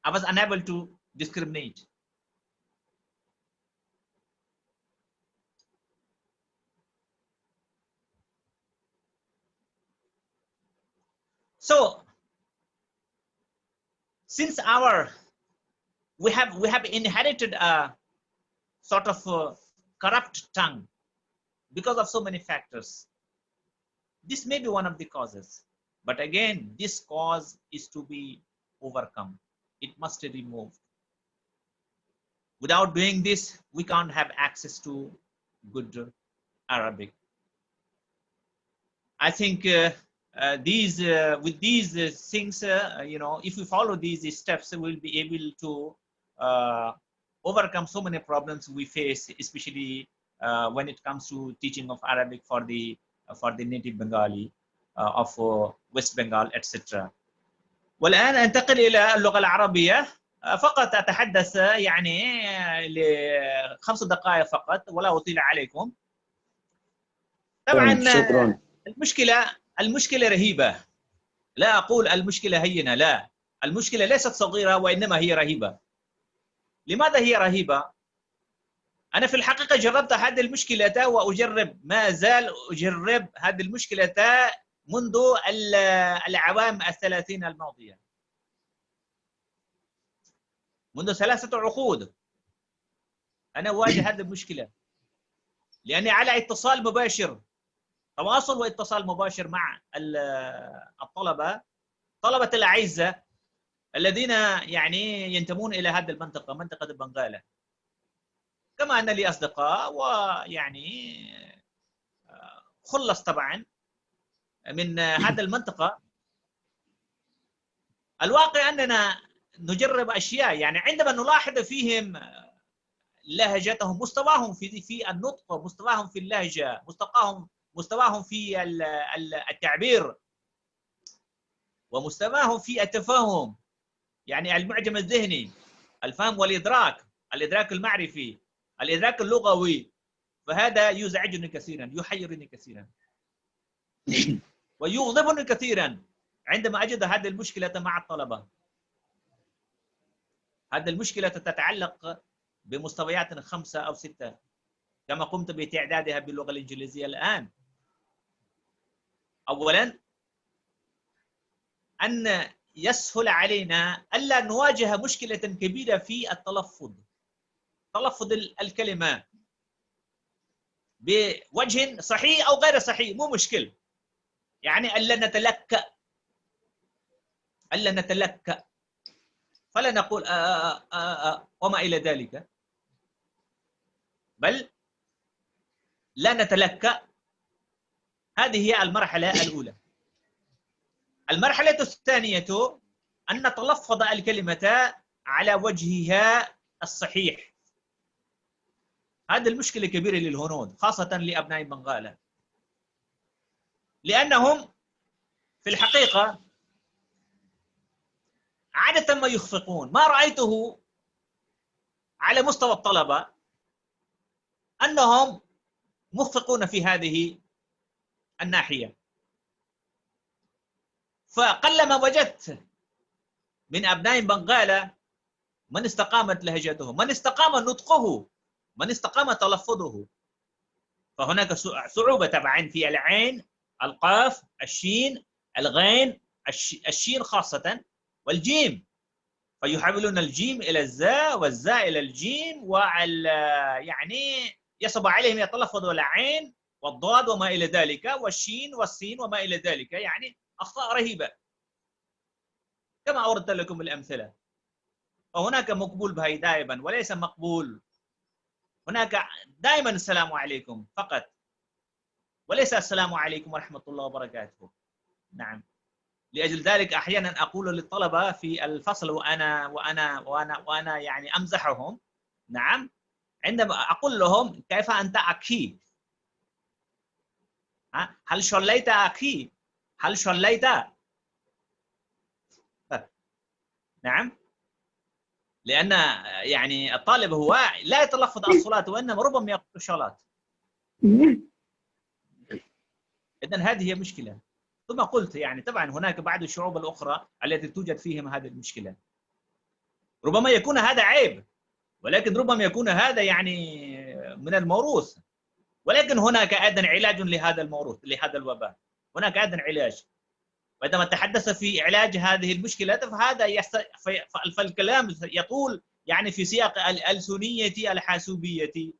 I was unable to discriminate. So since we have inherited a sort of corrupt tongue because of so many factors, this may be one of the causes. But again, this cause is to be overcome. It must be removed. Without doing this, we can't have access to good Arabic. I think with these things, you know, if we follow these steps, we'll be able to overcome so many problems we face, especially when it comes to teaching of Arabic for the native Bengali of West Bengal, etc. والآن أنتقل إلى اللغة العربية. فقط أتحدث يعني ل5 دقائق فقط ولا أطيل عليكم. طبعا شكرا. المشكلة رهيبة. لا أقول المشكلة هينة، لا، المشكلة ليست صغيرة وإنما هي رهيبة. لماذا هي رهيبة؟ أنا في الحقيقة جربت هذه المشكلة وأجرب، ما زال أجرب هذه المشكلة منذ العوام 30 الماضية، منذ 3 عقود أنا أواجه هذه المشكلة، لأني على اتصال مباشر، تواصل واتصال مباشر مع طلبة الأعزة الذين يعني ينتمون إلى هذه المنطقة، منطقة البنغالة، كما أن لي أصدقاء ويعني خلص طبعا من هذه المنطقة. الواقع أننا نجرب أشياء، يعني عندما نلاحظ فيهم لهجتهم، مستواهم في النطق، مستواهم في اللهجة، مستواهم في التعبير، ومستواهم في التفاهم، يعني المعجم الذهني، الفهم والإدراك، الإدراك المعرفي، الإدراك اللغوي، فهذا يزعجني كثيرا، يحيرني كثيرا ويغضبني كثيرا عندما أجد هذه المشكلة مع الطلبة. هذه المشكلة تتعلق بمستويات 5 أو 6 كما قمت بتعدادها باللغة الإنجليزية الآن. أولا أن يسهل علينا ألا نواجه مشكلة كبيرة في تلفظ الكلمة بوجه صحيح أو غير صحيح، مو مشكل، يعني ألا نتلكأ فلا نقول وما إلى ذلك، بل لا نتلكأ. هذه هي المرحلة الأولى. المرحلة الثانية أن نتلفظ الكلمة على وجهها الصحيح. هذه المشكلة كبيرة للهنود، خاصة لأبناء بنغالا، لأنهم في الحقيقة عادة ما يخفقون. ما رأيته على مستوى الطلبة أنهم مخفقون في هذه الناحية، فقلما وجدت من أبناء بنغالا من استقامت لهجته، من استقام نطقه، من استقام تلفظه. فهناك صعوبة طبعا في العين، القاف، الشين، الغين، الشين خاصة، والجيم، فيحولون الجيم إلى الزاء والزاء إلى الجيم، يعني يصعب عليهم يتلفظوا العين والضاد وما إلى ذلك، والشين والسين وما إلى ذلك، يعني أخطاء رهيبة كما أوردت لكم الأمثلة. وهناك مقبول بهي دائما وليس مقبول، هناك دائما السلام عليكم فقط وليس السلام عليكم ورحمة الله وبركاته. نعم، لأجل ذلك أحيانا أقول للطلبة في الفصل وأنا يعني أمزحهم، نعم، عندما أقول لهم كيف أنت أخي؟ هل شليت أخي؟ هل شليت؟ نعم، لأن يعني الطالب هو لا يتلفظ الصلاة وإنما ربما يقول الشلات. إذن هذه هي مشكلة. ثم قلت يعني طبعا هناك بعض الشعوب الأخرى التي توجد فيهم هذه المشكلة. ربما يكون هذا عيب، ولكن ربما يكون هذا يعني من الموروث، ولكن هناك أيضا علاج لهذا الموروث، لهذا الوباء، هناك أيضا علاج. وعندما تحدث في علاج هذه المشكلة فهذا فالكلام يطول يعني في سياق الألسنية الحاسوبية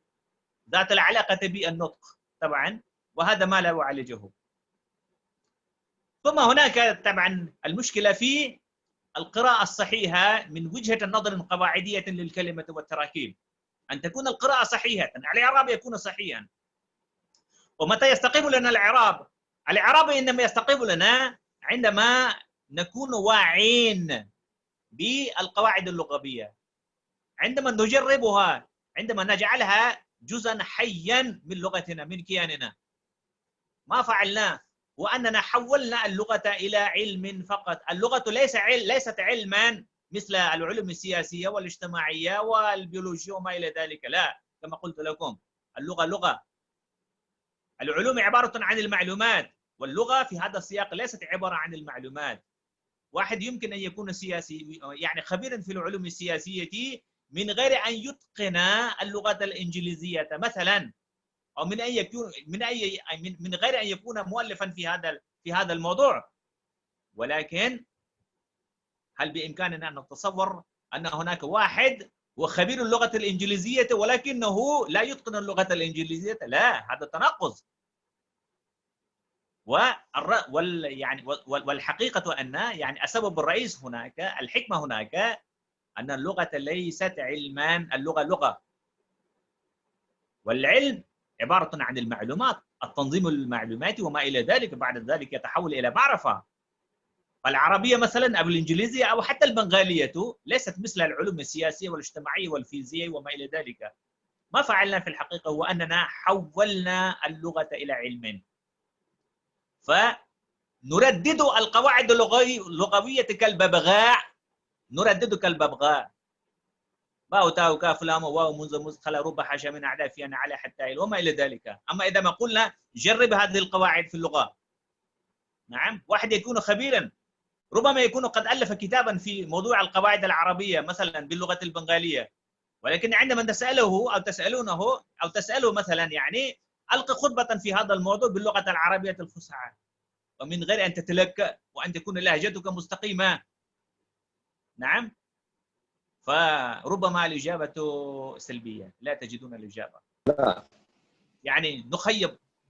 ذات العلاقة بالنطق طبعا، وهذا ما لا يعالجه. ثم هناك طبعا المشكلة في القراءة الصحيحة من وجهة نظر قواعدية للكلمة والتراكيب، أن تكون القراءة صحيحة، الإعراب يكون صحيحا. ومتى يستقيم لنا الإعراب؟ الإعراب إنما يستقيم لنا عندما نكون واعين بالقواعد اللغوية، عندما نجربها، عندما نجعلها جزءا حيا من لغتنا، من كياننا. ما فعلناه وأننا حولنا اللغة إلى علم فقط. اللغة ليست علما مثل العلوم السياسية والاجتماعية والبيولوجيا وما إلى ذلك، لا، كما قلت لكم اللغة لغة. العلوم عبارة عن المعلومات، واللغة في هذا السياق ليست عبارة عن المعلومات. واحد يمكن أن يكون سياسي يعني خبيرا في العلوم السياسية من غير أن يتقن اللغة الإنجليزية مثلا، أو من أن يكون من غير أن يكون مؤلفا في هذا الموضوع. ولكن هل بإمكاننا أن نتصور أن هناك واحد هو خبير اللغة الإنجليزية ولكنه لا يتقن اللغة الإنجليزية؟ لا، هذا تناقض. والحقيقة أن يعني السبب الرئيس هناك، الحكمة هناك، أن اللغة ليست علما، اللغة لغة، والعلم عبارة عن المعلومات، التنظيم المعلوماتي وما إلى ذلك، بعد ذلك يتحول إلى معرفة. فالعربية مثلا أو الإنجليزية أو حتى البنغالية ليست مثل العلوم السياسية والاجتماعية والفيزياء وما إلى ذلك. ما فعلنا في الحقيقة هو أننا حولنا اللغة إلى علم، فنردد القواعد اللغوية كالببغاء، نردد كالببغاء، باو تاو كاف لام واو منذ مدخل رب حاشا من أعداء في أنا على حتى وما إلى ذلك. أما إذا ما قلنا جرب هذه القواعد في اللغة، نعم، واحد يكون خبيرا، ربما يكون قد ألف كتابا في موضوع القواعد العربية مثلا باللغة البنغالية، ولكن عندما تسأله أو تسألونه أو تسأله مثلا يعني ألقى خطبة في هذا الموضوع باللغة العربية الفصحى ومن غير أن تتلكأ وأن تكون لهجتك مستقيمة، نعم، فربما الإجابة سلبية، لا تجدون الإجابة. لا. يعني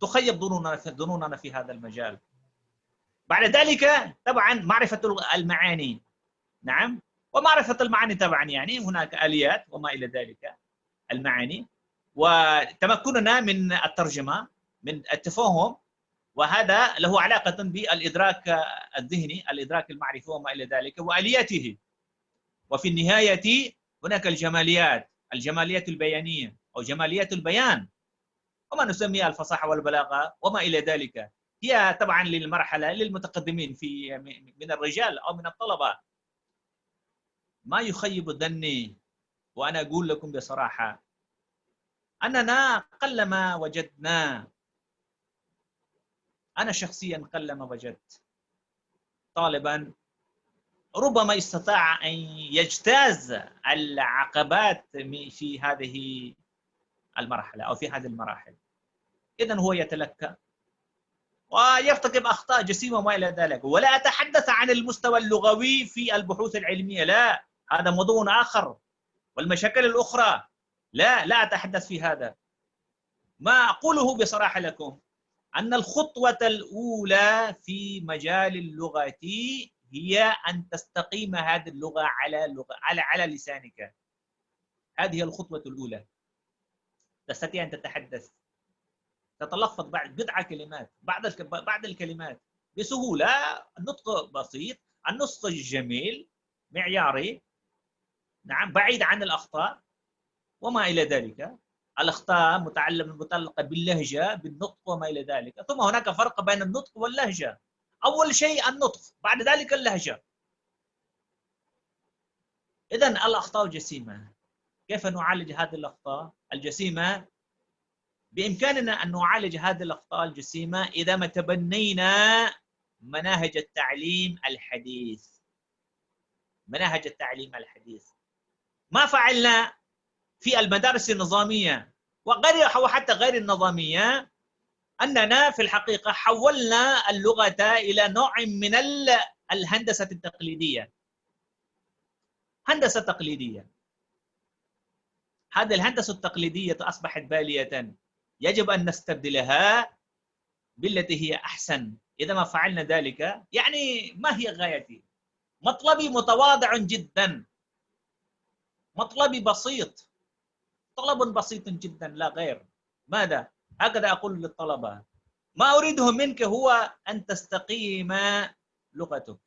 تخيب ظنوننا في هذا المجال. بعد ذلك طبعا معرفة المعاني، نعم، ومعرفة المعاني طبعا يعني هناك آليات وما إلى ذلك، المعاني، وتمكننا من الترجمة، من التفاهم، وهذا له علاقة بالإدراك الذهني، الإدراك المعرفي وما إلى ذلك وآلياته. وفي النهاية هناك الجماليات البيانية أو جماليات البيان وما نسميها الفصاحة والبلاغة وما إلى ذلك، هي طبعا للمرحلة للمتقدمين من الرجال أو من الطلبة. ما يخيب ظني وأنا أقول لكم بصراحة أننا قلما وجدنا، أنا شخصيا قلما وجدت طالبا ربما استطاع أن يجتاز العقبات في هذه المرحلة أو في هذه المراحل. إذن هو يتلكأ ويرتكب أخطاء جسيمة وما إلى ذلك. ولا أتحدث عن المستوى اللغوي في البحوث العلمية، لا، هذا موضوع آخر، والمشاكل الأخرى لا أتحدث في هذا. ما أقوله بصراحة لكم أن الخطوة الأولى في مجال اللغة هي أن تستقيم هذه اللغة على لسانك. هذه الخطوة الأولى. تستطيع أن تتحدث، تتلفظ بعد بضع كلمات، بعض الكلمات بسهولة، النطق بسيط، النطق جميل معياري، نعم، بعيد عن الأخطاء وما إلى ذلك. الأخطاء متعلقة باللهجة، بالنطق وما إلى ذلك. ثم هناك فرق بين النطق واللهجة. أول شيء النطق، بعد ذلك اللهجة. إذن الأخطاء الجسيمة، كيف نعالج هذه الأخطاء الجسيمة؟ بإمكاننا أن نعالج هذه الأخطاء الجسيمة إذا ما تبنينا مناهج التعليم الحديث. مناهج التعليم الحديث ما فعلنا في المدارس النظامية وغيرها وحتى غير النظامية، أننا في الحقيقة حولنا اللغة إلى نوع من الهندسة التقليدية. هندسة تقليدية، هذه الهندسة التقليدية أصبحت بالية، يجب أن نستبدلها بالتي هي أحسن. إذا ما فعلنا ذلك، يعني ما هي غايتي؟ مطلبي متواضع جدا، مطلبي بسيط، طلب بسيط جدا لا غير. ماذا؟ هكذا أقول للطلبة: ما أريده منك هو أن تستقيم لغتك،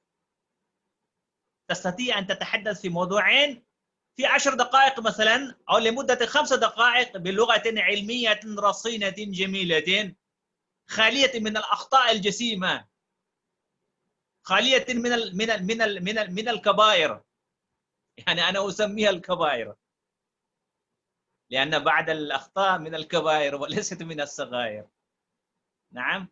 تستطيع أن تتحدث في موضوعين في 10 دقائق مثلا، أو لمدة 5 دقائق بلغة علمية رصينة جميلة، خالية من الأخطاء الجسيمة، خالية من الكبائر. يعني أنا أسميها الكبائر، لأن بعد الأخطاء من الكبائر وليست من الصغائر. نعم.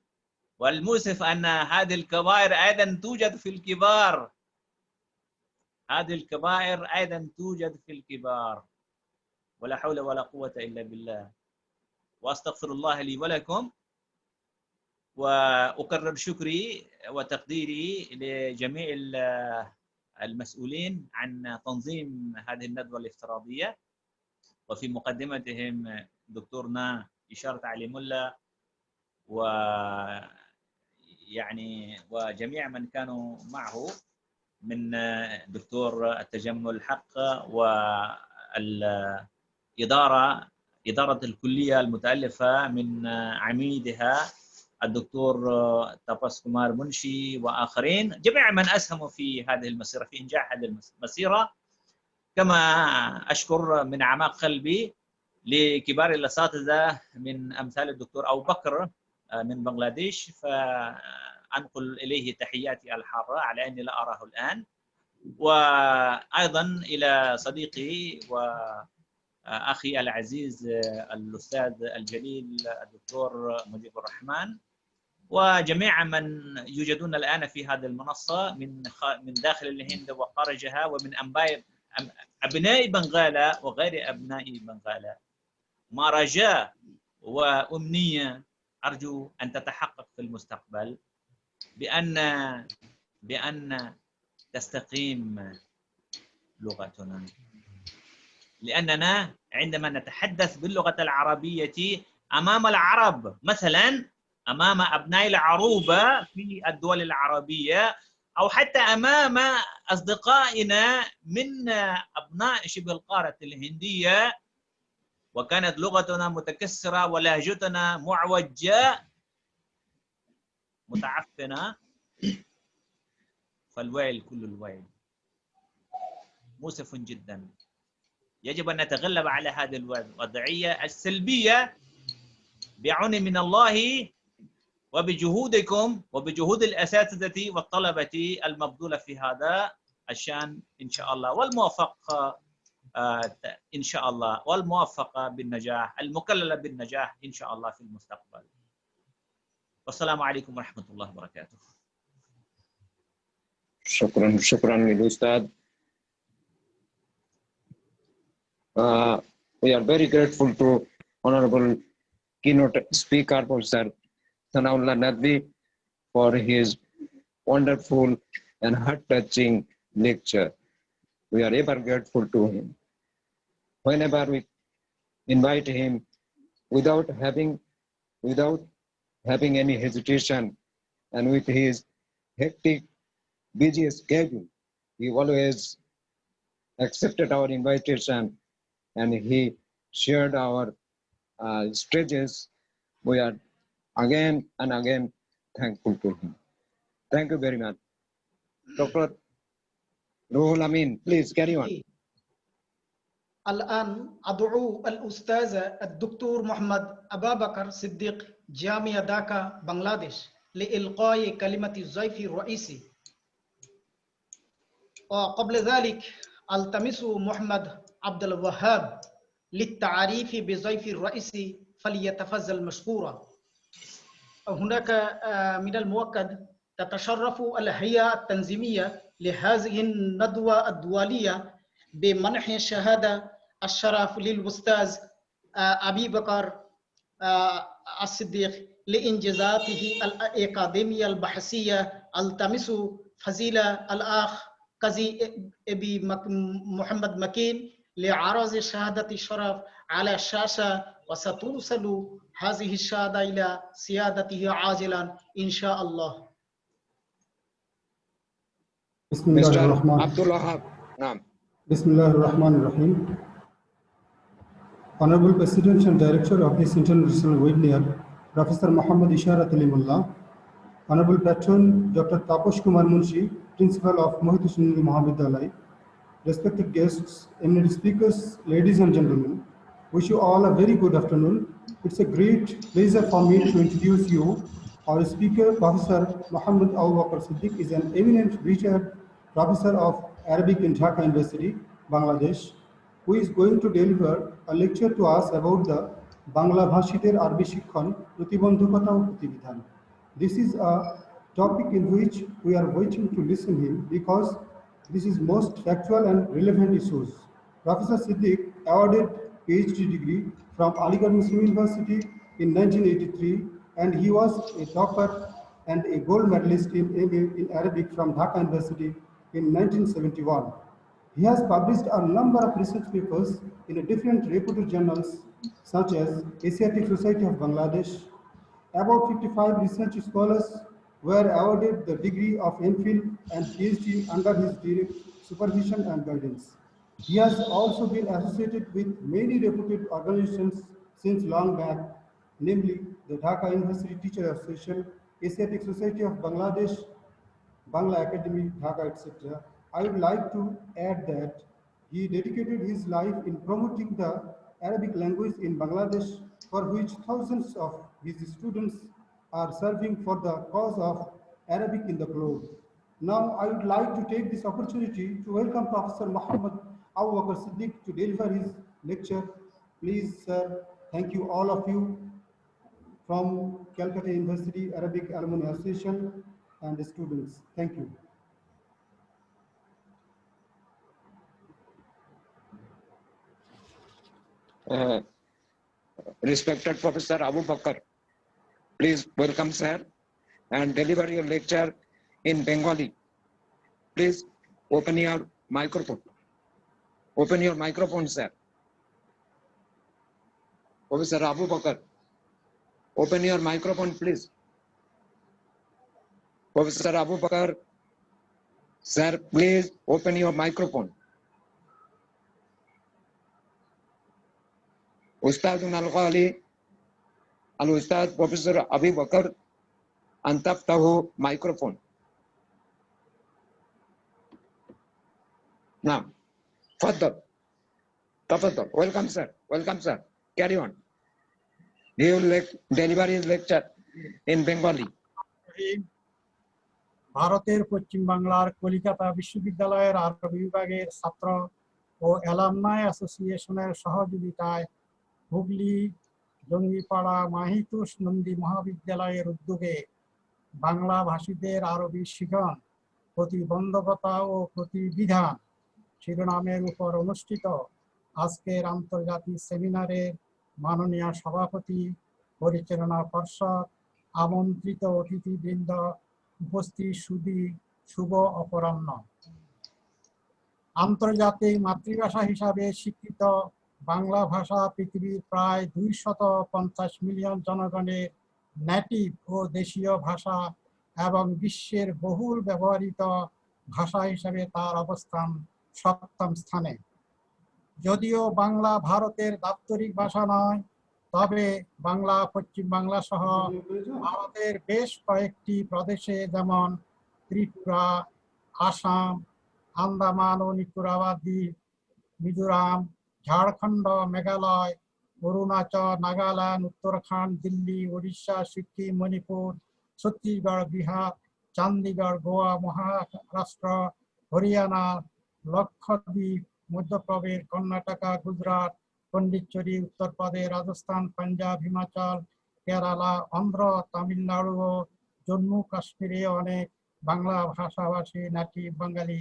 والمؤسف أن هذه الكبائر أيضا توجد في الكبار، هذه الكبائر أيضا توجد في الكبار. ولا حول ولا قوة إلا بالله. وأستغفر الله لي ولكم، وأكرر شكري وتقديري لجميع المسؤولين عن تنظيم هذه الندوة الافتراضية، وفي مقدمتهم دكتورنا إشارة علي ملا، ويعني وجميع من كانوا معه من دكتور التجمل حق، إدارة الكلية المتألفة من عميدها الدكتور تاباس كومار منشي وآخرين، جميع من أسهموا في هذه المسيرة، في إنجاح هذه المسيرة. كما أشكر من أعماق قلبي لكبار الأساتذة من أمثال الدكتور أبو بكر من بنغلاديش، فأنقل إليه تحياتي الحارة على أني لا أراه الآن. وأيضا إلى صديقي وأخي العزيز الأستاذ الجليل الدكتور مجيب الرحمن، وجميع من يوجدون الآن في هذه المنصة من داخل الهند وخارجها، ومن أبناء بنغالا وغير أبناء بنغالا. ما رجاء وأمنية أرجو أن تتحقق في المستقبل بأن تستقيم لغتنا، لأننا عندما نتحدث باللغة العربية أمام العرب، مثلا أمام أبناء العروبة في الدول العربية، أو حتى أمام أصدقائنا من أبناء شبه القارة الهندية، وكانت لغتنا متكسرة ولهجتنا معوجة متعفنة، فالويل كل الويل، مؤسف جدا. يجب أن نتغلب على هذه الوضعية السلبية بعون من الله وبجهودكم وبجهود الأساتذة والطلبة المبذولة في هذا الشأن إن شاء الله، والموفق إن شاء الله، والموفقة بالنجاح، المكللة بالنجاح إن شاء الله في المستقبل. والسلام عليكم ورحمة الله وبركاته. شكرا للأستاذ. We are very grateful to Honorable Keynote Speaker, Professor Sanaullah Nadvi, for his wonderful and heart-touching lecture. We are ever grateful to him. Whenever we invite him, without having any hesitation, and with his hectic, busy schedule, he always accepted our invitation and he shared our stages. We are again and again thankful to him. Thank you very much. Dr. Ruhul Amin, please carry on. الآن أدعو الأستاذ الدكتور محمد أبا بكر صديق جامعة داكا بنغلاديش لإلقاء كلمة الضيف الرئيسي. وقبل ذلك التمس محمد عبد الوهاب للتعريف بضيف الرئيسي، فليتفضل مشكورا. هناك من المؤكد تتشرف الهيئة التنظيمية لهذه الندوة الدولية بمنح الشهادة الشرف للأستاذ أبي بكر الصديق لإنجازاته الأكاديمية البحثية. التمس فضيلة الأخ قاضي أبي محمد مكين لعرض شهادة الشرف على الشاشة، وسترسل هذه الشهادة إلى سيادته عاجلا إن شاء الله. بسم الله Mr. الرحمن Abdul Wahab. Naam. بسم الله الرحمن الرحيم. Honorable President and Director of this International Webinar, Professor Muhammad Isharat Ali Mullah, Honorable Patron Dr. Taposh Kumar Munshi, Principal of Mohit Sunil Mahavidyalaya, respected guests, eminent speakers, ladies and gentlemen, wish you all a very good afternoon. It's a great pleasure for me to introduce you. Our speaker, Professor Muhammad Abu Bakr Siddiq, is an eminent retired professor of Arabic in Dhaka University, Bangladesh, who is going to deliver a lecture to us about the Bangla Bhashiter Arbi Shikkhan Pratibandhakata o Pratibidhan. This is a topic in which we are waiting to listen him because this is most factual and relevant issues. Professor Siddiq awarded PhD degree from Aligarh Muslim University in 1983, and he was a topper and a gold medalist in MA in Arabic from Dhaka University in 1971. He has published a number of research papers in different reputed journals such as Asiatic Society of Bangladesh. About 55 research scholars were awarded the degree of MPhil and PhD under his direct supervision and guidance. He has also been associated with many reputed organizations since long back, namely the Dhaka University Teacher Association, Asiatic Society of Bangladesh, Bangla Academy, Dhaka, etc. I would like to add that he dedicated his life in promoting the Arabic language in Bangladesh, for which thousands of his students are serving for the cause of Arabic in the globe. Now, I would like to take this opportunity to welcome Professor Muhammad Abu Bakr Siddiq to deliver his lecture. Please, sir, thank you all of you from Calcutta University Arabic Alumni Association and the students. Thank you. Respected Professor Abu Bakr, please welcome sir and deliver your lecture in Bengali. Please open your microphone. Open your microphone, sir. Professor Abu Bakr, open your microphone, please. Professor Abu Bakr, sir, please open your microphone. أستاذنا الغالي الأستاذ بروفيسور أبي بكر أن تفتحوا مايكروفون. نعم تفضل. Welcome sir. Carry on. He will deliver his lecture in Bengali. ভারতের পশ্চিম বাংলার কলিকাতা বিশ্ববিদ্যালয়ের আরবি বিভাগের ছাত্র ও alumni অ্যাসোসিয়েশনের সহযোগিতায় হুগলি জঙ্গিপাড়া মাহিতুস নন্দী মহাবিদ্যালয়ের উদ্যোগে বাংলা ভাষীদের আরবি শিখন প্রতিবন্ধকতা ও প্রতিবিধান শিরোনামের উপর অনুষ্ঠিত আজকের আন্তর্জাতিক সেমিনারের মাননীয় সভাপতি, পরিচালনা পর্ষদ, আমন্ত্রিত অতিথিবৃন্দ, উপস্থিত সুধী, শুভ অপরাহ্ন। আন্তর্জাতিক মাতৃভাষা হিসাবে স্বীকৃত বাংলা ভাষা পৃথিবীর প্রায় 250 মিলিয়ন জনগণের নেটিভ ও দেশীয় ভাষা এবং বিশ্বের বহুল ব্যবহৃত ভাষা হিসাবে তার অবস্থান 7ম স্থানে। যদিও বাংলা ভারতের দাপ্তরিক ভাষা নয়, তবে বাংলা পশ্চিম বাংলা সহ ভারতের বেশ কয়েকটি প্রদেশে যেমন ত্রিপুরা, আসাম, আন্দামান ও নিকোবর দ্বীপ, মিজোরাম, ঝাড়খণ্ড, মেঘালয়, অরুণাচল, নাগাল্যান্ড, উত্তরাখণ্ড, দিল্লি, উড়িষ্যা, সিকিম, মণিপুর, ছত্তিশগড়, বিহার, চণ্ডীগড়, গোয়া, মহারাষ্ট্র, হরিয়ানা, লক্ষদ্বীপ, মধ্যপ্রদেশ, কর্ণাটক, গুজরাট, পন্ডিচেরি, উত্তরপ্রদেশ, রাজস্থান, পাঞ্জাব, হিমাচল, কেরালা, অন্ধ্র, তামিলনাড়ু ও জম্মু কাশ্মীরে অনেক বাংলা ভাষাভাষী নেটিভ বাঙালি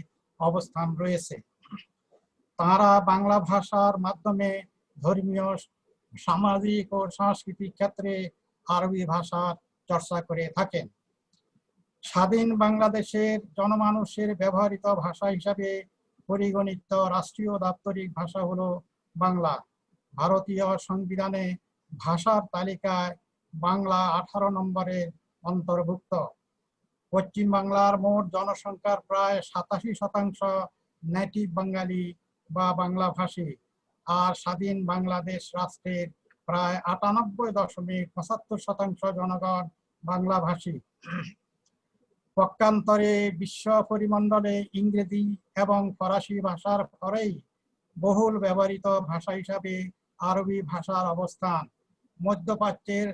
অবস্থান রয়েছে। তারা বাংলা ভাষার মাধ্যমে ধর্মীয়, সামাজিক ও সাংস্কৃতিক ক্ষেত্রে আরবি ভাষার চর্চা করে থাকেন। স্বাধীন বাংলাদেশের জনমানুষের ব্যবহৃত ভাষা হিসাবে পরিগণিত রাষ্ট্রীয় দাপ্তরিক ভাষা হলো বাংলা। ভারতীয় সংবিধানে ভাষার তালিকায় বাংলা 18 নম্বরে অন্তর্ভুক্ত। পশ্চিম বাংলার মোট জনসংখ্যার প্রায় 87% নেটিভ বাঙালি বা বাংলা ভাষী, আর স্বাধীন বাংলাদেশ রাষ্ট্রের প্রায় 98.75% জনগণ বাংলা ভাষী। পক্ষান্তরে বিশ্ব পরিমণ্ডলে ইংরেজি এবং ফরাসি ভাষার পরেই বহুল ব্যবহৃত ভাষা হিসাবে আরবি ভাষার অবস্থান। মধ্যপ্রাচ্যের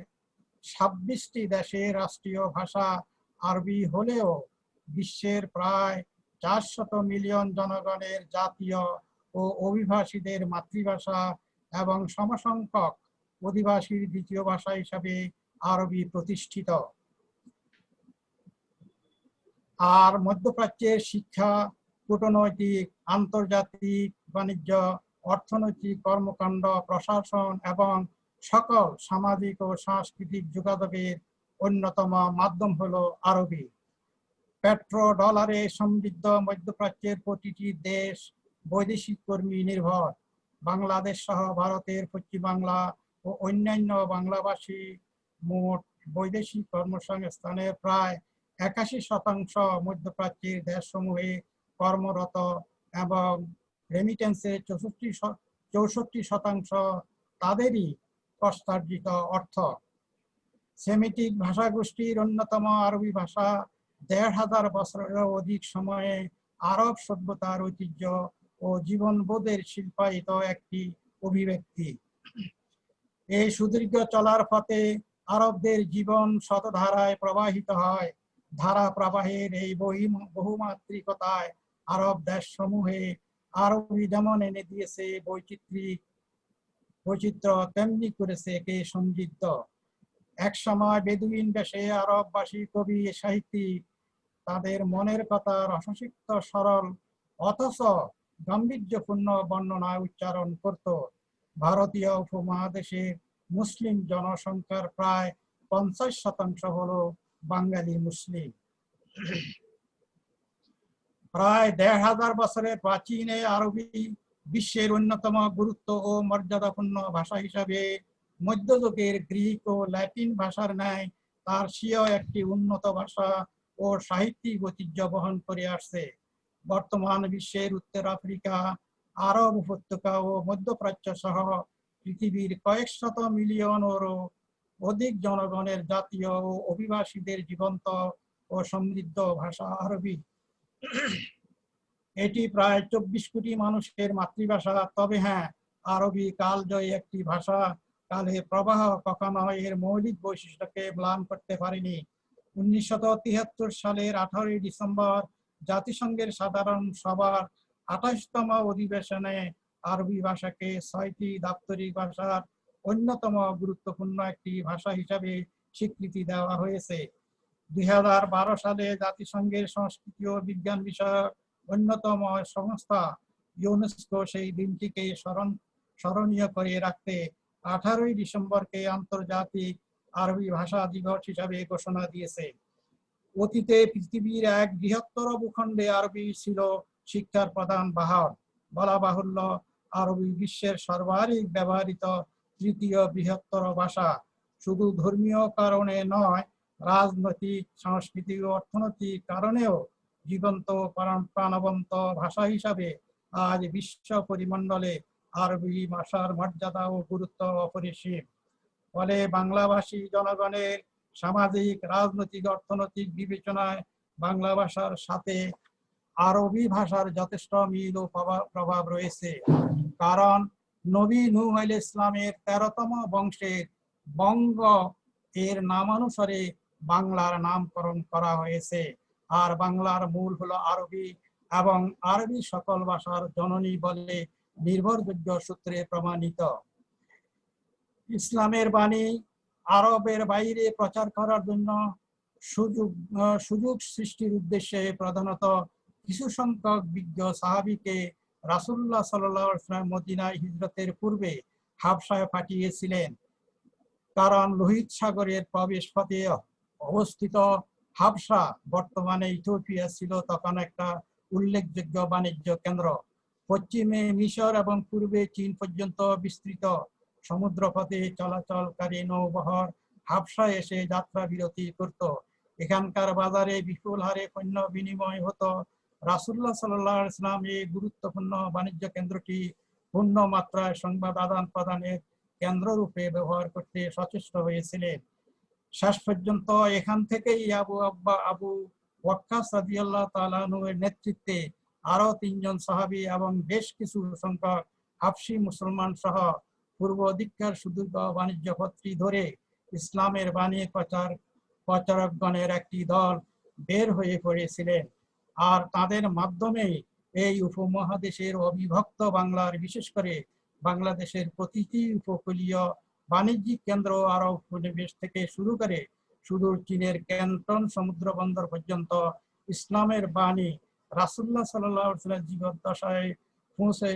26টি দেশের রাষ্ট্রীয় ভাষা আরবি হলেও বিশ্বের প্রায় 400 মিলিয়ন জনগণের জাতীয় ও অভিবাসীদের মাতৃভাষা এবং সমসংখ্যক অধিবাসীর দ্বিতীয় ভাষা হিসাবে আরবি প্রতিষ্ঠিত। আর মধ্যপ্রাচ্যের শিক্ষা, কূটনৈতিক, আন্তর্জাতিক বাণিজ্য, অর্থনৈতিক কর্মকাণ্ড, প্রশাসন এবং সকল সামাজিক ও সাংস্কৃতিক যোগাযোগের অন্যতম মাধ্যম হলো আরবি। পেট্রো ডলারে সমৃদ্ধ মধ্যপ্রাচ্যের প্রতিটি দেশ বৈদেশিক কর্মী নির্ভর। বাংলাদেশ সহ ভারতের পশ্চিম বাংলা ও অন্যান্য বাংলাভাষী মোট বৈদেশিক কর্মসংস্থানের প্রায় 81% মধ্যপ্রাচ্যের দেশসমূহে কর্মরত এবং রেমিটেন্সের 64% তাদেরই কষ্টার্জিত অর্থ। সেমিটিক ভাষাগোষ্ঠীর অন্যতম আরবি ভাষা 1500 বছরেরও অধিক সময়ে আরব সভ্যতার ঐতিহ্য ও জীবনবোধের শিল্পায়িত একটি অভিব্যক্তি। এই সুদীর্ঘ চলার পথে আরবদের জীবন শতধারায় প্রবাহিত হয়। ধারা প্রবাহের এই বহুমাত্রিকতায় আরব দেশসমূহে আরবি যেমন এনে দিয়েছে বৈচিত্র্য, তেমনি করেছে একে সমৃদ্ধ। এক সময় বেদুইন দেশে আরববাসী কবি সাহিত্যিক তাদের মনের কথা রসসিক্ত সরল অথচ গাম্ভীর্যপূর্ণ বর্ণনায় উচ্চারণ করত। ভারতীয় উপমহাদেশের মুসলিম জনসংখ্যার প্রায় 50% হলো বাঙালি মুসলিম। প্রায় 1500 বছরের প্রাচীনে আরবি বিশ্বের অন্যতম গুরুত্ব ও মর্যাদাপূর্ণ ভাষা হিসাবে মধ্যযুগের গ্রিক ও ল্যাটিন ভাষার ন্যায় তার স্বীয় একটি উন্নত ভাষা ও সাহিত্যিক ঐতিহ্য বহন করে আসছে। বর্তমান বিশ্বের উত্তর আফ্রিকা, আরব উপত্যকা ও মধ্যপ্রাচ্য সহ পৃথিবীর কয়েক শত মিলিয়নেরও অধিক জনগণের জাতীয় ও অভিবাসীদের জীবন্ত ও সমৃদ্ধ ভাষা আরবি। এটি প্রায় 24 কোটি মানুষের মাতৃভাষা। তবে হ্যাঁ, আরবি কালজয়ী একটি ভাষা, কালে প্রবাহ কখনো এর মৌলিক বৈশিষ্ট্যকে ম্লান করতে পারেনি। 1973 সালের 18 ডিসেম্বর জাতিসংঘের সাধারণ সভার 28তম অধিবেশনে আরবি ভাষাকে 6টি দাপ্তরিক ভাষার অন্যতম গুরুত্বপূর্ণ একটি ভাষা হিসাবে স্বীকৃতি দেওয়া হয়েছে। 2012 সালে জাতিসংঘের সংস্কৃতি ও বিজ্ঞান বিষয়ক অন্যতম সংস্থা ইউনেস্কো সেই দিনটিকে স্মরণীয় করে রাখতে 18 ডিসেম্বরকে আন্তর্জাতিক আরবি ভাষা দিবস হিসাবে ঘোষণা দিয়েছে। অতীতে পৃথিবীর এক বৃহত্তর ভূখণ্ডে আরবি ছিল শিক্ষার প্রধান বাহন। বলা বাহুল্য, আরবি বিশ্বের সর্বাধিক ব্যবহৃত তৃতীয় বৃহত্তর ভাষা। শুধু ধর্মীয় কারণে নয়, রাজনৈতিক, সাংস্কৃতিক ও অর্থনৈতিক কারণেও জীবন্ত প্রাণবন্ত ভাষা হিসাবে আজ বিশ্ব পরিমণ্ডলে আরবি ভাষার মর্যাদা ও গুরুত্ব অপরিসীম। ফলে বাংলাভাষী জনগণের সামাজিক, রাজনৈতিক, অর্থনৈতিক বিবেচনায় বাংলা ভাষার সাথে আরবি ভাষার যথেষ্ট মিল ও প্রভাব রয়েছে। কারণ নবী নূহ আলাইহিস সালামের 13তম বংশের বঙ্গ এর নামানুসারে বাংলার নামকরণ করা হয়েছে। আর বাংলার মূল হলো আরবি এবং আরবি সকল ভাষার জননী বলে নির্ভরযোগ্য সূত্রে প্রমাণিত। ইসলামের বাণী আরবের বাইরে প্রচার করার জন্য সুযোগ সৃষ্টির উদ্দেশ্যে প্রধানত কিছু সংখ্যক বিজ্ঞ সাহাবীকে রাসূলুল্লাহ সাল্লাল্লাহু আলাইহি ওয়াসাল্লাম মদিনায় হিজরতের পূর্বে হাবশায় পাঠিয়েছিলেন, কারণ লোহিত সাগরের প্রবেশপথে অবস্থিত হাবশা, বর্তমানে ইথিওপিয়া, ছিল তখন একটা উল্লেখযোগ্য বাণিজ্য কেন্দ্র। পশ্চিমে মিশর এবং পূর্বে চীন পর্যন্ত বিস্তৃত সমুদ্রপথে চলাচলকারী নৌবহর হাবশায় এসে যাত্রা বিরতি করত। এখানকার বাজারে বিপুল হারে পণ্য বিনিময় হতো। রাসূলুল্লাহ সাল্লাল্লাহু আলাইহি ওয়াসাল্লাম এই গুরুত্বপূর্ণ বাণিজ্য কেন্দ্রটি পূর্ণ মাত্রায় সংবাদ আদান প্রদানের কেন্দ্ররূপে ব্যবহার করতে সচেষ্ট হয়েছিলেন। শেষ পর্যন্ত এখান থেকেই আবু ওয়াক্কাস রাদিয়াল্লাহু তাআলা আনহু-এর নেতৃত্বে আরো 3 জন সাহাবী এবং বেশ কিছু সংখ্যক হাবশী মুসলমান সহ পূর্ব দিককার সুদীর্ঘ বাণিজ্য পথটি ধরে ইসলামের বাণী প্রচারকগণের একটি দল বের হয়ে পড়েছিলেন। আর তাদের মাধ্যমে এই উপমহাদেশের অবিভক্ত বাংলার, বিশেষ করে বাংলাদেশের প্রতিটি উপকূলীয় বাণিজ্যিক কেন্দ্র আরব উপনিবেশ থেকে শুরু করে সুদূর চীনের ক্যান্টন সমুদ্র বন্দর পর্যন্ত ইসলামের বাণী রাসূলুল্লাহ সাল্লাল্লাহু আলাইহি ওয়াসাল্লাম জীবদ্দশায় পৌঁছে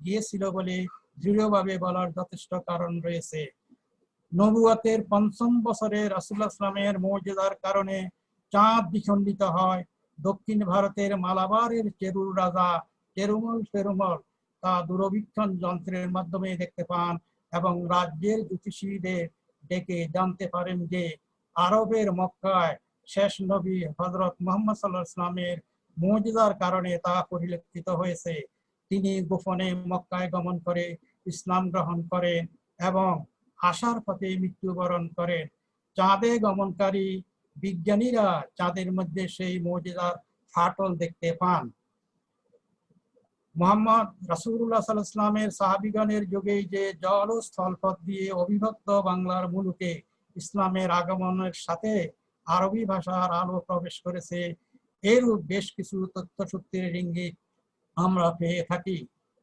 গিয়েছিল বলে দৃঢ়ভাবে বলার যথেষ্ট কারণ রয়েছে। নবুয়তের ৫ম বছরে রাসূলুল্লাহ সাল্লামের মুজিজার কারণে চাঁদ দ্বিখণ্ডিত হয়। দক্ষিণ ভারতের মালাবারের চেরুর রাজা পেরুমল তা দূরবীক্ষণ যন্ত্রের মাধ্যমে দেখতে পান এবং রাজ্যের জ্যোতিষীদের ডেকে জানতে পারেন যে আরবের মক্কায় শেষ নবী হযরত মুহাম্মদ সাল্লাল্লাহু আলাইহি ওয়াসাল্লামের মুজিজার কারণে তা পরিলক্ষিত হয়েছে। তিনি গোপনে মক্কায় গমন করে ইসলাম গ্রহণ করেন এবং আসার পথে মৃত্যুবরণ করেন। চাঁদে গমনকারী বিজ্ঞানীরা চাঁদের মধ্যে সেই মুজিজার ফাটল দেখতে পান। মুহাম্মদ রাসূলুল্লাহ সাল্লাল্লাহু আলাইহি ওয়াসাল্লামের সাহাবীগণের যুগেই যে জল ও স্থলপথ দিয়ে অবিভক্ত বাংলার মুলুকে ইসলামের আগমনের সাথে আরবি ভাষার আলো প্রবেশ করেছে, এরূপ বেশ কিছু তথ্যসূত্রের ইঙ্গিত আমরা পেয়ে থাকি।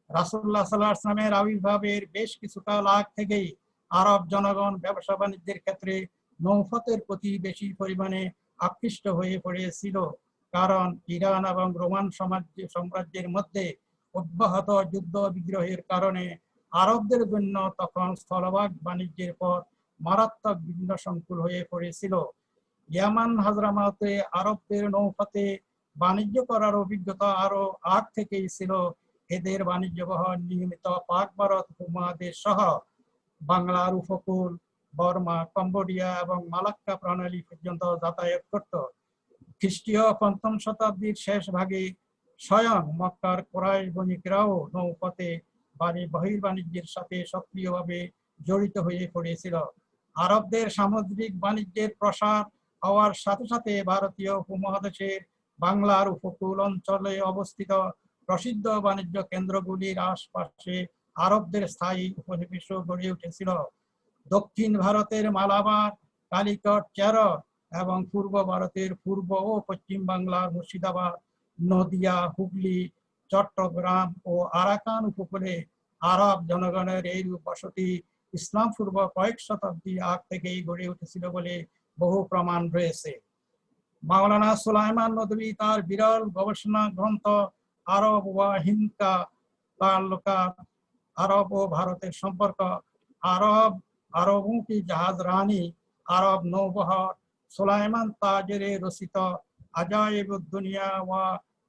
রাসূলুল্লাহ সাল্লাল্লাহু আলাইহি ওয়াসাল্লামের আবির্ভাবের বেশ কিছুকাল আগ থেকেই আরব জনগণ ব্যবসা বাণিজ্যের ক্ষেত্রে নৌপথের প্রতি বেশি পরিমাণে আকৃষ্ট হয়ে পড়েছিল, কারণ ইরান এবং রোমান সাম্রাজ্যের মধ্যে অব্যাহত যুদ্ধ বিগ্রহের কারণে আরবদের জন্য তখন স্থলভাগ বাণিজ্যের পথ মারাত্মক বিঘ্ন সংকুল হয়ে পড়েছিল। ইয়ামান হাজরামাতে আরবদের নৌপথে বাণিজ্য করার অভিজ্ঞতা আরো আগ থেকেই ছিল। এদের বাণিজ্য বহর নিয়মিত পাক ভারত উপমহাদেশ সহ বাংলার উপকূল, বর্মা, কম্বোডিয়া এবং মালাক্কা প্রণালী পর্যন্ত যাতায়াত করত। খ্রিস্টীয় ৫ম শতাব্দীর শেষ ভাগে স্বয়ং মক্কার কুরাইশ বণিকরাও নৌপথে বহির্বাণিজ্যের সাথে সক্রিয়ভাবে জড়িত হয়ে পড়েছিল। আরবদের সামুদ্রিক বাণিজ্যের প্রসার হওয়ার সাথে সাথে ভারতীয় উপমহাদেশের বাংলার উপকূল অঞ্চলে অবস্থিত প্রসিদ্ধ বাণিজ্য কেন্দ্রগুলির আশপাশে আরবদের স্থায়ী উপনিবেশও গড়ে উঠেছিল। দক্ষিণ ভারতের মালাবার, কালিকট, চেরো এবং পূর্ব ভারতের পূর্ব ও পশ্চিম বাংলার মুর্শিদাবাদ, নদিয়া, হুগলি, চট্টগ্রাম ও আরাকান উপকূলে আরব জনগণের এই বসতি ইসলাম পূর্ব কয়েক শতাব্দী আগ থেকেই গড়ে উঠেছিল বলে বহু প্রমাণ রয়েছে। মাওলানা সুলাইমান নদভী তার বিরল গবেষণা গ্রন্থ আরব ওয়া হিন্দকা তাল্লুকাত, আরব ও ভারতের সম্পর্ক, আরবों की জাহাজ রানী, আরব নৌবহর, সুলাইমান তাজের রচিত আজায়েবুদ দুনিয়া ওয়া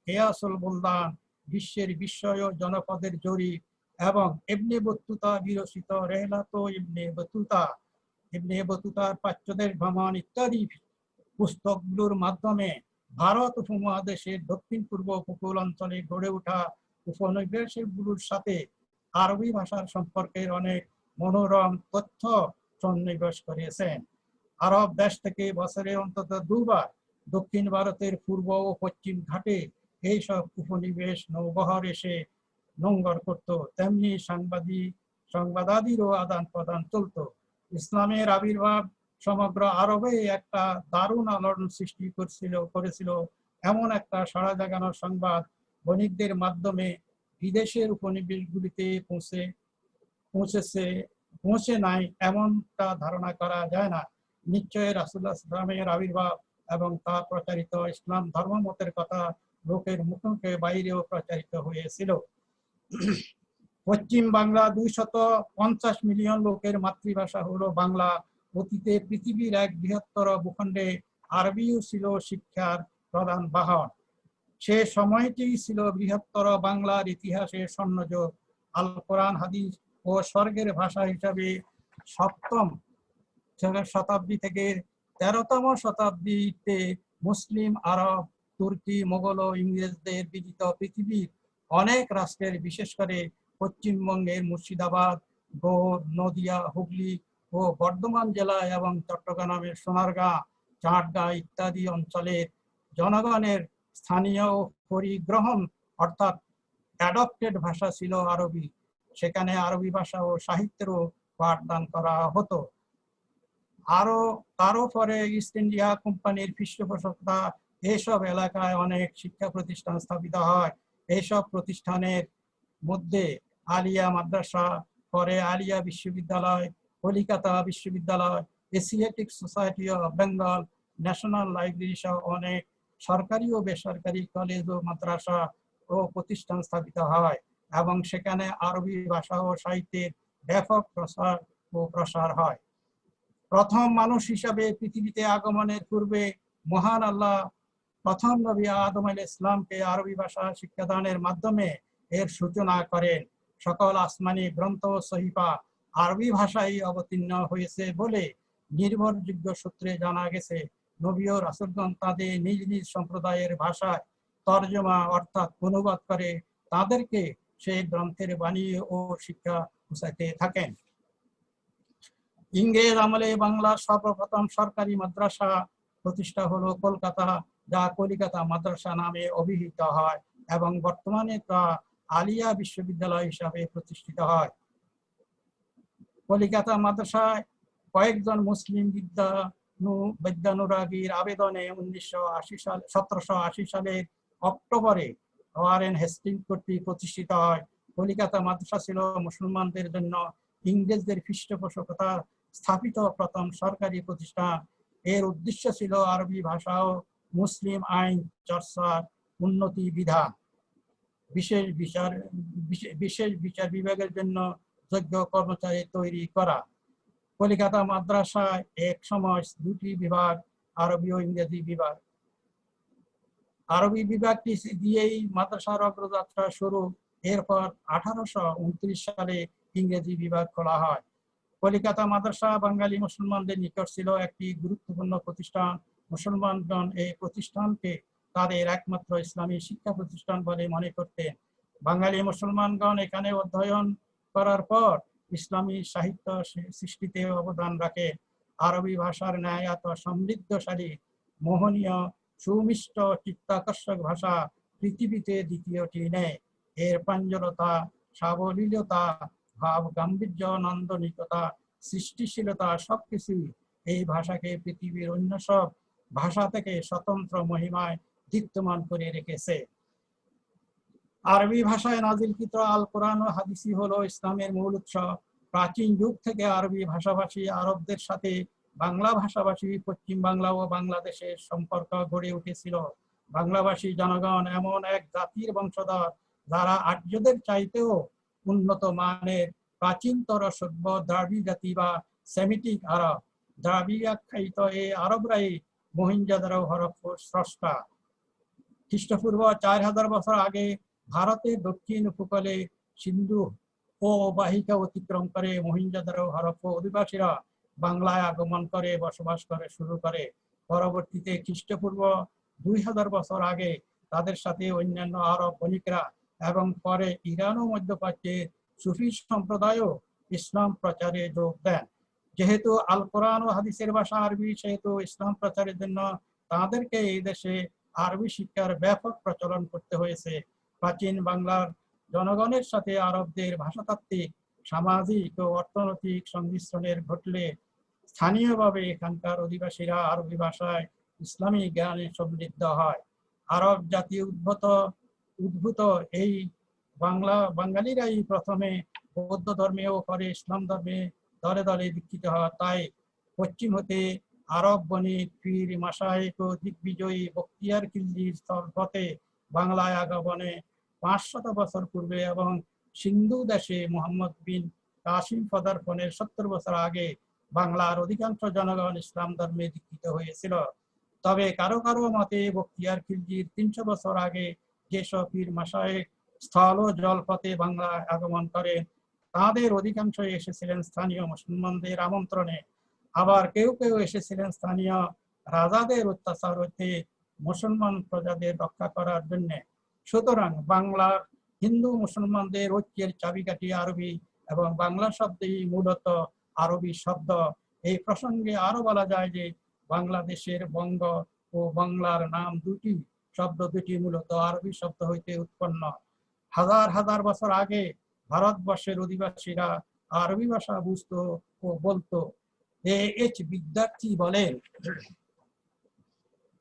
কিয়াসুল বুলদান, বিশ্বের বিস্ময় ও জনপদের জরিপ, এবং ইবনে বতুতা বিরচিত রেহলাতো ইবনে বতুতার প্রাচ্যদেশ ভ্রমণ ইত্যাদি পুস্তকগুলোর মাধ্যমে ভারত উপমহাদেশের দক্ষিণ পূর্ব উপকূল অঞ্চলে গড়ে ওঠা উপনিবেশগুলোর সাথে আরবি ভাষার সম্পর্কের অনেক মনোরম তথ্য সন্নিবেশ করেছেন। আরব দেশ থেকে বছরে অন্তত 2 বার দক্ষিণ ভারতের পূর্ব ও পশ্চিম ঘাটে এইসব উপনিবেশ নৌবহর এসে নোঙ্গর করত। তেমনি সংবাদাদিরও আদান প্রদান চলত। ইসলামের আবির্ভাব সমগ্র আরবে একটা দারুণ আলোড়ন সৃষ্টি করেছিল। এমন একটা সাড়া জাগানো সংবাদ বণিকদের মাধ্যমে বিদেশের উপনিবেশগুলিতে পৌঁছে নাই এমনটা ধারণা করা যায় না। নিশ্চয় রাসূলুল্লাহ সাল্লাল্লাহু আলাইহি ওয়াসাল্লামের আবির্ভাব এবং তার প্রচারিত ইসলাম ধর্মমতের কথা লোকের মুখে বাইরেও প্রচারিত হয়েছিল। পশ্চিম বাংলা 250 মিলিয়ন লোকের মাতৃভাষা হলো বাংলা। অতীতে পৃথিবীর এক বৃহত্তর ভূখণ্ডে আরবিও ছিল শিক্ষার প্রধান বাহন। সে সময়টি ছিল বৃহত্তর বাংলার ইতিহাসের স্বর্ণযুগ। আল কোরআন, হাদিস ও স্বর্গের ভাষা হিসাবে 7ম শতাব্দী থেকে 13তম শতাব্দীতে মুসলিম, আরব, তুর্কি, মোগল ও ইংরেজদের বিজিত পৃথিবীর অনেক রাষ্ট্রের, বিশেষ করে পশ্চিমবঙ্গের মুর্শিদাবাদ, গৌড়, নদিয়া, হুগলি ও বর্ধমান জেলা এবং চট্টগ্রামের সোনারগাঁ, চাটগাঁ ইত্যাদি অঞ্চলের জনগণের স্থানীয় পরিগ্রহণ অর্থাৎ অ্যাডপ্টেড ভাষা ছিল আরবি। সেখানে আরবি ভাষা ও সাহিত্যেরও পাঠদান করা হতো। তারও পরে ইস্ট ইন্ডিয়া কোম্পানির পৃষ্ঠপোষকতা এইসব এলাকায় অনেক শিক্ষা প্রতিষ্ঠান স্থাপিত হয়। এইসব প্রতিষ্ঠানের মধ্যে আলিয়া মাদ্রাসা, পরে আলিয়া বিশ্ববিদ্যালয়, কলিকাতা বিশ্ববিদ্যালয়, Asiatic society of Bengal, national library সহ অনেক সরকারি ও বেসরকারি কলেজ ও মাদ্রাসা ও প্রতিষ্ঠান স্থাপিত হয় এবং সেখানে আরবি ভাষা ও সাহিত্যের ব্যাপক প্রসার হয়। প্রথম মানুষ হিসাবে পৃথিবীতে আগমনের পূর্বে মহান আল্লাহ প্রথম নবী আদম আলাইহিস সালামকে আরবি ভাষা শিক্ষাদানের মাধ্যমে এর সূচনা করেন। সকল আসমানি গ্রন্থ ও সহিফা আরবি ভাষায় অবতীর্ণ হয়েছে বলে নির্ভরযোগ্য সূত্রে জানা গেছে। নবী ও রাসূলগণ তাদের নিজ নিজ সম্প্রদায়ের ভাষায় তর্জমা অর্থাৎ অনুবাদ করে তাদেরকে সেই গ্রন্থের বাণী ও শিক্ষা পৌঁছাতে থাকেন। ইংরেজ আমলে বাংলার সর্বপ্রথম সরকারি মাদ্রাসা প্রতিষ্ঠা হলো কলকাতা, যা কলিকাতা মাদ্রাসা নামে অভিহিত হয় এবং বর্তমানে তা আলিয়া বিশ্ববিদ্যালয় হিসাবে প্রতিষ্ঠিত হয়। কলিকাতা মাদ্রাসায় কয়েকজন মুসলিম বিদ্যানুরাগীর আবেদনে 1780 সালের অক্টোবরে ওয়ারেন হেস্টিংস কর্তৃক প্রতিষ্ঠিত হয়। কলিকাতা মাদ্রাসা ছিল মুসলমানদের জন্য ইংরেজদের পৃষ্ঠপোষকতা স্থাপিত প্রথম সরকারি প্রতিষ্ঠান। এর উদ্দেশ্য ছিল আরবি ভাষা ও মুসলিম আইন চর্চার উন্নতি বিধান, বিশেষ বিচার বিভাগের জন্য যোগ্য কর্মচারী তৈরি করা। কলিকাতা মাদ্রাসায় এক সময় 2টি বিভাগ, আরবি ও ইংরেজি বিভাগ। আরবি বিভাগটি দিয়েই মাদ্রাসার অগ্রযাত্রা শুরু। এরপর 1829 সালে ইংরেজি বিভাগ খোলা হয়। কলিকাতা মাদ্রাসা বাঙালি মুসলমানদের নিকট ছিল একটি গুরুত্বপূর্ণ প্রতিষ্ঠান। মুসলমানগণ এই প্রতিষ্ঠানকে তাদের একমাত্র ইসলামী শিক্ষা প্রতিষ্ঠান বলে মনে করতেন। বাঙালি মুসলমানগণ এখানে অধ্যয়ন করার পর ইসলামী সাহিত্য সৃষ্টিতে অবদান রাখে। আরবি ভাষার ন্যায় এত সমৃদ্ধশালী, মোহনীয়, সুমিষ্ট, চিত্তাকর্ষক ভাষা পৃথিবীতে দ্বিতীয়টি নেই। এর প্রাঞ্জলতা, সাবলীলতা, ভাব গাম্ভীর্য, নান্দনিকতা, সৃষ্টিশীলতা সবকিছুই এই ভাষাকে পৃথিবীর অন্য সব ভাষা থেকে স্বতন্ত্র মহিমায় দীপ্তমান করে রেখেছে। আরবি ভাষায় নাজিলকৃত আল কোরআন ও হাদিসই হলো ইসলামের মূল উৎস। প্রাচীন যুগ থেকে আরবি ভাষাভাষী আরবদের সাথে বাংলা ভাষাভাষী পশ্চিম বাংলা ও বাংলাদেশের সম্পর্ক গড়ে উঠেছিল। বাংলাভাষী জনগণ এমন এক জাতির বংশধর যারা আর্যদের চাইতেও উন্নত মানের প্রাচীনতর সভ্য দ্রাবিড় জাতি বা সেমিটিক আরব। দ্রাবিড় আখ্যায়িত এই আরবরাই মহেঞ্জোদারো হরপ্পার স্রষ্টা। খ্রিস্টপূর্ব 4000 বছর আগে ভারতের দক্ষিণ উপকূলে সিন্ধু ও অববাহিকা অতিক্রম করে মহেঞ্জোদারো হরপ্পা অধিবাসীরা বাংলায় আগমন করে বসবাস করে শুরু করে। পরবর্তীতে খ্রিস্টপূর্ব 2000 বছর আগে তাদের সাথে অন্যান্য আরব বণিকরা এবং পরে ইরান ও মধ্যপ্রাচ্যের সুফি সম্প্রদায়ও ইসলাম প্রচারে যোগ দেন। যেহেতু আল কোরআন ও হাদিসের ভাষা আরবি, সেহেতু ইসলাম প্রচারের জন্য তাদেরকে এই দেশে আরবি শিক্ষার ব্যাপক প্রচলন করতে হয়েছে। প্রাচীন বাংলার জনগণের সাথে আরবদের ভাষাতাত্ত্বিক, সামাজিক ও অর্থনৈতিক সংমিশ্রণের ঘটলে স্থানীয়ভাবে এখানকার অধিবাসীরা আরবি ভাষায় ইসলামী জ্ঞানে সমৃদ্ধ হয়। আরব জাতি উদ্ভূত এই বাঙালিরাই প্রথমে বৌদ্ধ ধর্মে ও পরে ইসলাম ধর্মে দলে দলে দীক্ষিত হয়। তাই পশ্চিম হতে আরব বণিক, পীর, মাশায়েখ ও দিগ্বিজয়ী বখতিয়ার খিলজির স্থলপথে বাংলায় আগমনে 500 বছর পূর্বে এবং সিন্ধু দেশে মুহাম্মদ বিন কাসিম পদার্পণের 70 বছর আগে বাংলার অধিকাংশ জনগণ ইসলাম ধর্মে দীক্ষিত হয়েছিল। তবে কারো কারো মতে বখতিয়ার খিলজির 300 বছর আগে যেসব পীর মাশায়েখ স্থল ও জলপথে বাংলায় আগমন করেন তাদের অধিকাংশ এসেছিলেন স্থানীয় মুসলমানদের আমন্ত্রণে। আবার কেউ কেউ এসেছিলেন স্থানীয় রাজাদের অত্যাচার হতে মুসলমান প্রজাদের রক্ষা করার জন্য। সুতরাং বাংলার হিন্দু মুসলমানদের ঐক্যের চাবিকাঠি আরবি এবং বাংলা শব্দই মূলত আরবি শব্দ। এই প্রসঙ্গে আরো বলা যায় যে বাংলাদেশের বঙ্গ ও বাংলার নাম শব্দ দুটি মূলত আরবি শব্দ হইতে উৎপন্ন। হাজার হাজার বছর আগে ভারতবর্ষের অধিবাসীরা আরবি ভাষা বুঝতো ও বলতো। এইচ বিদ্যার্থী বলেন,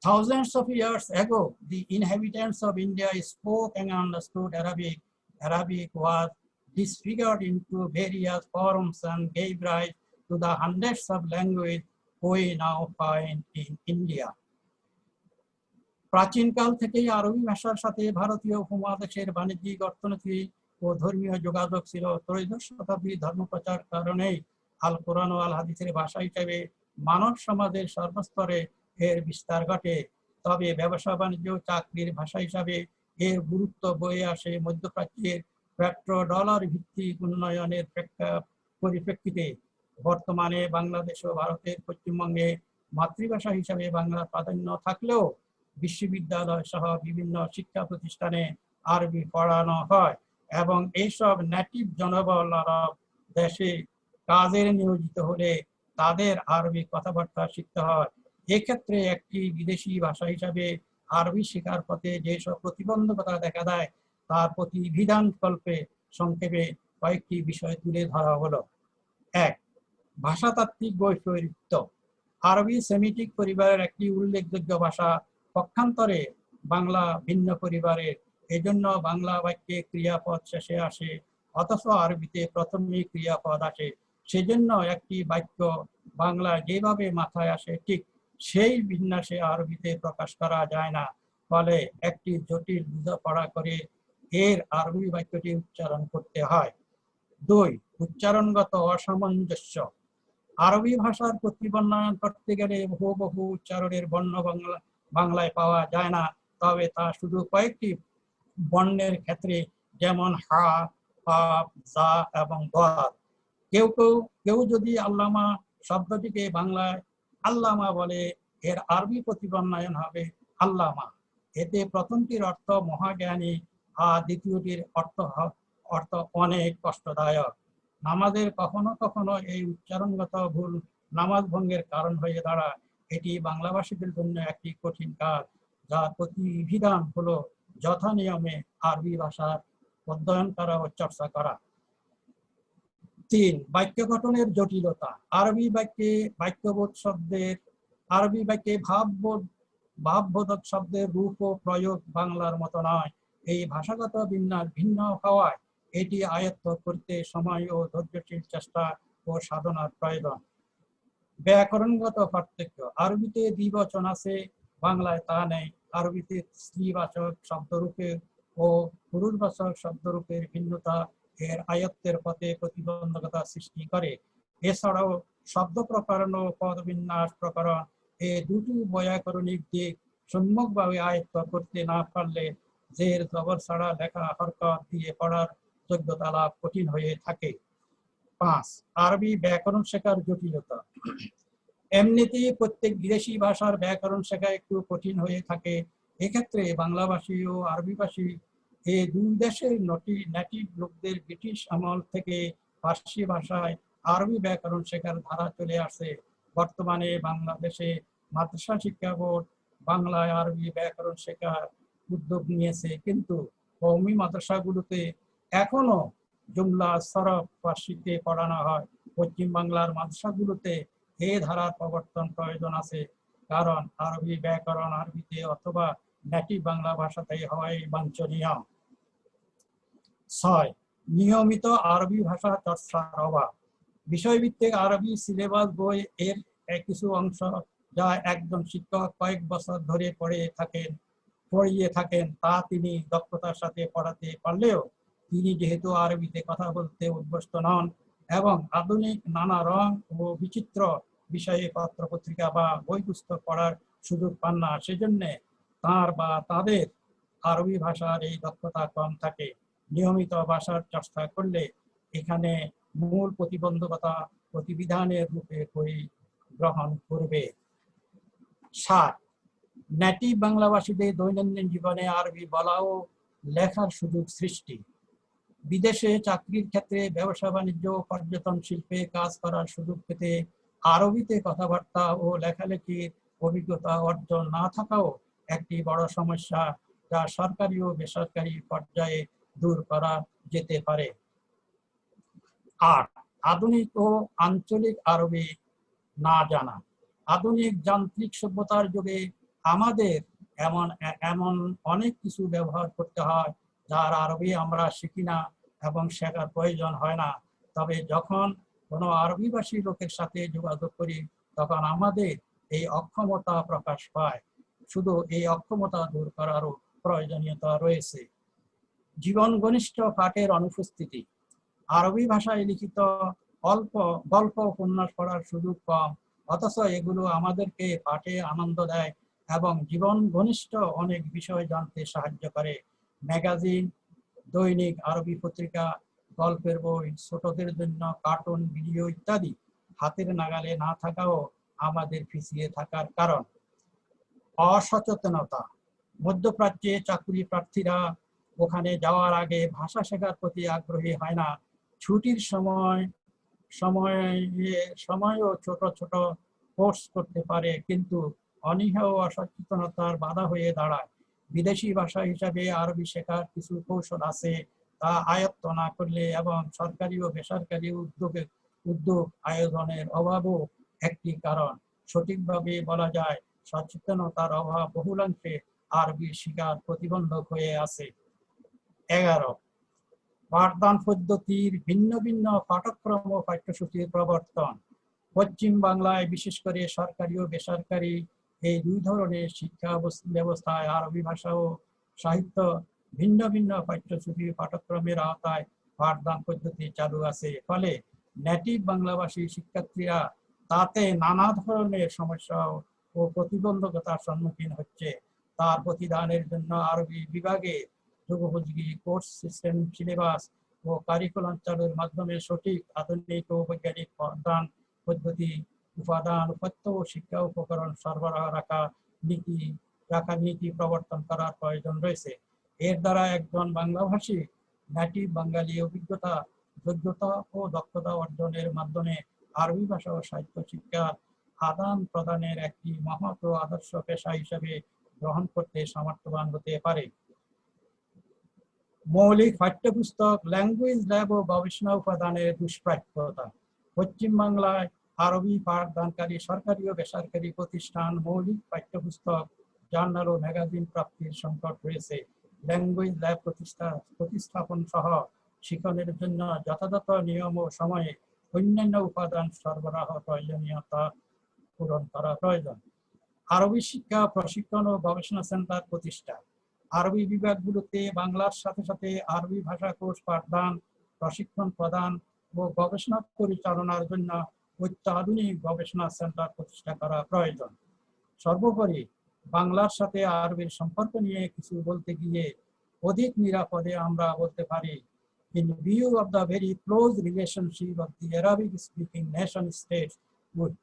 thousands of years ago, the inhabitants of India spoke and understood Arabic. Arabic was disfigured into various forms and gave rise to the hundreds of languages we now find in India. প্রাচীনকাল থেকেই আরবি ভাষার সাথে ভারতীয় উপমহাদেশের বাণিজ্যিক, অর্থনৈতিক ও ধর্মীয় যোগাযোগ ছিল। ত্রয়োদশ শতাব্দীর ধর্মপ্রচার কারণেই আল কোরআন ও আল হাদিসের ভাষা হিসেবে মানব সমাজের সর্বস্তরে এর বিস্তার ঘটে। তবে ব্যবসা বাণিজ্য চাকরির ভাষা হিসাবে এর গুরুত্ব বয়ে আসে মধ্যপ্রাচ্যের পেট্রো ডলার ভিত্তিক উন্নয়নের পরিপ্রেক্ষিতে। বর্তমানে বাংলাদেশ ও ভারতের পশ্চিমবঙ্গে মাতৃভাষা হিসাবে বাংলা প্রাধান্য থাকলেও বিশ্ববিদ্যালয় সহ বিভিন্ন শিক্ষা প্রতিষ্ঠানে আরবি পড়ানো হয় এবং এইসব নেটিভ জনবল আরব দেশে কাজে নিয়োজিত হলে তাদের আরবি কথাবার্তা শিখতে হয়। এক্ষেত্রে একটি বিদেশি ভাষা হিসাবে আরবি শেখার পথে যেসব প্রতিবন্ধকতা দেখা দেয় তার প্রতিবিধান কল্পে সংক্ষেপে কয়েকটি বিষয় তুলে ধরা হলো। 1. ভাষাতাত্ত্বিক বৈপরীত্য। আরবি সেমিটিক পরিবারের একটি উল্লেখযোগ্য ভাষা, পক্ষান্তরে বাংলা ভিন্ন পরিবারের। এজন্য বাংলা বাক্যে ক্রিয়াপদ শেষে আসে অথচ আরবিতে প্রথমে ক্রিয়াপদ আসে। সেজন্য একটি বাক্য বাংলা যেভাবে মাথায় আসে ঠিক সেই বিন্যাসে আরবিতে প্রকাশ করা যায় না। ফলে একটি জটিল বোঝাপড়া করে এর আরবি বাক্যটি উচ্চারণ করতে হয়। 2. উচ্চারণগত অসামঞ্জস্য। আরবি ভাষার প্রতিবর্ণন করতে গেলে বহু উচ্চারণের বর্ণ বাংলায় পাওয়া যায় না। তবে তা শুধু কয়েকটি বর্ণের ক্ষেত্রে, যেমন হা, কাফ, জা এবং দাল। কেউ যদি আল্লামা শব্দটিকে বাংলায় আল্লামা বলে এর আরবি প্রতিবর্ণায়ন হবে আল্লামা। এতে প্রথমটির অর্থ মহাজ্ঞানী আর দ্বিতীয়টির অর্থ অনেক কষ্টদায়ক। নামাজের কখনো কখনো এই উচ্চারণগত ভুল নামাজ ভঙ্গের কারণ হয়ে দাঁড়ায়। এটি বাংলাভাষীদের জন্য একটি কঠিন কাজ, যার প্রতিবিধান হলো যথা নিয়মে আরবি ভাষার অধ্যয়ন করা ও চর্চা করা। 3. বাক্য গঠনের জটিলতা। আরবি বাক্যে ভাববোধক শব্দের রূপ ও প্রয়োগ বাংলার মতো নয়। এই ভাষাগত বিন্যাস ভিন্ন হওয়ায় এটি আয়ত্ত করতে সময় ও ধৈর্যশীল চেষ্টা ও সাধনার প্রয়োজন। ব্যাকরণগত পার্থক্য। আরবিতে দ্বিবচন আছে, বাংলায় তা নেই। আরবিতে স্ত্রীবাচক শব্দরূপের ও পুরুষবাচক শব্দরূপের ভিন্নতা এর আয়ত্তের পথে প্রতিবন্ধকতা সৃষ্টি করে। এছাড়াও শব্দ প্রকরণ ও পদবিন্যাস প্রকরণ এই দুটি ব্যাকরণিক দিক সম্যকভাবে আয়ত্ত করতে না পারলে জের জবর ছাড়া লেখা হরকত দিয়ে পড়ার যোগ্যতা লাভ কঠিন হয়ে থাকে। 5. আরবি ব্যাকরণ শেখার জটিলতা। এমনিতেই প্রত্যেক বিদেশি ভাষার ব্যাকরণ শেখা একটু কঠিন হয়ে থাকে। এক্ষেত্রে বাংলাভাষী ও আরবিভাষী এই দুই দেশের নেটিভ লোকদের ব্রিটিশ আমল থেকে ফার্সি ভাষায় আরবি ব্যাকরণ শেখার ধারা চলে আসে। বর্তমানে বাংলাদেশে মাদ্রাসা শিক্ষা বোর্ড বাংলায় আরবি ব্যাকরণ শেখার উদ্যোগ নিয়েছে, কিন্তু কওমি মাদ্রাসাগুলোতে এখনো জুমলা সরফ ফার্সিতে পড়ানো হয়। পশ্চিম বাংলার মাদ্রাসাগুলোতে এই ধারার প্রবর্তন প্রয়োজন আছে, কারণ আরবি ব্যাকরণ আরবিতে অথবা নেটিভ বাংলা ভাষাতেই হওয়াই বাঞ্ছনীয়। 6. নিয়মিত আরবি ভাষা চর্চার অভাব। বিষয়ভিত্তিক আরবি সিলেবাস বই এর কিছু অংশ যা একজন শিক্ষক কয়েক বছর ধরে পড়িয়ে থাকেন তা তিনি দক্ষতার সাথে পড়াতে পারলেও তিনি যেহেতু আরবিতে কথা বলতে অভ্যস্ত নন এবং আধুনিক নানা রং ও বিচিত্র বিষয়ে পত্র পত্রিকা বা বই পুস্তক পড়ার সুযোগ পান না, সেজন্য তার বা তাদের আরবি ভাষার এই দক্ষতা কম থাকে। নিয়মিত ভাষার চর্চা করলে এখানে মূল প্রতিবিধানের রূপে গ্রহণ করবে। 7. নেটিভ বাংলাভাষীদের দৈনন্দিন জীবনে আরবি বলা ও লেখার সুযোগ সৃষ্টি। বিদেশে চাকরির ক্ষেত্রে, ব্যবসা বাণিজ্য, পর্যটন শিল্পে কাজ করার সুযোগ পেতে আরবিতে কথাবার্তা ও লেখালেখির অভিজ্ঞতা অর্জন না থাকাও একটি বড় সমস্যা, যা সরকারি ও বেসরকারি পর্যায়ে দূর করা যেতে পারে। 8. আধুনিক ও আঞ্চলিক আরবি না জানা। আধুনিক যান্ত্রিক সভ্যতার যুগে আমাদের এমন অনেক কিছু ব্যবহার করতে হয় যার আরবি আমরা শিখি না এবং শেখার প্রয়োজন হয় না। তবে যখন কোনো আরবিভাষী লোকের সাথে যোগাযোগ করি তখন আমাদের এই অক্ষমতা প্রকাশ পায়। শুধু এই অক্ষমতা দূর করারও প্রয়োজনীয়তা রয়েছে। জীবন ঘনিষ্ঠ পাঠের অনুপস্থিতি। আরবি ভাষায় লিখিত গল্প উপন্যাস পড়ার সুযোগ কম, অথচ এগুলো আমাদেরকে পাঠে আনন্দ দেয় এবং জীবন ঘনিষ্ঠ অনেক বিষয় জানতে সাহায্য করে। ম্যাগাজিন, দৈনিক আরবি পত্রিকা, গল্পের বই, ছোটদের জন্য কার্টুন, ভিডিও ইত্যাদি হাতের নাগালে না থাকাও আমাদের পিছিয়ে থাকার কারণ। অসচেতনতা। মধ্যপ্রাচ্যে চাকরি প্রার্থীরা ওখানে যাওয়ার আগে ভাষা শেখার প্রতি আগ্রহী হয় না। ছুটির সময়ও ছোট ছোট কোর্স করতে পারে, কিন্তু অনীহা ও অসচেতনতার বাধা হয়ে দাঁড়ায়। বিদেশি ভাষা হিসাবে আরবি শেখার কিছু কৌশল আছে, তা আয়ত্ত না করলে এবং সরকারি ও বেসরকারি উদ্যোগ আয়োজনের অভাবও একটি কারণ। সঠিকভাবে বলা যায়, সচেতনতার অভাব বহুলাংশে আরবি শিক্ষার প্রতিবন্ধক হয়ে আছে। 11. পাঠদান পদ্ধতির ভিন্ন ভিন্ন পাঠ্যক্রম ও পাঠ্যসূচির প্রবর্তন। পশ্চিম বাংলায় বিশেষ করে সরকারি ও বেসরকারি এই দুই ধরনের শিক্ষা ব্যবস্থায় আরবি ভাষা ও সাহিত্য ভিন্ন ভিন্ন পাঠ্যসূচির পাঠ্যক্রমের আওতায় পাঠদান পদ্ধতি চালু আছে। ফলে নেটিভ বাংলাভাষী শিক্ষার্থীরা তাতে নানা ধরনের সমস্যা ও প্রতিবন্ধকতার সম্মুখীন হচ্ছে। তার প্রতিদানের জন্য আরবি বিভাগে যুগোপযোগী কোর্স সিস্টেম, সিলেবাস ও কারিকুলাম চালুর মাধ্যমে সঠিক, আধুনিক ও বৈজ্ঞানিক পাঠদান পদ্ধতি, উপাদান, উপাত্ত ও শিক্ষা উপকরণ সরবরাহ নীতি প্রবর্তন করার প্রয়োজন রয়েছে। এর দ্বারা একজন বাংলাভাষী নেটিভ বাঙালি যোগ্যতা ও দক্ষতা অর্জনের মাধ্যমে আরবি ভাষা ও সাহিত্য শিক্ষার আদান প্রদানের একটি মহৎ ও আদর্শ পেশা হিসেবে গ্রহণ করতে সমর্থবান হতে পারে। মৌলিক পাঠ্যপুস্তক, ল্যাঙ্গুয়েজ ল্যাব ও গবেষণা উপাদানের দুষ্প্রাপ্যতা। পশ্চিম বাংলায় আরবি পাঠদানকারী সরকারি ও বেসরকারি প্রতিষ্ঠান মৌলিক পাঠ্যপুস্তক, জার্নাল ও ম্যাগাজিন প্রাপ্তির সংকট রয়েছে। ল্যাঙ্গুয়েজ ল্যাব প্রতিস্থাপন সহ শিক্ষণের জন্য যথাযথ নিয়ম ও সময়ে অন্যান্য উপাদান সরবরাহ প্রয়োজনীয়তা পূরণ করা প্রয়োজন। আরবি শিক্ষা প্রশিক্ষণ ও গবেষণা সেন্টার প্রতিষ্ঠা। আরবি বিভাগগুলোতে বাংলার সাথে সাথে আরবি ভাষা কোর্স পাঠদান, প্রশিক্ষণ প্রদান ও গবেষণা পরিচালনার জন্য অত্যাধুনিক গবেষণা সেন্টার প্রতিষ্ঠা করা প্রয়োজন। সর্বোপরি বাংলার সাথে আরবির সম্পর্ক নিয়ে কিছু বলতে গিয়ে অধিক নিরাপদে আমরা বলতে পারি, in view of the very close relationship of the Arabic speaking nation states with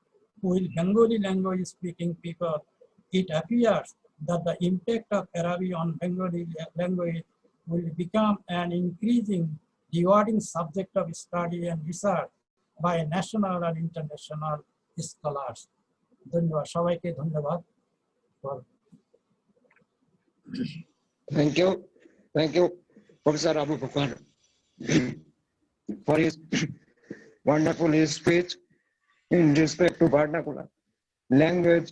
Bengali language speaking people, it appears that the impact of Arabic on Bengali language will become an increasing rewarding subject of study and research by national and international scholars. ধন্যবাদ, সবাইকে ধন্যবাদ। Thank you, Professor Abu Bakr, for his wonderful speech in respect to vernacular language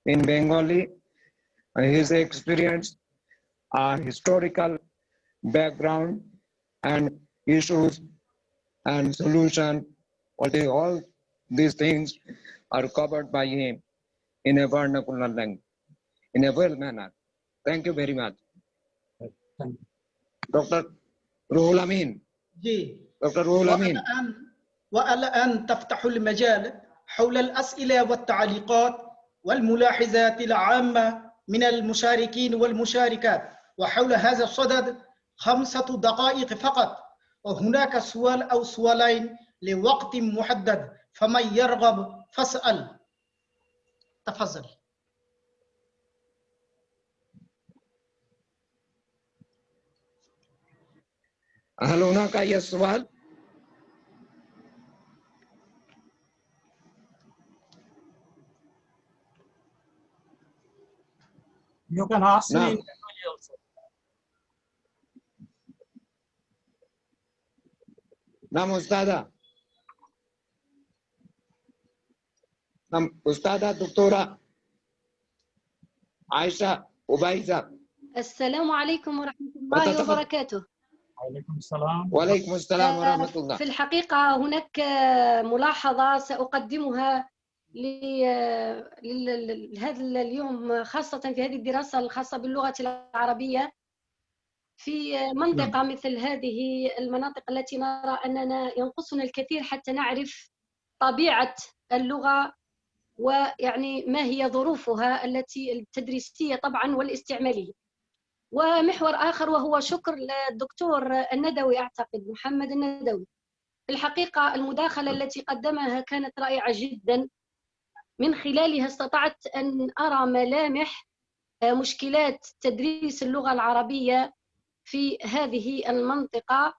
in Bengali, his experience, historical background and issues and solution. All these things are covered by him in a vernacular language, in a well manner. Thank you very much. Thank you. Dr. روح الأمين. جي. دكتور روح الأمين. والآن تفتح المجال حول الأسئلة والتعليقات والملاحظات العامة من المشاركين والمشاركات، وحول هذا الصدد 5 دقائق فقط، وهناك سؤال أو سؤالين لوقت محدد، فمن يرغب فاسأل. تفضل. هل هناك أي سؤال؟ You can ask me. نعم. نعم أستاذة. نعم أستاذة دكتورة عائشة وبايزة. السلام عليكم ورحمة الله وبركاته. وعليكم السلام. وعليكم السلام ورحمة الله. في الحقيقة هناك ملاحظة سأقدمها لهذا اليوم، خاصة في هذه الدراسة الخاصة باللغة العربية. في منطقة مثل هذه المناطق التي نرى أننا ينقصنا الكثير حتى نعرف طبيعة اللغة، ويعني ما هي ظروفها التدريسية طبعا والاستعمالية. ومحور آخر وهو شكر للدكتور الندوي، أعتقد محمد الندوي. في الحقيقة المداخلة التي قدمها كانت رائعة جدا، من خلالها استطعت أن أرى ملامح مشكلات تدريس اللغة العربية في هذه المنطقة،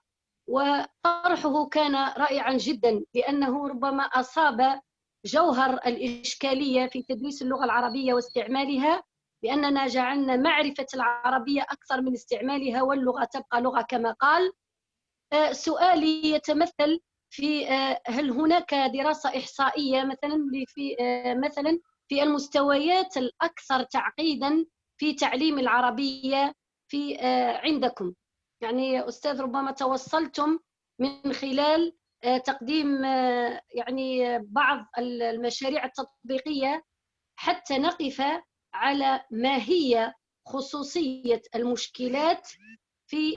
وطرحه كان رائعا جدا، لأنه ربما أصاب جوهر الإشكالية في تدريس اللغة العربية واستعمالها، لأننا جعلنا معرفة العربية أكثر من استعمالها، واللغة تبقى لغة كما قال. سؤالي يتمثل في هل هناك دراسة إحصائية مثلا في المستويات الأكثر تعقيدا في تعليم العربية في عندكم؟ يعني أستاذ ربما توصلتم من خلال تقديم يعني بعض المشاريع التطبيقية حتى نقف على ما هي خصوصية المشكلات في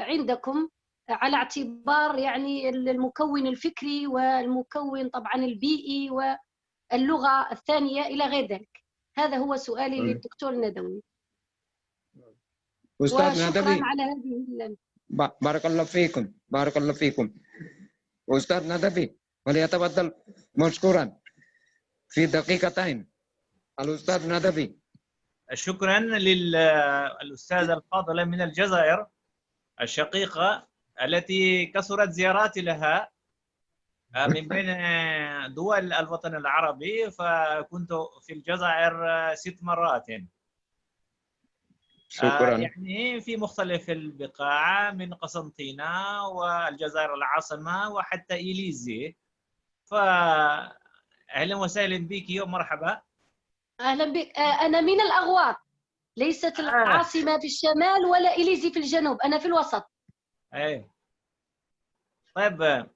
عندكم، على اعتبار يعني المكون الفكري والمكون طبعا البيئي واللغة الثانية إلى غير ذلك. هذا هو سؤالي للدكتور الندوي. أستاذ ندوي على هذه بارك الله فيكم، بارك الله فيكم. أستاذ ندوي وليتفضل مشكورا في دقيقتين. الأستاذ ندوي. شكرا للأستاذة الفاضلة من الجزائر الشقيقة التي كثرت زياراتي لها من بين دول الوطن العربي، فكنت في الجزائر 6 مرات. شكرا. يعني في مختلف البقاع من قسنطينة والجزائر العاصمة وحتى إليزي. فأهلا وسهلا بك ومرحبا. أهلا بك. أنا من الأغواط، ليست العاصمة في الشمال ولا إليزي في الجنوب، أنا في الوسط. أي طيب،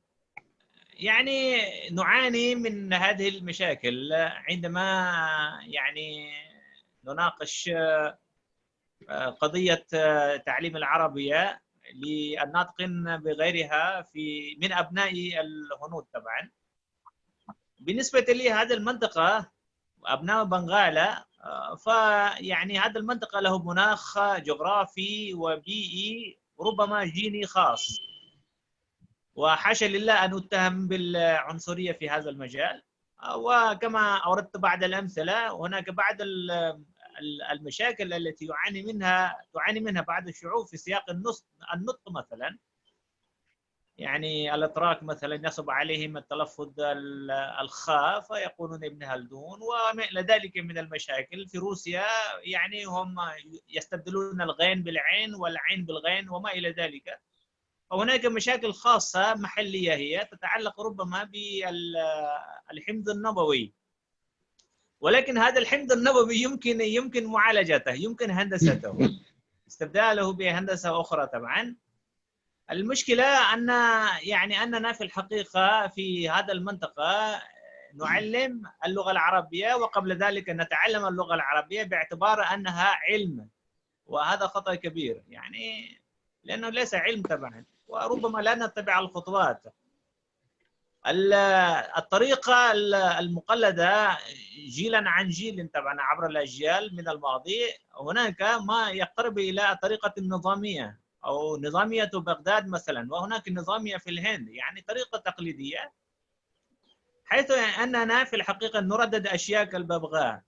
يعني نعاني من هذه المشاكل عندما يعني نناقش قضية تعليم العربية للناطقين بغيرها من أبناء الهنود. طبعا بالنسبة لي هذه المنطقة أبناء بنغالا، فيعني هذه المنطقة له مناخ جغرافي وبيئي ربما جيني خاص، وحاشا لله أن أتهم بالعنصرية في هذا المجال. وكما أوردت بعض الأمثلة، هناك بعض المشاكل التي تعاني منها بعض الشعوب في سياق النطق مثلا. يعني الأتراك مثلا يصعب عليهم التلفظ الخاء فيقولون ابن هلدون، وما إلى ذلك من المشاكل. في روسيا يعني هم يستبدلون الغين بالعين والعين بالغين وما إلى ذلك. وهناك مشاكل خاصة محلية هي تتعلق ربما بالحمض النووي، ولكن هذا الحمض النووي يمكن معالجته، يمكن هندسته، استبداله بهندسة أخرى. طبعا المشكلة أننا في الحقيقة في هذا المنطقة نعلم اللغة العربية، وقبل ذلك نتعلم اللغة العربية باعتبار أنها علم، وهذا خطأ كبير. يعني لأنه ليس علم طبعا، وربما لا نتبع الخطوات. الطريقة المقلدة جيلا عن جيل طبعا عبر الأجيال من الماضي، هناك ما يقترب إلى الطريقة النظامية أو نظامية بغداد مثلا، وهناك نظامية في الهند، يعني طريقة تقليدية، حيث أننا في الحقيقة نردد أشياء كالببغاء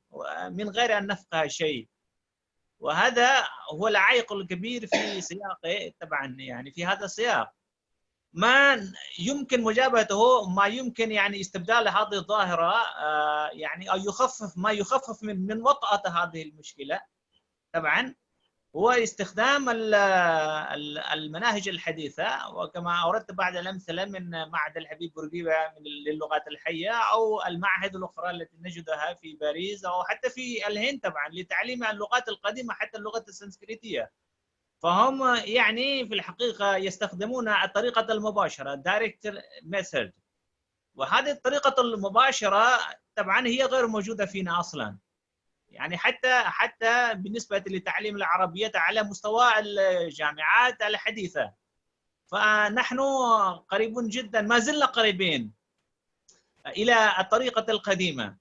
من غير أن نفقه شيء. وهذا هو العائق الكبير في سياقه طبعا، يعني في هذا السياق ما يمكن مجابهته، ما يمكن يعني استبدال هذه الظاهرة يعني أو يخفف من وطأة هذه المشكلة طبعا، هو استخدام المناهج الحديثة، وكما أوردت بعض الأمثلة من معهد الحبيب بورقيبة للغات الحية، أو المعاهد الأخرى التي نجدها في باريس أو حتى في الهند طبعا لتعليم اللغات القديمة حتى اللغة السنسكريتية. فهم يعني في الحقيقة يستخدمون الطريقة المباشرة direct method، وهذه الطريقة المباشرة طبعا هي غير موجودة فينا أصلا، يعني حتى بالنسبة لتعليم العربية على مستوى الجامعات الحديثة، فنحن قريبون جدا، ما زلنا قريبين إلى الطريقة القديمة،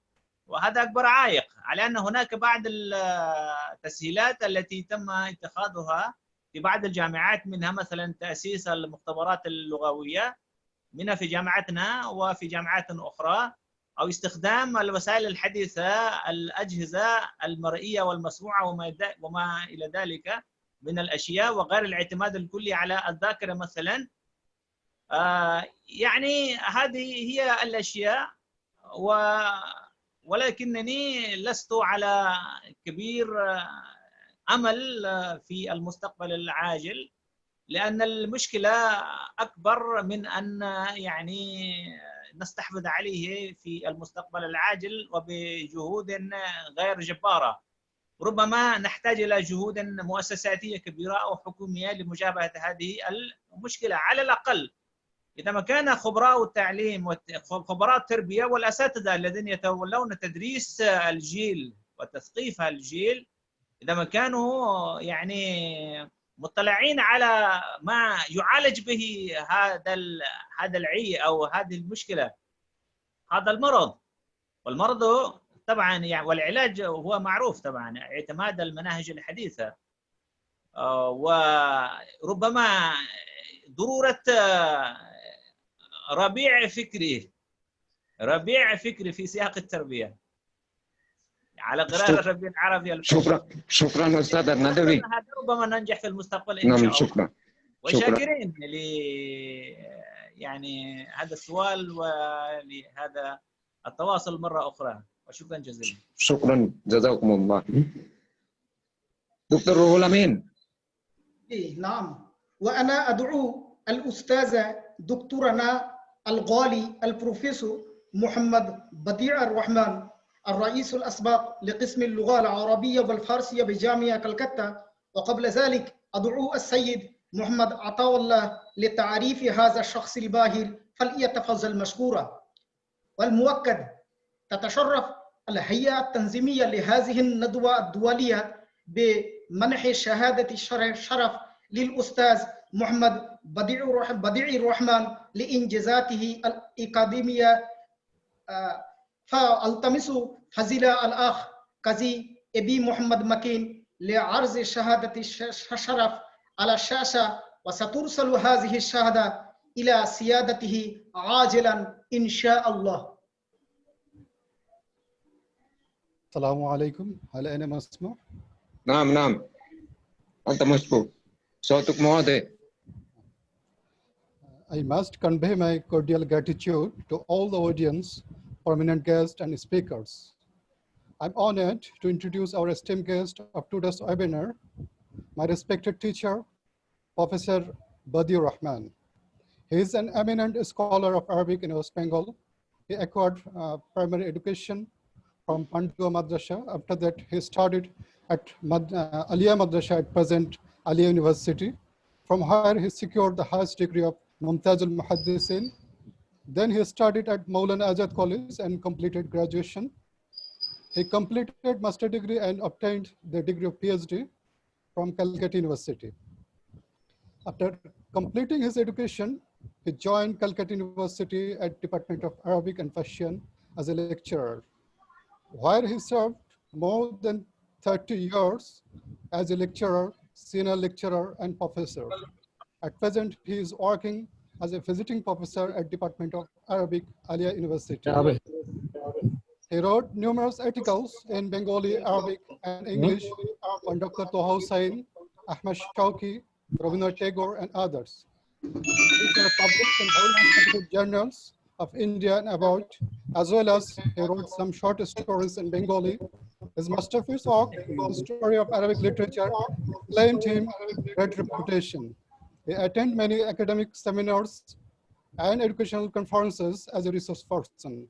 وهذا أكبر عائق على أن هناك بعض التسهيلات التي تم اتخاذها في بعض الجامعات، منها مثلا تأسيس المختبرات اللغوية منها في جامعتنا وفي جامعات أخرى، أو استخدام الوسائل الحديثة، الأجهزة المرئية والمسموعة وما إلى ذلك من الأشياء، وغير الاعتماد الكلي على الذاكرة مثلا. يعني هذه هي الأشياء، ولكنني لست على كبير أمل في المستقبل العاجل، لأن المشكلة أكبر من أن يعني نستحوذ عليه في المستقبل العاجل وبجهود غير جبارة. ربما نحتاج إلى جهود مؤسساتية كبيرة أو حكومية لمجابهة هذه المشكلة. على الأقل إذا ما كان خبراء التعليم وخبراء التربية والأساتذة الذين يتولون تدريس الجيل وتثقيف الجيل، إذا ما كانوا يعني مطلعين على ما يعالج به هذا العي أو هذه المشكلة، هذا المرض، والمرض طبعا يعني والعلاج هو معروف طبعا، اعتماد المناهج الحديثة، وربما ضرورة ربيع فكري في سياق التربية على قراءة الربيع العربي. شكرا أستاذ الندوي. هذا ربما ننجح في المستقبل إن نعم شاء الله. شكرا. وشاكرين يعني هذا السؤال ولهذا التواصل مرة أخرى، وشكرا جزيلا. شكرا جزاكم الله. دكتور روح الأمين. نعم، وأنا أدعو الأستاذ دكتورنا الغالي البروفيسور محمد بديع الرحمن، الرئيس الأسبق لقسم اللغة العربية والفارسية بجامعة كلكتة، وقبل ذلك أدعو السيد محمد عطاء الله لتعريف هذا الشخص الباهر، فليتفضل مشكورا. والمؤكد تتشرف الهيئة التنظيمية لهذه الندوة الدولية بمنح شهادة الشرف للأستاذ محمد بديع الرحمن لإنجازاته الأكاديمية، فألتمس فضيلة الأخ قاضي أبي محمد مكين لعرض شهادة الشرف على الشاشة، وسترسل هذه الشهادة إلى سيادته عاجلا إن شاء الله. السلام عليكم. هل أنا مسموع؟ نعم أنت مشكور. صوتك مواضح. I must convey my cordial gratitude to all the audience, prominent guests and speakers. I'm honored to introduce our esteemed guest of today's webinar, my respected teacher, Professor Badiur Rahman. He is an eminent scholar of Arabic in West Bengal. He acquired primary education from Pandua Madrasa. After that, he studied at Aliyah Madrasa, at present Aliyah University, from where he secured the highest degree of Mumtaz al-Muhaddisin. Then he studied at Maulana Azad College and completed graduation. He completed master degree and obtained the degree of PhD from Calcutta University. After completing his education, he joined Calcutta University at Department of Arabic and Persian as a lecturer, where he served more than 30 years as a lecturer, senior lecturer, and professor. At present, he is working as a visiting professor at Department of Arabic, Aliyah University. He wrote numerous articles in Bengali, Arabic, and English on Dr. Toha Hussain, Ahmad Shauki, Rabindranath Tagore, and others. These are published in various scientific journals of India and abroad, as well as he wrote some short stories in Bengali. His masterpiece work, History of Arabic Literature, claimed him great reputation. He attended many academic seminars and educational conferences as a resource person.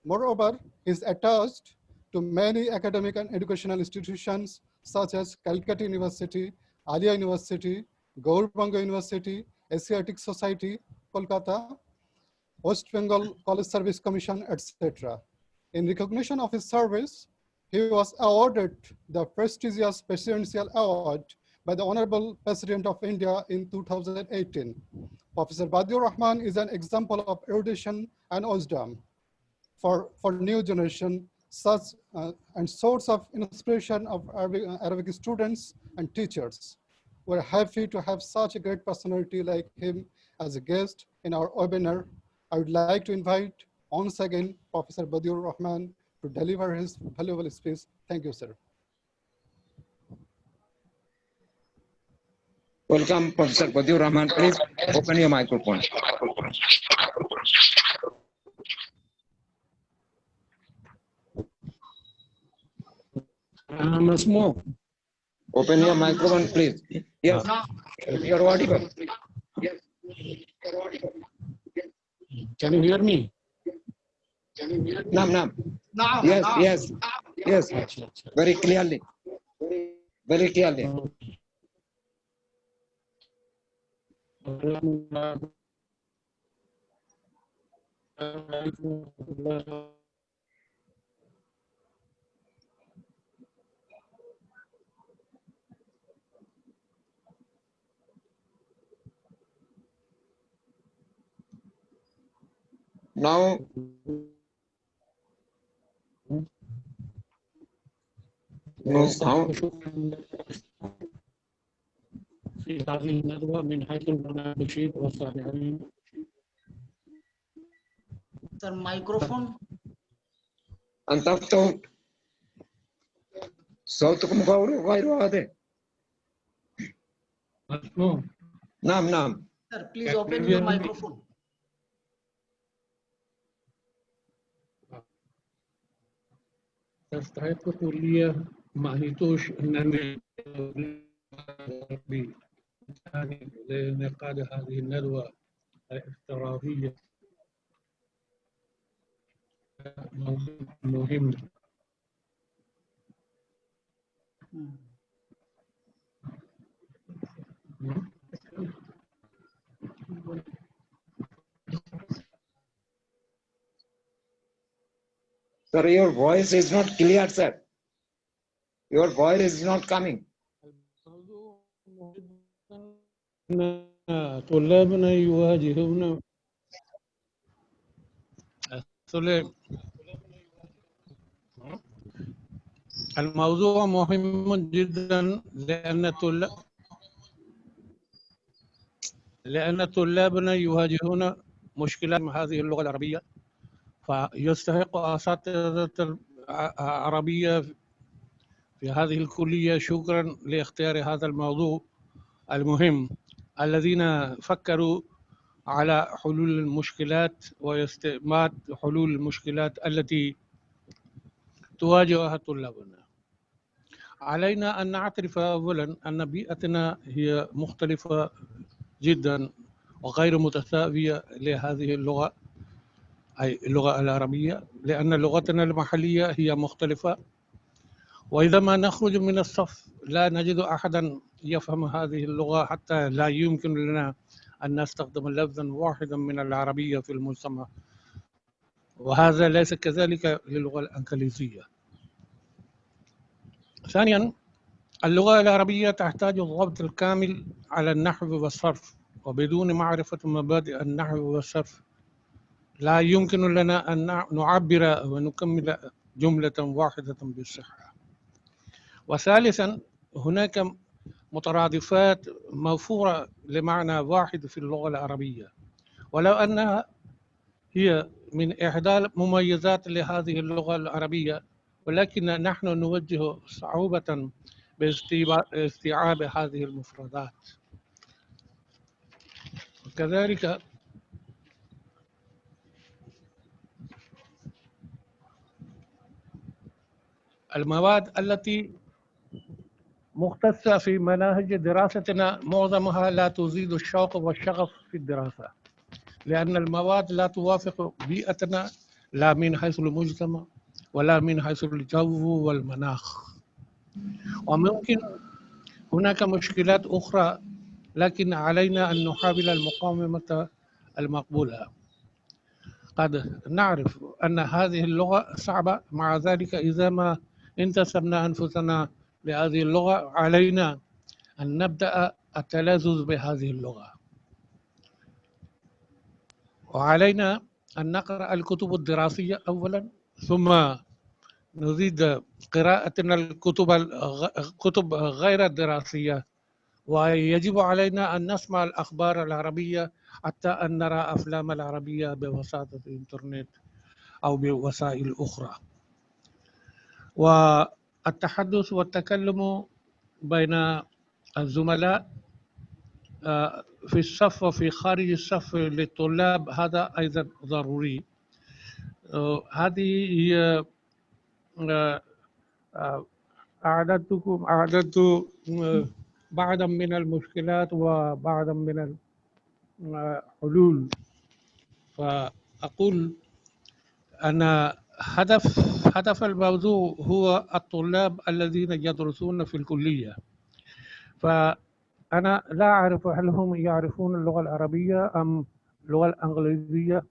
Moreover, he is attached to many academic and educational institutions such as Calcutta University, Aliyah University, Gaurbanga University, Asiatic Society, Kolkata, West Bengal College Service Commission, etc. In recognition of his service, he was awarded the prestigious Presidential Award by the Honorable President of India in 2018. Professor Badiur Rahman is an example of erudition and wisdom for new generation, such and source of inspiration of Arabic students and teachers. We're happy to have such a great personality like him as a guest in our webinar. I would like to invite once again Professor Badiur Rahman to deliver his valuable speech. Thank you, sir. Welcome, Professor Badiur Rahman. Please open your microphone. Open your microphone, please. Yes, you're audible. Yes. Can you hear me? Nam. Yes. Very clearly. Very clearly. Now, no sound. في هذه الندوة من حيث المناقشين والصانعين. Sir, microphone. Antafto. Sautukum gauru gairu ade. Nam. Sir, please open your microphone. تستحق كلية ما نيتوش أنني لإنعقاد هذه الندوة الافتراضية مهم. Sir, your voice is not clear, sir. Your voice is not coming. طلابنا يواجهون الموضوع مهم جدا لأن طلابنا يواجهون مشكلات مع هذه اللغة العربية، فيستحق أساتذة العربية في هذه الكلية شكرا لاختيار هذا الموضوع المهم، الذين فكروا على حلول المشكلات واستئمات حلول المشكلات التي تواجهها طلابنا. علينا أن نعترف أولا أن بيئتنا هي مختلفة جدا وغير متساوية لهذه اللغة، أي اللغة العربية، لأن لغتنا المحلية هي مختلفة، وإذا ما نخرج من الصف لا نجد أحدا يفهم هذه اللغة، حتى لا يمكن لنا أن نستخدم لفظا واحدا من العربية في المجتمع، وهذا ليس كذلك للغة الإنجليزية. ثانيا، اللغة العربية تحتاج الضبط الكامل على النحو والصرف، وبدون معرفة مبادئ النحو والصرف لا يمكن لنا أن نعبر ونكمل جملة واحدة بالصحة. وثالثا، هناك مترادفات موفورة لمعنى واحد في اللغة العربية، ولو أنها هي من إحدى مميزات لهذه اللغة العربية، ولكن نحن نواجه صعوبة باستيعاب هذه المفردات. وكذلك المواد التي مختصة في مناهج دراستنا معظمها لا تزيد الشوق والشغف في الدراسة، لأن المواد لا توافق بيئتنا لا من حيث المجتمع ولا من حيث الجو والمناخ. وممكن هناك مشكلات أخرى، لكن علينا أن نحاول المقاومة المقبولة. قد نعرف أن هذه اللغة صعبة، مع ذلك إذا ما انتسبنا أنفسنا لهذه اللغة علينا أن نبدأ التلذذ بهذه اللغة، وعلينا أن نقرأ الكتب الدراسية أولا، ثم نزيد قراءتنا الكتب غير الدراسية، ويجب علينا أن نسمع الأخبار العربية حتى أن نرى أفلام العربية بواسطة الإنترنت أو بوسائل أخرى. والتحدث والتكلم بين الزملاء في الصف وفي خارج الصف للطلاب هذا أيضا ضروري. هذه هي أعددت بعضا من المشكلات وبعضا من الحلول. فأقول أن هدف الموضوع هو الطلاب الذين يدرسون في الكلية. فأنا لا أعرف هل هم يعرفون اللغة العربية أم اللغة الإنجليزية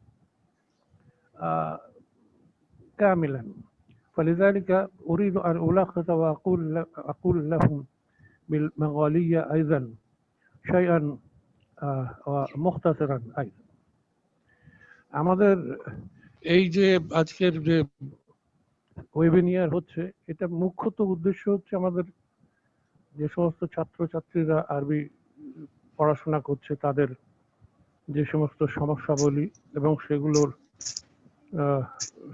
كاملا، فلذلك أريد أن ألخص وأقول لهم بالبنغالية أيضا شيئا مختصرا أيضا। আমাদের এই যে আজকের যে webinar হচ্ছে, এটা মুখ্যত উদ্দেশ্য হচ্ছে আমাদের যে সমস্ত ছাত্রছাত্রীরা আরবি পড়াশোনা করছে তাদের যে সমস্ত সমস্যাবলী এবং সেগুলোর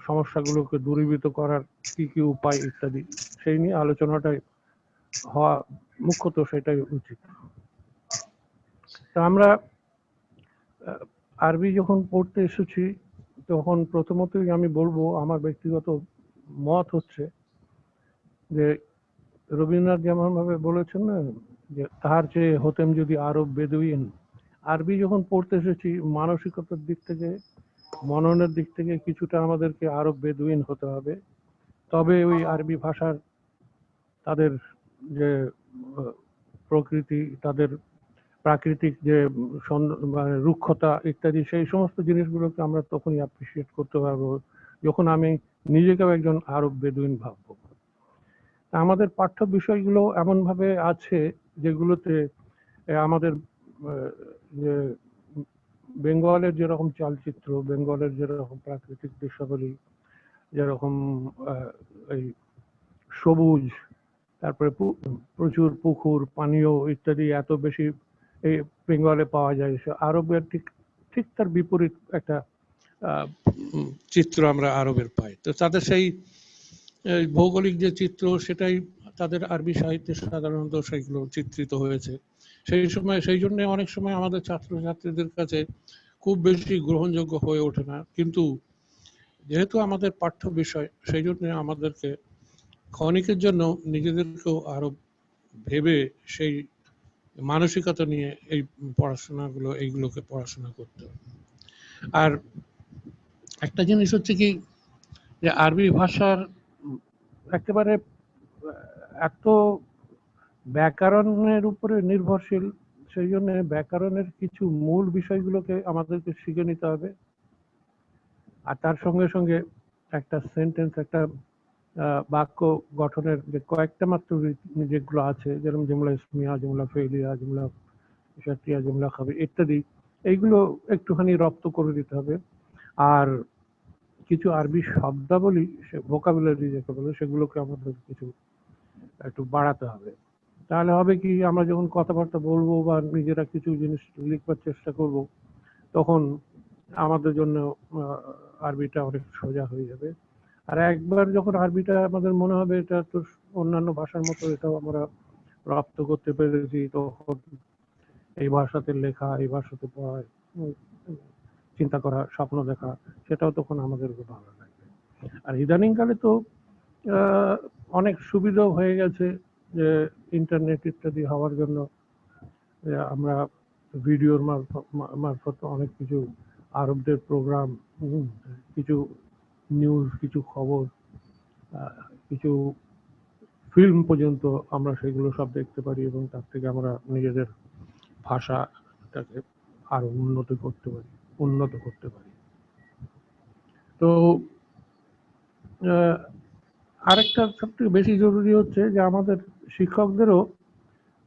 সমস্যাগুলোকে দূরীভূত করার কি কি উপায় ইত্যাদি, সেই নিয়ে আলোচনাটাই হওয়া মুখ্যত সেটাই উচিত। তো আমরা আরবি যখন পড়তে এসেছি তখন প্রথমতই আমি বলবো আমার ব্যক্তিগত মত হচ্ছে যে রবীন্দ্রনাথ যেমন ভাবে বলেছেন না যে তার চেয়ে হতেম যদি আরব বেদুইন, আরবি যখন পড়তে এসেছি মানসিকতার দিক থেকে মননের দিক থেকে কিছুটা আমাদেরকে আরব বেদুইন হতে হবে, তবে ওই আরবি ভাষার তাদের যে প্রকৃতি, তাদের প্রাকৃতিক যে রুক্ষতা ইত্যাদি, সেই সমস্ত জিনিসগুলোকে আমরা তখনই অ্যাপ্রিসিয়েট করতে পারবো যখন আমি নিজেকেও একজন আরব বেদুইন ভাববো। আমাদের পাঠ্য বিষয়গুলো এমনভাবে আছে যেগুলোতে আমাদের যে বেঙ্গলের যেরকম চালচিত্র, বেঙ্গলের যেরকম প্রাকৃতিক দৃশ্যাবলী, যেরকম এই সবুজ, তারপরে প্রচুর পুকুর, পানীয় ইত্যাদি এত বেশি এই বেঙ্গলে পাওয়া যায়, সে আরবের ঠিক তার বিপরীত একটা চিত্র আমরা আরবের পাই। তো তাদের সেই ভৌগোলিক যে চিত্র সেটাই তাদের আরবি সাহিত্যে সাধারণত সেগুলো চিত্রিত হয়েছে। সেই জন্য অনেক সময় আমাদের ছাত্রছাত্রীদের কাছে খুব বেশি গ্রহণযোগ্য হয়ে ওঠে না, কিন্তু যেহেতু আমাদের পাঠ্য বিষয় সেই জন্য আমাদেরকে ক্ষণিকের জন্য নিজেদেরকেও আরো ভেবে সেই মানসিকতা নিয়ে এই পড়াশোনাগুলো এইগুলোকে পড়াশোনা করতে হবে। আর একটা জিনিস হচ্ছে কি যে আরবি ভাষার একেবারে এত ব্যাকরণের উপরে নির্ভরশীল, সেই জন্য ব্যাকরণের কিছু মূল বিষয়গুলোকে আমাদেরকে শিখে নিতে হবে। আর তার সঙ্গে সঙ্গে একটা সেন্টেন্স, একটা বাক্য গঠনের যে কয়েকটা মাত্র যেগুলো আছে, যেরকম জুমলা ইসমিয়া, জুমলা ফেলিয়া, জুমলা শার্তিয়া, জুমলা খাবির ইত্যাদি, এইগুলো একটুখানি রপ্ত করে দিতে হবে। আর কিছু আরবি শব্দাবলী, ভোকাবুলারি যাকে বলে, সেগুলোকে আমাদের কিছু একটু বাড়াতে হবে। তাহলে হবে কি, আমরা যখন কথাবার্তা বলবো বা নিজেরা কিছু জিনিস লিখবার চেষ্টা করব, তখন আমাদের জন্য আরবিটা অনেক সোজা হয়ে যাবে। আর একবার যখন আরবিটা আমাদের মনে হবে এটা তো অন্যান্য ভাষার মতো, এটাও আমরা রপ্ত করতে পেরেছি, তখন এই ভাষাতে লেখা, এই ভাষাতে পড়া, চিন্তা করা, স্বপ্ন দেখা, সেটাও তখন আমাদের খুব ভালো লাগবে। আর ইদানিংকালে তো অনেক সুবিধাও হয়ে গেছে, যে ইন্টারনেট ইত্যাদি হওয়ার জন্য আমরা ভিডিওর মারফত অনেক কিছু আরবদের প্রোগ্রাম, কিছু নিউজ, কিছু খবর, কিছু ফিল্ম পর্যন্ত আমরা সেগুলো সব দেখতে পারি, এবং তার থেকে আমরা নিজেদের ভাষাটাকে আরো উন্নত করতে পারি। তো আরেকটা সবথেকে বেশি জরুরি হচ্ছে যে আমাদের শিক্ষকদেরও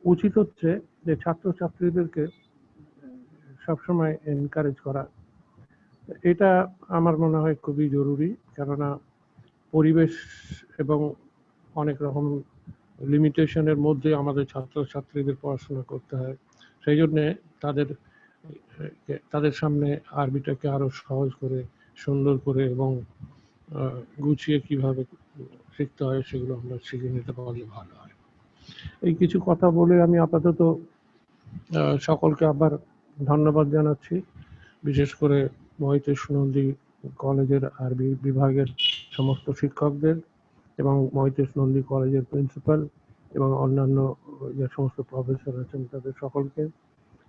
উচিত হচ্ছে যে ছাত্রছাত্রীদেরকে সবসময় এনকারেজ করা। এটা আমার মনে হয় খুবই জরুরি, কেননা পরিবেশ এবং অনেক রকম লিমিটেশনের মধ্যে আমাদের ছাত্রছাত্রীদের পড়াশোনা করতে হয়। সেই জন্যে তাদের সামনে আরবিটাকে আরো সহজ করে, সুন্দর করে এবং গুছিয়ে কিভাবে শিখতে হয় সেগুলো আমরা শিখে নিতে পারলে ভালো হয়। এই কিছু কথা বলে আমি আপাতত সকলকে আবার ধন্যবাদ জানাচ্ছি, বিশেষ করে মহিতেশ নন্দী কলেজের আরবি বিভাগের সমস্ত শিক্ষকদের, এবং মহিতেশ নন্দী কলেজের প্রিন্সিপাল, এবং অন্যান্য যে সমস্ত প্রফেসর আছেন তাদের সকলকে,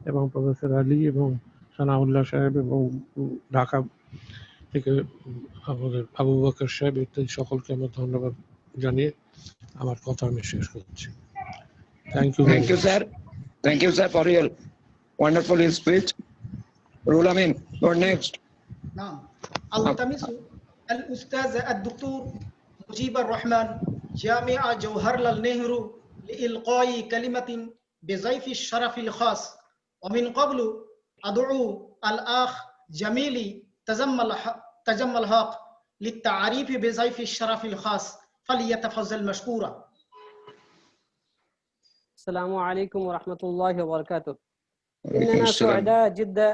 এবং প্রফেসর আলী এবং সানাউল্লাহ সাহেব, এবং ঢাকা থেকে আমাদের আবু বকর সাহেব ইত্যাদি সকলকে আমার ধন্যবাদ জানিয়ে আমার কথা আমি শেষ করছি। Thank you. Thank you, sir. Thank you, sir, for your wonderful speech. Rul Amin, you're next. نعم. التمس الأستاذ الدكتور مجيب الرحمن جامعة جوهرلال نهرو لإلقاء كلمة بضيف الشرف الخاص. ومن قبل أدعو الأخ جميلي تجمل حق للتعريف بضيف الشرف الخاص، فليتفضل مشكورا. السلام عليكم ورحمة الله وبركاته. إننا سعداء جدا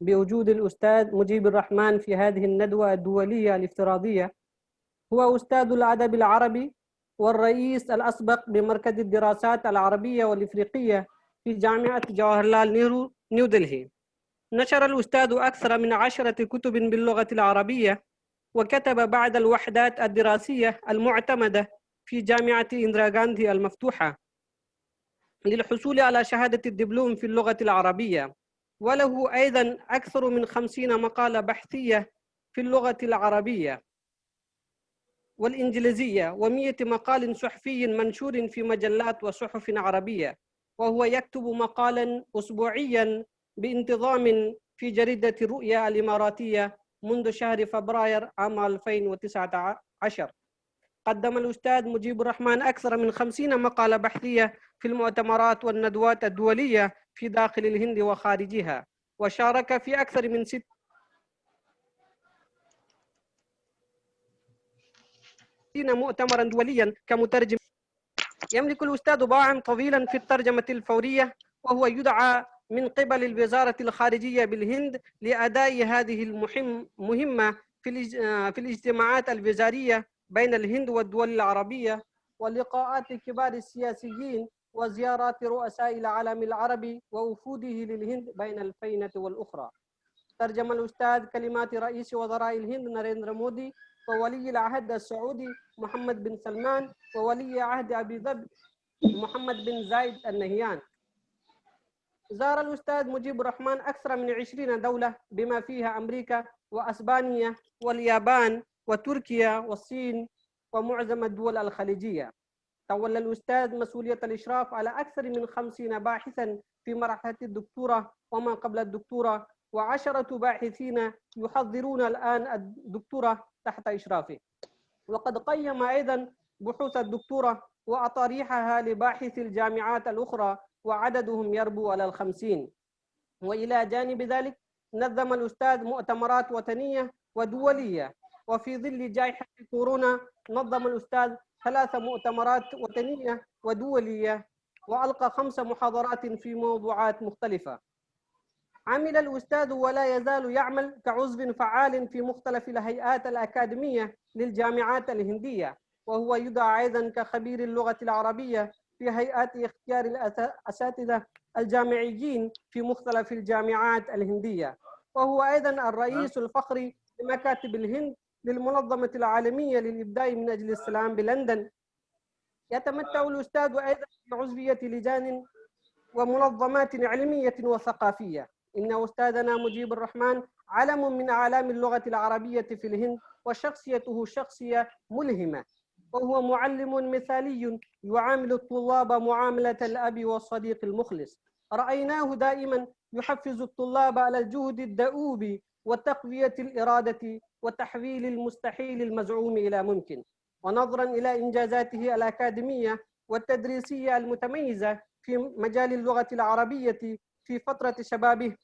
بوجود الأستاذ مجيب الرحمن في هذه الندوة الدولية الافتراضية. هو أستاذ الأدب العربي والرئيس الأسبق بمركز الدراسات العربية والإفريقية في جامعة جواهرلال نهرو نيودلهي. نشر الأستاذ أكثر من 10 كتب باللغة العربية، وكتب بعد الوحدات الدراسية المعتمدة في جامعة إندرا غاندي المفتوحة للحصول على شهادة الدبلوم في اللغة العربية، وله أيضا أكثر من 50 مقالة بحثية في اللغة العربية والإنجليزية، و100 مقال صحفي منشور في مجلات وصحف عربية. وهو يكتب مقالا أسبوعيا بانتظام في جريدة الرؤيا الإماراتية منذ شهر فبراير عام 2019. قدم الأستاذ مجيب الرحمن أكثر من 50 مقالة بحثية في المؤتمرات والندوات الدولية في داخل الهند وخارجها، وشارك في أكثر من 60 مؤتمرا دوليا كمترجم. يملك الأستاذ باعا طويلا في الترجمة الفورية، وهو يدعى من قبل الوزارة الخارجية بالهند لأداء هذه المهمة في الاجتماعات الوزارية بين الهند والدول العربية، ولقاءات كبار السياسيين، وزيارات رؤساء العالم العربي ووفوده للهند بين الفينة والأخرى. ترجم الأستاذ كلمات رئيس وزراء الهند ناريندرا مودي، وولي العهد السعودي محمد بن سلمان، وولي عهد أبي ظبي محمد بن زايد النهيان. زار الأستاذ مجيب الرحمن أكثر من 20 دولة بما فيها أمريكا وأسبانيا واليابان وتركيا والصين ومعظم الدول الخليجية. تولى الأستاذ مسؤولية الإشراف على أكثر من 50 باحثا في مرحلة الدكتوراه وما قبل الدكتوراه، و10 باحثين يحضرون الآن الدكتوراه تحت إشرافه. وقد قيم أيضا بحوث الدكتورة وأطاريحها لباحثي الجامعات الأخرى وعددهم يربو على 50. وإلى جانب ذلك نظم الأستاذ مؤتمرات وطنية ودولية، وفي ظل جائحة كورونا نظم الأستاذ 3 مؤتمرات وطنية ودولية وألقى 5 محاضرات في موضوعات مختلفة. عمل الأستاذ ولا يزال يعمل كعضو فعال في مختلف الهيئات الأكاديمية للجامعات الهندية، وهو يدعى أيضا كخبير اللغة العربية في هيئات اختيار الأساتذة الجامعيين في مختلف الجامعات الهندية، وهو أيضا الرئيس الفخري لمكاتب الهند للمنظمة العالمية للإبداع من أجل السلام بلندن. يتمتع الأستاذ أيضا بعضوية لجان ومنظمات علمية وثقافية. إن أستاذنا مجيب الرحمن علم من أعلام اللغة العربية في الهند، وشخصيته شخصية ملهمة، وهو معلم مثالي يعامل الطلاب معاملة الأب والصديق المخلص. رأيناه دائما يحفز الطلاب على الجهد الدؤوب وتقوية الإرادة وتحويل المستحيل المزعوم إلى ممكن. ونظرا إلى إنجازاته الأكاديمية والتدريسية المتميزة في مجال اللغة العربية في فترة شبابه،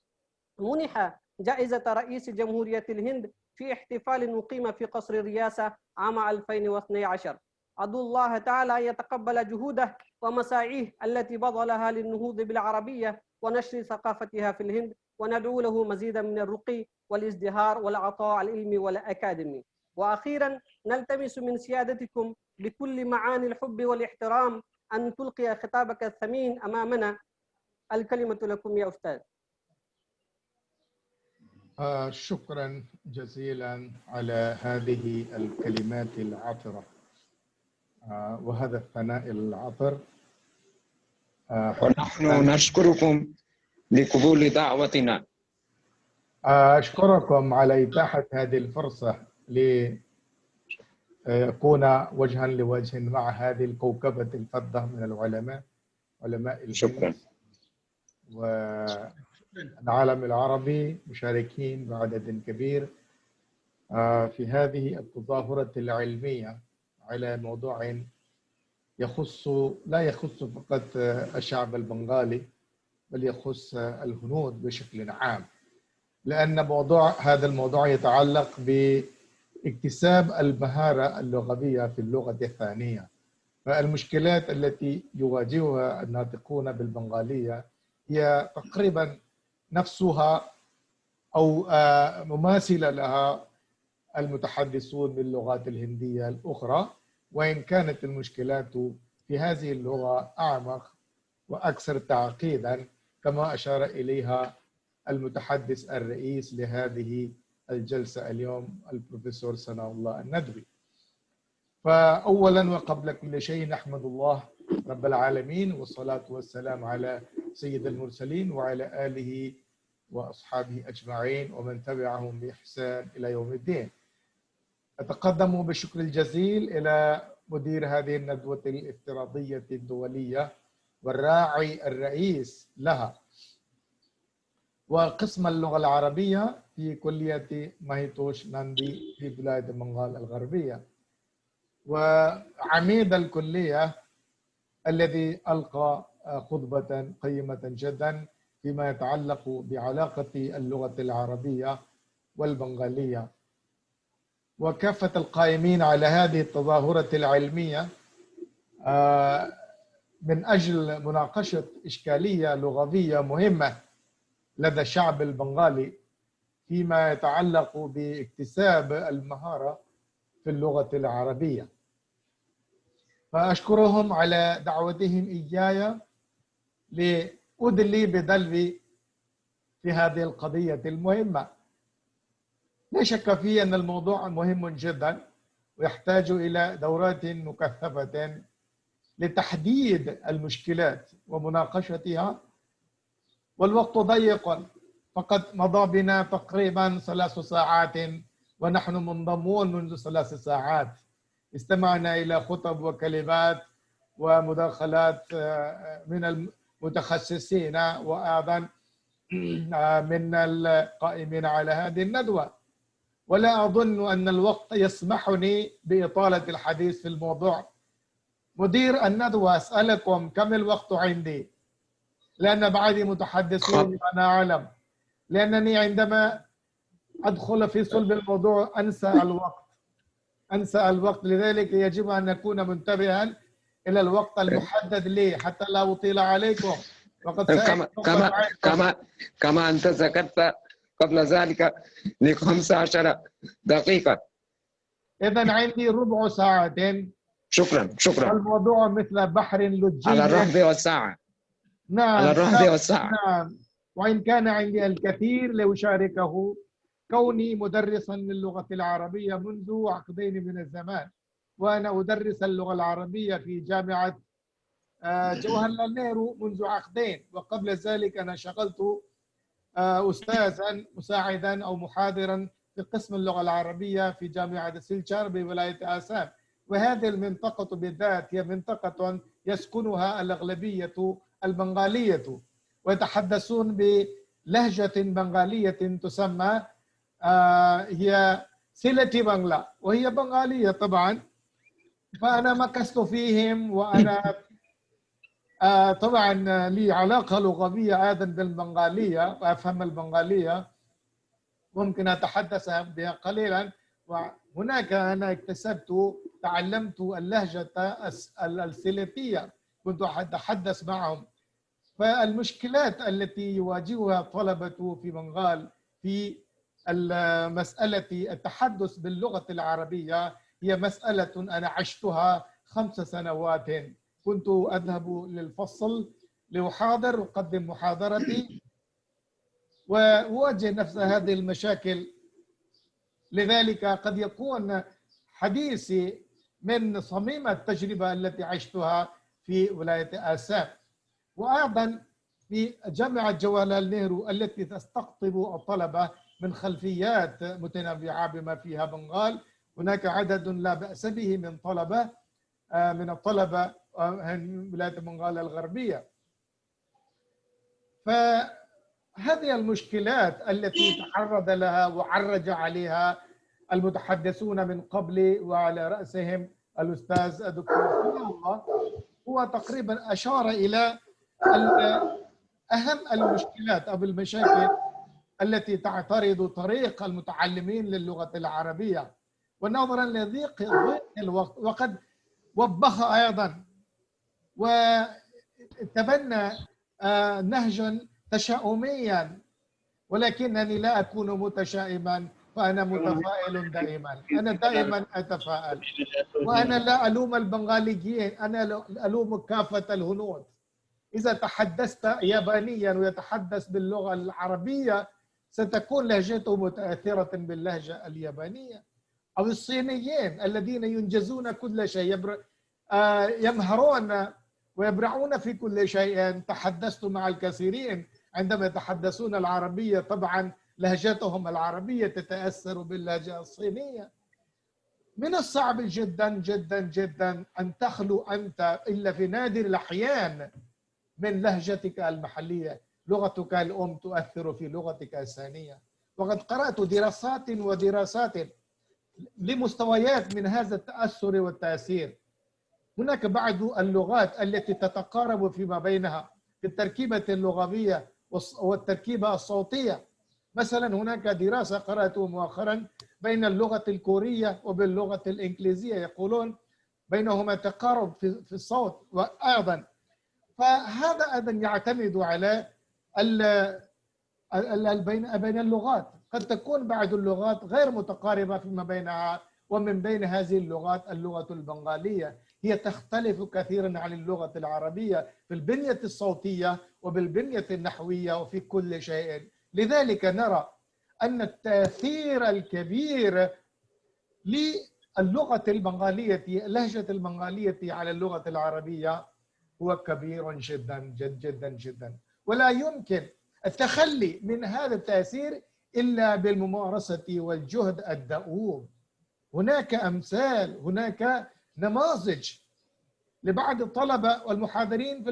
منح جائزة رئيس جمهورية الهند في احتفال أقيم في قصر الرئاسة عام 2012. أدعو الله تعالى أن يتقبل جهوده ومساعيه التي بذلها للنهوض بالعربية ونشر ثقافتها في الهند، وندعو له مزيدا من الرقي والازدهار والعطاء العلمي والأكاديمي. وأخيرا نلتمس من سيادتكم بكل معاني الحب والاحترام أن تلقي خطابك الثمين أمامنا. الكلمة لكم يا أستاذ. شكرا جزيلا على هذه الكلمات العطرة وهذا الثناء العطر. ونحن نشكركم لقبول دعوتنا. أشكركم على إتاحة هذه الفرصة ليكون وجها لوجه مع هذه الكوكبة الفضة من العلماء، علماء الهند والعالم العربي، مشاركين بعدد كبير في هذه التظاهرة العلمية على موضوع لا يخص فقط الشعب البنغالي، بل يخص الهنود بشكل عام، لأن هذا الموضوع يتعلق باكتساب المهارة اللغوية في اللغة الثانية. فالمشكلات التي يواجهها الناطقون بالبنغالية هي تقريبا نفسها أو مماثلة لها المتحدثون باللغات الهندية الأخرى، وإن كانت المشكلات في هذه اللغة أعمق وأكثر تعقيدا، كما أشار إليها المتحدث الرئيس لهذه الجلسة اليوم البروفيسور ثناء الله الندوي. فأولا وقبل كل شيء نحمد الله رب العالمين، والصلاة والسلام على سيد المرسلين وعلى آله وأصحابه أجمعين ومن تبعهم بإحسان إلى يوم الدين. أتقدم بالشكر الجزيل إلى مدير هذه الندوة الافتراضية الدولية والراعي الرئيس لها، وقسم اللغة العربية في كلية ماهيتوش ناندي في ولاية بنغال الغربية، وعميد الكلية الذي ألقى خطبة قيمة جدا فيما يتعلق بعلاقة اللغة العربية والبنغالية، وكافة القائمين على هذه التظاهرة العلمية من أجل مناقشة إشكالية لغوية مهمة لدى الشعب البنغالي فيما يتعلق باكتساب المهارة في اللغة العربية. فأشكرهم على دعوتهم إياي لأدلي بدلوي في هذه القضية المهمة. لا شك في أن الموضوع مهم جدا ويحتاج إلى دورات مكثفة لتحديد المشكلات ومناقشتها، والوقت ضيق، فقد مضى بنا تقريبا 3 ساعات ونحن منضمون منذ 3 ساعات. استمعنا إلى خطب وكلمات ومداخلات من المتخصصين وأيضا من القائمين على هذه الندوة، ولا أظن أن الوقت يسمحني بإطالة الحديث في الموضوع. مدير الندوة، أسألكم كم الوقت عندي؟ لأن بعدي متحدثون وأنا أعلم، لأنني عندما أدخل في صلب الموضوع أنسى الوقت، لذلك يجب أن نكون منتبها إلى الوقت المحدد لي حتى لا أطيل عليكم. وقد كما أنت ذكرت قبل ذلك ل 15 دقيقة. إذا عندي ربع ساعة. شكرا. الموضوع مثل بحر لجي على الرهب والساعة. نعم، على الرهب والساعة. نعم، وإن كان عندي الكثير لأشاركه، كوني مدرسا للغة العربية منذ عقدين من الزمان، وأنا أدرس اللغة العربية في جامعة جواهرلال نهرو منذ عقدين، وقبل ذلك أنا شغلت أستاذا مساعدا أو محاضرا في قسم اللغة العربية في جامعة سلشار بولاية آسام. وهذه المنطقة بالذات هي منطقة يسكنها الأغلبية البنغالية، ويتحدثون بلهجة بنغالية تسمى هي سيلتي بنغلا، وهي بنغالية طبعا. فأنا مكثت فيهم، وأنا طبعا لي علاقة لغوية أيضا بالبنغالية وأفهم البنغالية، ممكن أتحدث بها قليلا. وهناك أنا تعلمت اللهجة السيلتية، كنت أتحدث معهم. فالمشكلات التي يواجهها الطلبة في بنغال في مسألة التحدث باللغة العربية هي مسألة أنا عشتها 5 سنوات. كنت أذهب للفصل لأحاضر، أقدم محاضرتي، وأواجه نفس هذه المشاكل. لذلك قد يكون حديثي من صميم التجربة التي عشتها في ولاية آسام. وأيضا في جامعة جواهرلال نهرو التي تستقطب الطلبة من خلفيات متنوعة بما فيها بنغال، هناك عدد لا بأس به من الطلبة من ولاية بنغال الغربية. فهذه المشكلات التي تعرض لها وعرج عليها المتحدثون من قبل، وعلى رأسهم الأستاذ الدكتور الله، هو تقريبا أشار إلى أهم المشكلات أو المشاكل التي تعترض طريق المتعلمين للغة العربية. ونظرا لضيق الوقت، وقد وبخ أيضا وتبنى نهجا تشاؤميا، ولكنني لا أكون متشائما، فأنا متفائل دائما. أنا دائما أتفائل، وأنا لا ألوم البنغاليين، أنا ألوم كافة الهنود. إذا تحدثت يابانيا ويتحدث باللغة العربية ستكون لهجته متأثرة باللهجة اليابانية. أو الصينيين الذين ينجزون كل شيء، يمهرون ويبرعون في كل شيء. تحدثت مع الكثيرين عندما يتحدثون العربية طبعا لهجتهم العربية تتأثر باللهجة الصينية. من الصعب جدا جدا جدا أن تخلو أنت إلا في نادر الأحيان من لهجتك المحلية. لغتك الأم تؤثر في لغتك الثانية. وقد قرأت دراسات ودراسات لمستويات من هذا التأثر والتأثير. هناك بعض اللغات التي تتقارب فيما بينها في التركيبة اللغوية والتركيبة الصوتية. مثلا هناك دراسة قرأتها مؤخرا بين اللغة الكورية وباللغة الإنجليزية، يقولون بينهما تقارب في الصوت وأيضا. فهذا أيضا يعتمد على بين اللغات. قد تكون بعض اللغات غير متقاربة فيما بينها، ومن بين هذه اللغات اللغة البنغالية هي تختلف كثيرا عن اللغة العربية في البنية الصوتية وبالبنية النحوية وفي كل شيء. لذلك نرى أن التأثير الكبير للغة البنغالية، اللهجة البنغالية على اللغة العربية هو كبير جدا جدا جدا، ولا يمكن التخلي من هذا التأثير إلا بالممارسة والجهد الدؤوب. هناك أمثال، هناك نماذج لبعض الطلبة والمحاضرين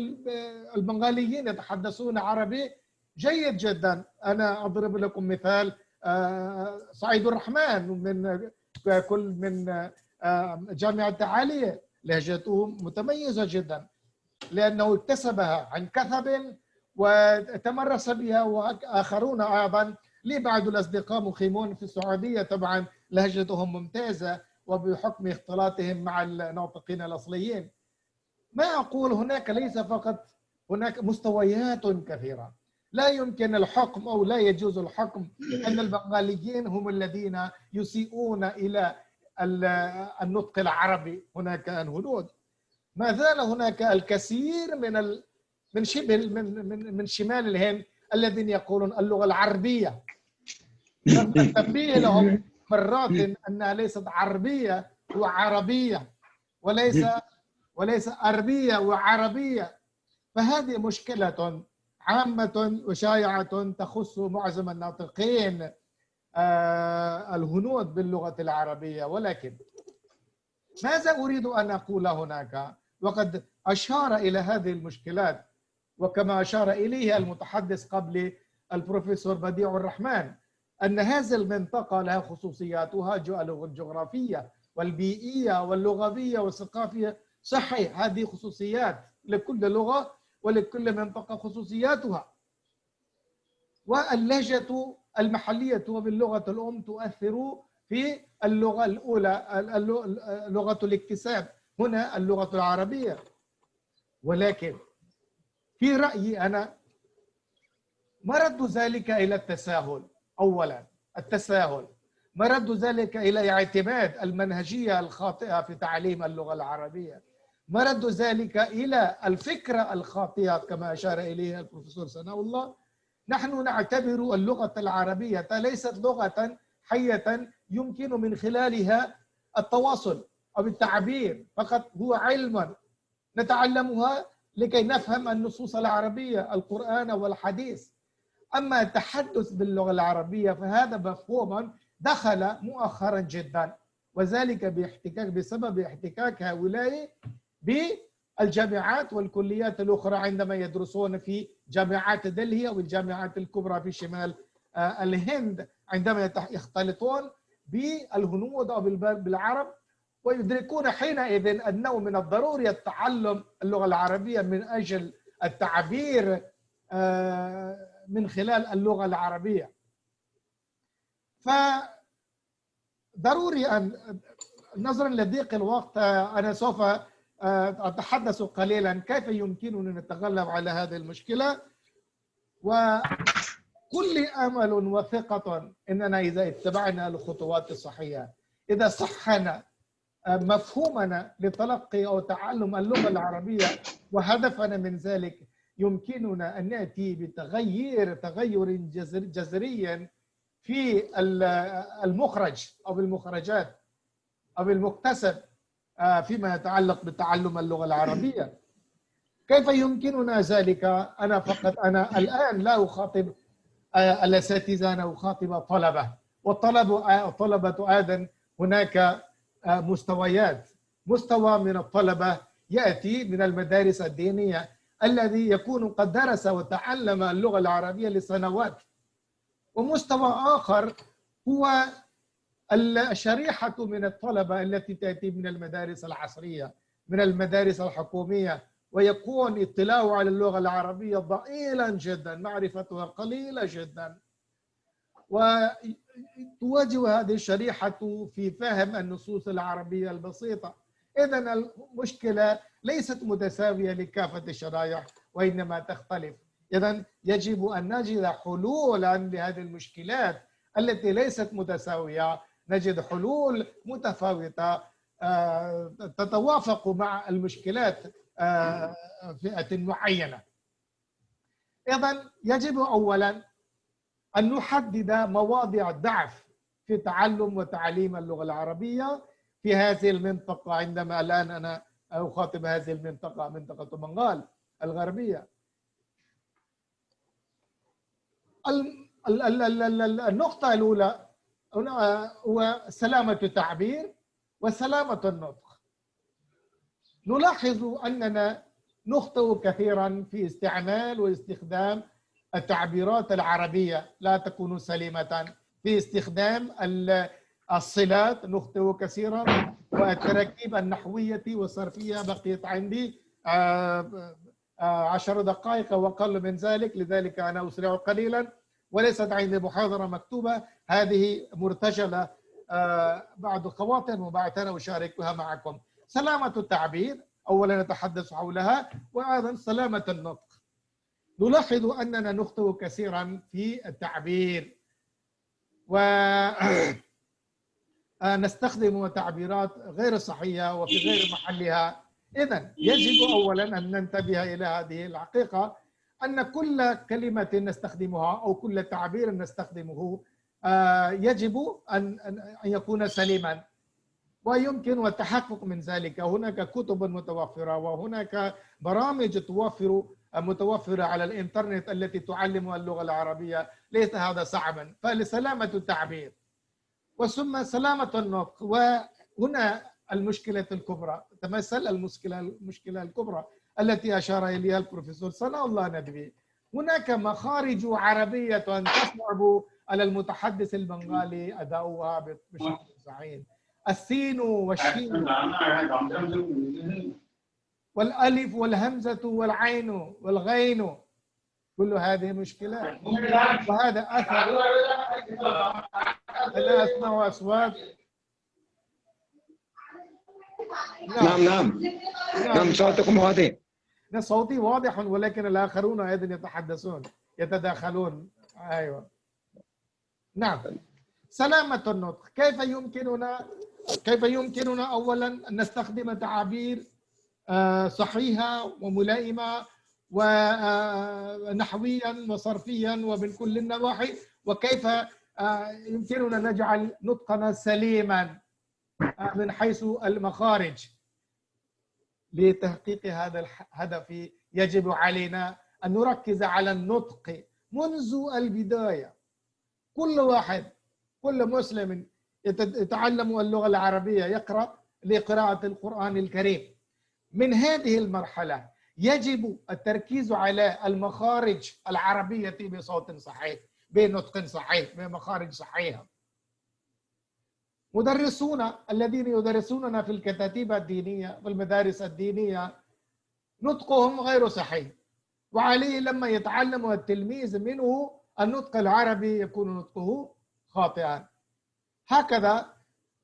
البنغاليين يتحدثون عربي جيد جدا. أنا أضرب لكم مثال سعيد الرحمن من جامعة عالية لهجته متميزة جدا لأنه اكتسبها عن كثب وتمرس بها، وآخرون أيضا. لي بعض الأصدقاء مقيمون في السعودية طبعا لهجتهم ممتازة وبحكم اختلاطهم مع الناطقين الأصليين. ما أقول هناك ليس فقط، هناك مستويات كثيرة. لا يمكن الحكم أو لا يجوز الحكم أن البنغاليين هم الذين يسيئون إلى النطق العربي. هناك الهنود، ما زال هناك الكثير من شبه من شمال الهند الذين يقولون اللغة العربية، رغم التنبيه لهم مرات أنها ليست عربية وعربية، وليس عربية وعربية. فهذه مشكلة عامة وشائعة تخص معظم الناطقين الهنود باللغة العربية. ولكن ماذا أريد أن أقول هناك؟ وقد أشار إلى هذه المشكلات، وكما أشار إليه المتحدث قبل البروفيسور بديع الرحمن، أن هذه المنطقة لها خصوصياتها الجغرافية والبيئية واللغوية والثقافية. صحيح، هذه خصوصيات لكل لغة ولكل منطقة خصوصياتها، واللهجة المحلية وباللغة الأم تؤثر في اللغة الأولى، لغة الاكتساب، هنا اللغة العربية. ولكن في رأيي أنا مرد ذلك إلى التساهل. أولا التساهل، مرد ذلك إلى اعتماد المنهجية الخاطئة في تعليم اللغة العربية، مرد ذلك إلى الفكرة الخاطئة كما أشار إليها البروفيسور ثناء الله. نحن نعتبر اللغة العربية ليست لغة حية يمكن من خلالها التواصل أو التعبير فقط، هو علم نتعلمها لكي نفهم النصوص العربية، القرآن والحديث. أما التحدث باللغة العربية فهذا مفهوم دخل مؤخرا جدا، وذلك بسبب احتكاك هؤلاء بالجامعات والكليات الأخرى عندما يدرسون في جامعات دلهي أو الجامعات الكبرى في شمال الهند، عندما يختلطون بالهنود أو بالعرب، ويدركون حينئذ أنه من الضروري التعلم اللغة العربية من أجل التعبير من خلال اللغة العربية. فضروري أن نظرا لضيق الوقت أنا سوف أتحدث قليلا كيف يمكننا نتغلب على هذه المشكلة، وكل أمل وثقة أننا إذا اتبعنا الخطوات الصحيحة، إذا صحنا مفهومنا لتلقي أو تعلم اللغة العربية وهدفنا من ذلك، يمكننا أن نأتي بتغير جذري في المخرج أو المخرجات أو المكتسب فيما يتعلق بتعلم اللغة العربية. كيف يمكننا ذلك؟ أنا الآن لا أخاطب الأساتذة، أنا أخاطب الطلبة، والطلبة أيضا هناك مستويات. مستوى من الطلبة يأتي من المدارس الدينية الذي يكون قد درس وتعلم اللغة العربية لسنوات، ومستوى آخر هو الشريحة من الطلبة التي تأتي من المدارس العصرية، من المدارس الحكومية، ويكون اطلاعه على اللغة العربية ضئيلا جدا، معرفتها قليلة جدا، وتواجه هذه الشريحة في فهم النصوص العربية البسيطة. إذن المشكلة ليست متساوية لكافة الشرائح وإنما تختلف. إذن يجب أن نجد حلولا لهذه المشكلات التي ليست متساوية، نجد حلول متفاوتة تتوافق مع المشكلات فئة معينة. إذن يجب أولا أن نحدد مواضع الضعف في تعلم وتعليم اللغة العربية في هذه المنطقة. عندما الآن أنا أخاطب هذه المنطقة، منطقة بنغال الغربية، النقطة الأولى هو سلامة التعبير وسلامة النطق. نلاحظ أننا نخطئ كثيرا في استعمال واستخدام التعبيرات العربية، لا تكون سليمة في استخدام الصلات نخطئ كثيرا، والتراكيب النحوية والصرفية بقيت عندي 10 دقائق وأقل من ذلك، لذلك أنا أسرع قليلا، وليست عندي محاضرة مكتوبة، هذه مرتجلة بعض خواطر وبعد أنا أشاركها معكم. سلامة التعبير أولا نتحدث حولها، وأيضا سلامة النطق. نلاحظ أننا نخطئ كثيرا في التعبير ونستخدم تعبيرات غير صحيحة وفي غير محلها. إذن يجب أولا أن ننتبه إلى هذه الحقيقة، أن كل كلمة نستخدمها أو كل تعبير نستخدمه يجب أن يكون سليما، ويمكن التحقق من ذلك. هناك كتب متوفرة وهناك برامج متوفرة على الإنترنت التي تعلم اللغة العربية، ليس هذا صعبا. فلسلامة التعبير وثم سلامة النطق. وهنا المشكلة الكبرى تمثل المشكلة الكبرى التي أشار إليها البروفيسور صلاح الله ندوي. هناك مخارج عربية تصعب على المتحدث البنغالي أداؤها بشكل صحيح. السين والشين والألف والهمزة والعين والغين، كل هذه مشكلة، وهذا أثر. أنا أسمع أصوات. نعم صوتكم واضح. صوتي واضح، ولكن الآخرون أيضا يتحدثون يتداخلون. أيوة نعم. سلامة النطق. كيف يمكننا أولا أن نستخدم تعابير صحيحة وملائمة ونحويا وصرفيا ومن كل النواحي، وكيف يمكننا نجعل نطقنا سليما من حيث المخارج. لتحقيق هذا الهدف يجب علينا أن نركز على النطق منذ البداية. كل مسلم يتعلم اللغة العربية يقرأ لقراءة القرآن الكريم. من هذه المرحلة يجب التركيز على المخارج العربية بصوت صحيح، بنطق صحيح، بمخارج صحيحة. مدرسون الذين يدرسوننا في الكتاتيب الدينية والمدارس الدينية نطقهم غير صحيح، وعليه لما يتعلم التلميذ منه النطق العربي يكون نطقه خاطئا. هكذا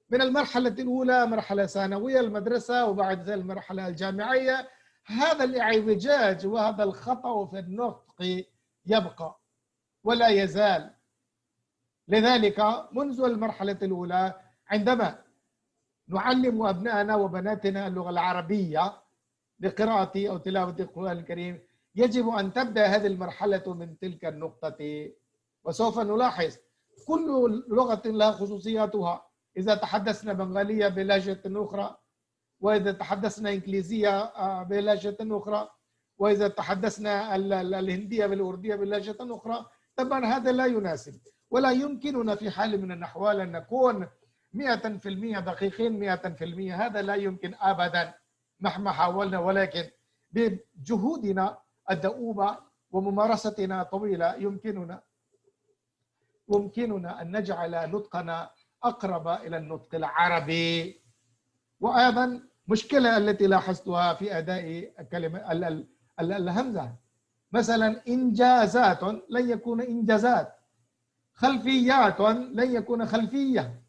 من المرحلة الأولى مرحلة ثانوية المدرسة، وبعد ذلك المرحلة الجامعية، هذا الاعوجاج وهذا الخطأ في النطق يبقى ولا يزال. لذلك منذ المرحلة الأولى عندما نعلم أبنائنا وبناتنا اللغة العربية لقراءة أو تلاوة القرآن الكريم، يجب أن تبدأ هذه المرحلة من تلك النقطة. وسوف نلاحظ كل لغة لها خصوصياتها. إذا تحدثنا بنغالية بلهجة أخرى، وإذا تحدثنا إنجليزية بلهجة أخرى، وإذا تحدثنا الهندية بالأردية بلهجة أخرى. طبعا هذا لا يناسب، ولا يمكننا في حال من الأحوال أن نكون 100% دقيقين 100%. هذا لا يمكن أبدا مهما حاولنا، ولكن بجهودنا الدؤوبة وممارستنا طويلة يمكننا أن نجعل نطقنا أقرب إلى النطق العربي. وأيضا مشكلة التي لاحظتها في أداء كلمة الهمزة، مثلا إنجازات لن يكون إنجازات، خلفيات لن يكون خلفية،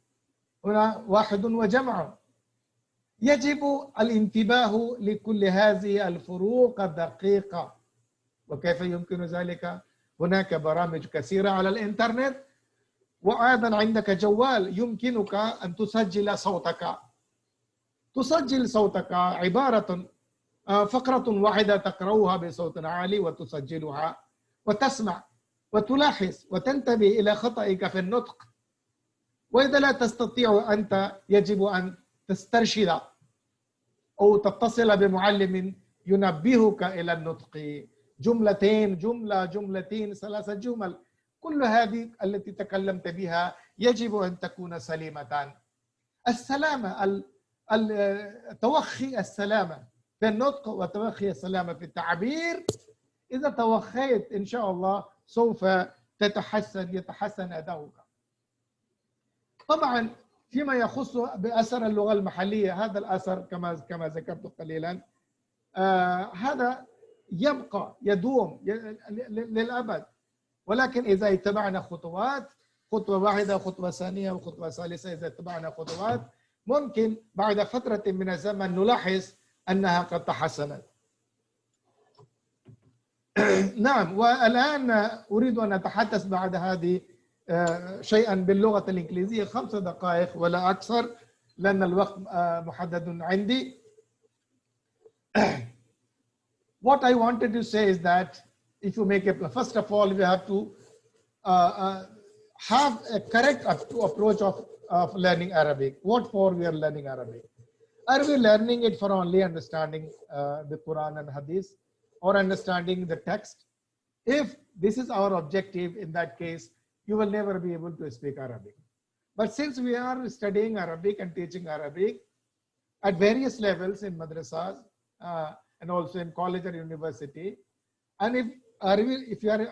هنا واحد وجمع. يجب الانتباه لكل هذه الفروق الدقيقة. وكيف يمكن ذلك؟ هناك برامج كثيرة على الإنترنت، وأيضا عندك جوال يمكنك أن تسجل صوتك. تسجل صوتك عبارة فقرة واحدة تقرأها بصوت عالي وتسجلها وتسمع وتلاحظ وتنتبه إلى خطأك في النطق. وإذا لا تستطيع أنت يجب أن تسترشد أو تتصل بمعلم ينبهك إلى النطق، جملتين، جملتين، 3 جمل، كل هذه التي تكلمت بها يجب أن تكون سليمة. السلامة، توخي السلامة في النطق وتوخي السلامة في التعبير. إذا توخيت إن شاء الله سوف يتحسن أداؤك. طبعا فيما يخص بأثر اللغة المحلية، هذا الأثر كما ذكرت قليلا هذا يبقى يدوم للأبد، ولكن إذا اتبعنا خطوات، خطوة واحدة، خطوة ثانية، وخطوة ثالثة، إذا اتبعنا خطوات ممكن بعد فترة من الزمن نلاحظ أنها قد تحسنت. نعم، والآن أريد أن أتحدث بعد هذه شيئا باللغة الإنجليزية 5 دقائق ولا أكثر لأن الوقت محدد عندي. What I wanted to say is that if you make a, first of all, we have to have a correct approach of learning Arabic. What for we are learning Arabic? Are we learning it for only understanding the Quran and Hadith or understanding the text? If this is our objective, in that case, you will never be able to speak Arabic. But since we are studying Arabic and teaching Arabic at various levels in madrasas and also in college or university, and if you are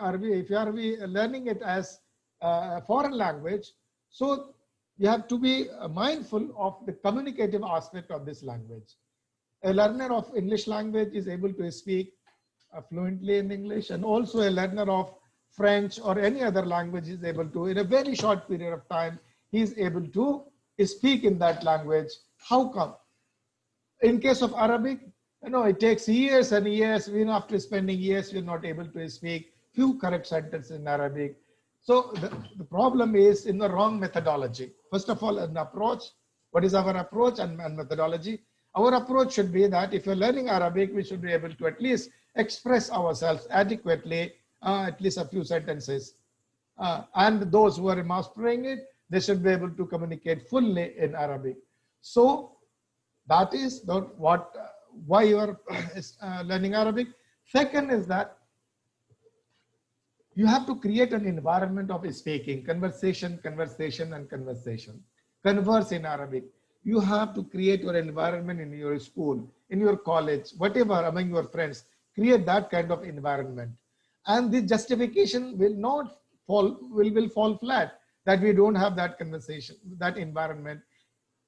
learning it as a foreign language, so you have to be mindful of the communicative aspect of this language. A learner of English language is able to speak fluently in English, and also a learner of French or any other language is able to, in a very short period of time, he is able to speak in that language. How come? In case of Arabic, it takes years and years. Even after spending years, we're not able to speak few correct sentences in Arabic. So the problem is in the wrong methodology. First of all, an approach. What is our approach and methodology? Our approach should be that if you're learning Arabic, we should be able to at least express ourselves adequately, at least a few sentences. And those who are mastering it, they should be able to communicate fully in Arabic. So that is why you are learning Arabic. Second is that you have to create an environment of speaking, conversation, and conversation. Converse in Arabic. You have to create your environment in your school, in your college, whatever, among your friends. Create that kind of environment. And the justification will fall flat that we don't have that conversation, that environment.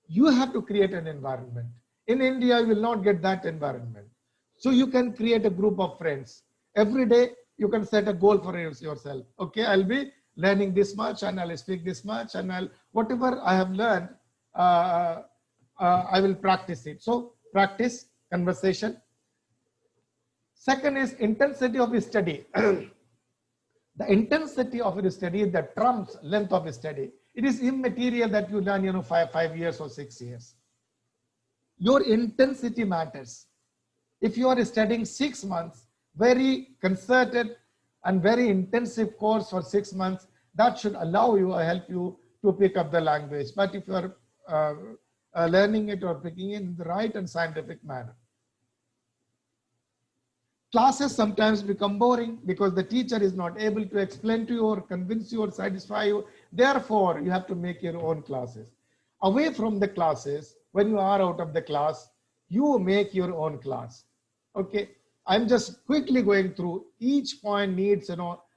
You have to create an environment. In India, you will not get that environment. So you can create a group of friends. Every day, you can set a goal for yourself. Okay, I'll be learning this much and I'll speak this much and whatever I have learned, I will practice it. So practice conversation. Second is intensity of study. The intensity of your study is the trumps length of study. It is immaterial that you learn, 5 years or 6 years. Your intensity matters. If you are studying 6 months, very concerted and very intensive course for 6 months, that should allow you or help you to pick up the language. But if you are learning it or picking it in the right and scientific manner. Classes sometimes become boring because the teacher is not able to explain to you or convince you or satisfy you. Therefore, you have to make your own classes. Away from the classes, when you are out of the class, you make your own class. Okay, I'm just quickly going through. Each point needs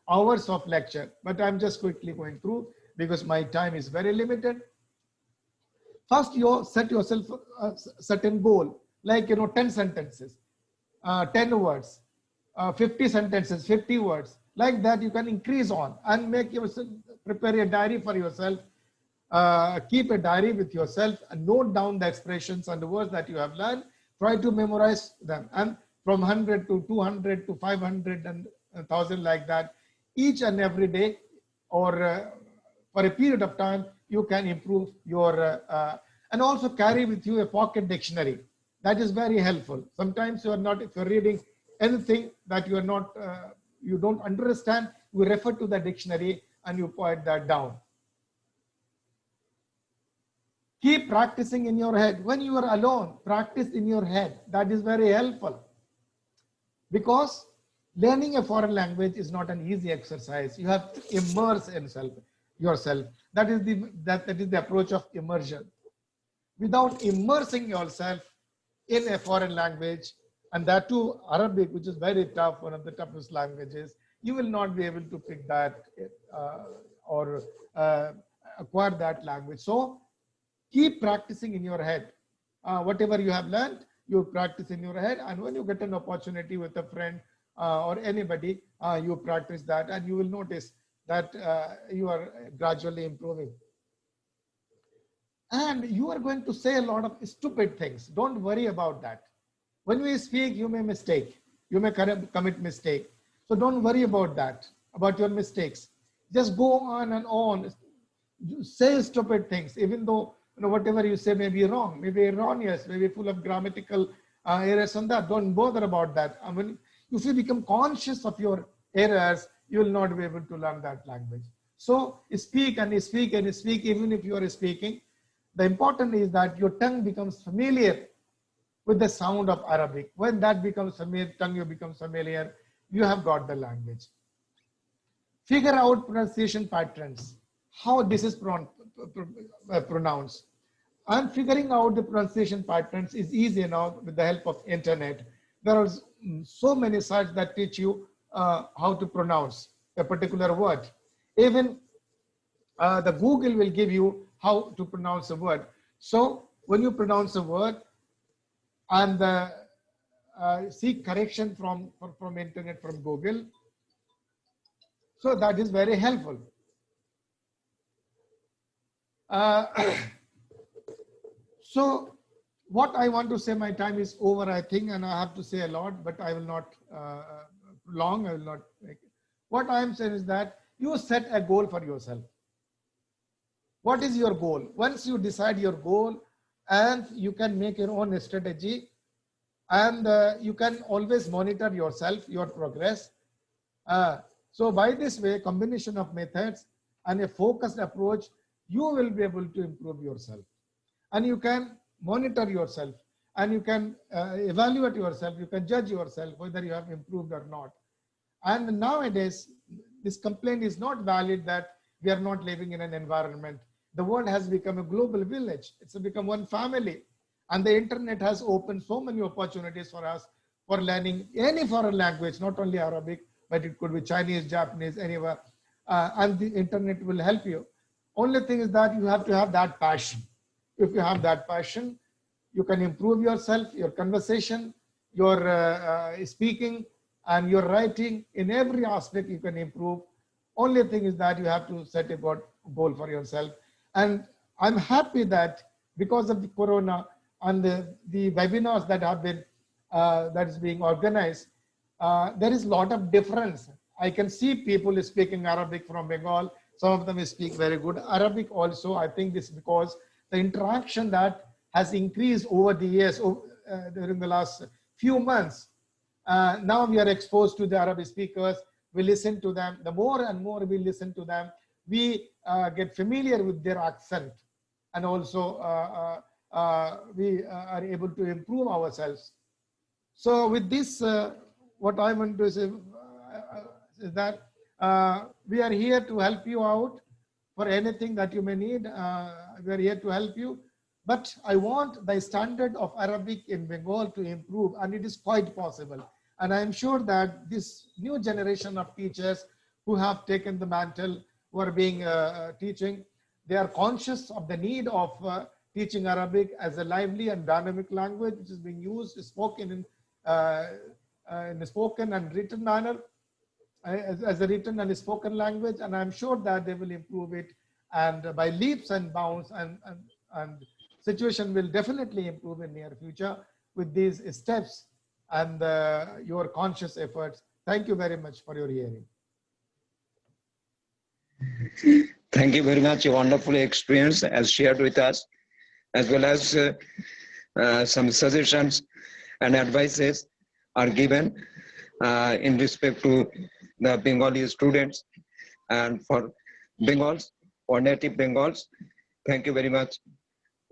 hours of lecture, but I'm just quickly going through because my time is very limited. First, you set yourself a certain goal, like 10 sentences, 10 words, 50 sentences, 50 words. Like that, you can increase on and make yourself, prepare a diary for yourself. Keep a diary with yourself and note down the expressions and the words that you have learned. Try to memorize them, and from 100 to 200 to 500 and 1,000 like that, each and every day or for a period of time, you can improve your, and also carry with you a pocket dictionary. That is very helpful. Sometimes you are not, if you're reading anything that you are not, you don't understand, you refer to the dictionary and you point that down. Keep practicing in your head. When you are alone, practice in your head. That is very helpful. Because learning a foreign language is not an easy exercise. You have to immerse yourself. That is the approach of immersion. Without immersing yourself in a foreign language, and that too Arabic, which is very tough, one of the toughest languages, you will not be able to pick that or acquire that language. So keep practicing in your head. Whatever you have learned, you practice in your head, and when you get an opportunity with a friend or anybody, you practice that, and you will notice that you are gradually improving. And you are going to say a lot of stupid things. Don't worry about that. When we speak, you may mistake. You may commit mistake. So don't worry about that, about your mistakes. Just go on and on. Say stupid things, even though whatever you say may be wrong, may be erroneous, may be full of grammatical errors on that. Don't bother about that. I mean, if you become conscious of your errors, you will not be able to learn that language. So speak and speak and speak, even if you are speaking. The important is that your tongue becomes familiar with the sound of Arabic. When that becomes familiar, tongue you become familiar, you have got the language. Figure out pronunciation patterns, how this is pronounced. And figuring out the pronunciation patterns is easy now with the help of internet. There are so many sites that teach you how to pronounce a particular word. Even the Google will give you how to pronounce a word. So when you pronounce a word and seek correction from internet, from Google, so that is very helpful. So what I want to say, my time is over, I think, and I have to say a lot, but I will not prolong, I will not make it. What I am saying is that you set a goal for yourself. What is your goal? Once you decide your goal, and you can make your own strategy, and you can always monitor yourself, your progress. So by this way, combination of methods and a focused approach, you will be able to improve yourself. And you can monitor yourself, and you can evaluate yourself, you can judge yourself whether you have improved or not. And nowadays, this complaint is not valid that we are not living in an environment. The world has become a global village. It's become one family. And the internet has opened so many opportunities for us for learning any foreign language, not only Arabic, but it could be Chinese, Japanese, anywhere. And the internet will help you. Only thing is that you have to have that passion. If you have that passion, you can improve yourself, your conversation, your speaking, and your writing. In every aspect you can improve. Only thing is that you have to set a goal for yourself. And I'm happy that because of the corona and the webinars that have been that is being organized, there is a lot of difference. I can see people speaking Arabic from Bengal. Some of them speak very good Arabic also. I think this is because the interaction that has increased over the years, during the last few months. Now we are exposed to the Arabic speakers. We listen to them. The more and more we listen to them, we get familiar with their accent. And also we are able to improve ourselves. So with this, what I want to say is that we are here to help you out for anything that you may need. We are here to help you. But I want the standard of Arabic in Bengal to improve, and it is quite possible. And I am sure that this new generation of teachers who have taken the mantle, who are being teaching, they are conscious of the need of teaching Arabic as a lively and dynamic language, which is being used, spoken in a spoken and written manner, as a written and spoken language. And I'm sure that they will improve it, and by leaps and bounds, and situation will definitely improve in near future with these steps and your conscious efforts. Thank you very much for your hearing. Thank you very much. A wonderful experience as shared with us, as well as some suggestions and advices are given in respect to the Bengali students and for Bengals or native Bengals. Thank you very much.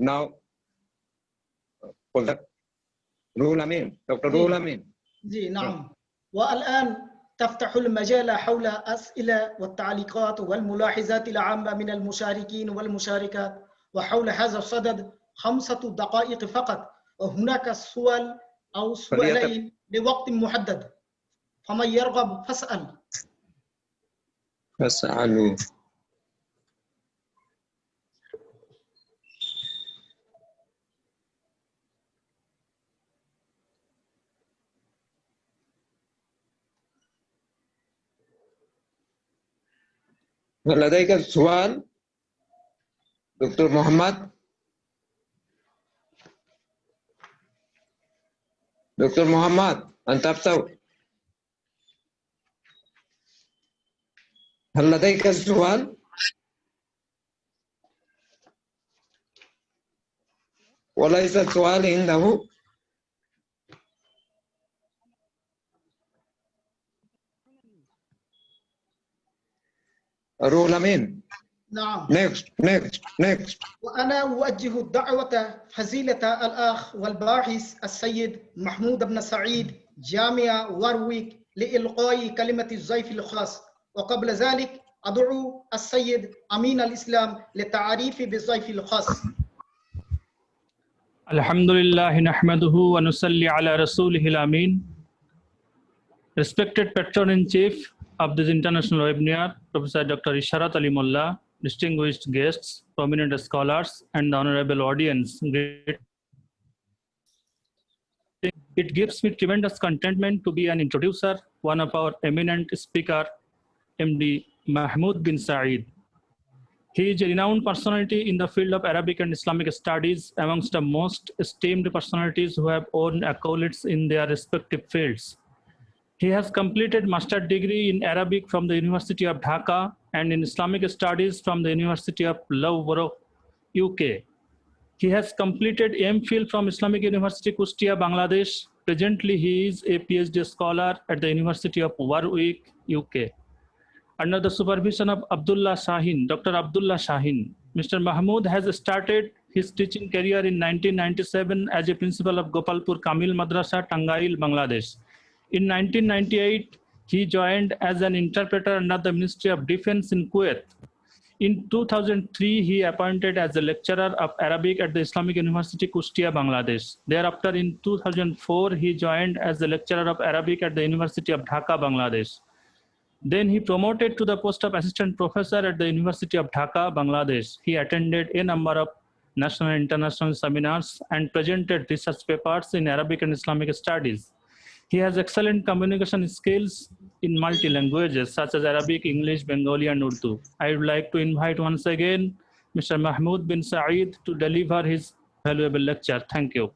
Now, for the Ruhul Amin, Dr. Ruhul Amin. جي نعم. والآن تفتح المجال حول أسئلة والتعليقات والملاحظات العامة من المشاركين والمشاركات. وحول هذا الصدد 5 دقائق فقط، وهناك سؤال أو سؤالين لوقت محدد، فمن يرغب فاسأل. فاسألوا. هل لديك سؤال دكتور محمد؟ دكتور محمد أنت أبتو، هل لديك سؤال؟ وليس السؤال عنده. روح لمين؟ نعم. next. وأنا أوجه الدعوة فضيلة الأخ والباحث السيد محمود بن سعيد جامعة وارويك لإلقاء كلمة الضيف الخاص، وقبل ذلك أدعو السيد أمين الإسلام للتعريف بالضيف الخاص. الحمد لله نحمده ونصلي على رسوله الأمين. Respected Patron-in-Chief of this international webinar, Professor Dr. Isharat Ali Mullah, distinguished guests, prominent scholars, and the honorable audience. It gives me tremendous contentment to be an introducer, one of our eminent speaker, MD Mahmoud bin Saeed. He is a renowned personality in the field of Arabic and Islamic studies, amongst the most esteemed personalities who have earned accolades in their respective fields. He has completed master's degree in Arabic from the University of Dhaka and in Islamic studies from the University of Loughborough, UK. He has completed MPhil from Islamic University, Kustia, Bangladesh. Presently, he is a PhD scholar at the University of Warwick, UK. Under the supervision of Abdullah Shahin, Dr. Abdullah Shahin, Mr. Mahmood has started his teaching career in 1997 as a principal of Gopalpur Kamil Madrasa, Tangail, Bangladesh. In 1998, he joined as an interpreter under the Ministry of Defense in Kuwait. In 2003, he appointed as a lecturer of Arabic at the Islamic University, Kustia, Bangladesh. Thereafter, in 2004, he joined as the lecturer of Arabic at the University of Dhaka, Bangladesh. Then he promoted to the post of assistant professor at the University of Dhaka, Bangladesh. He attended a number of national and international seminars and presented research papers in Arabic and Islamic studies. He has excellent communication skills in multi-languages such as Arabic, English, Bengali, and Urdu. I would like to invite once again Mr. Mahmoud bin Saeed to deliver his valuable lecture. Thank you.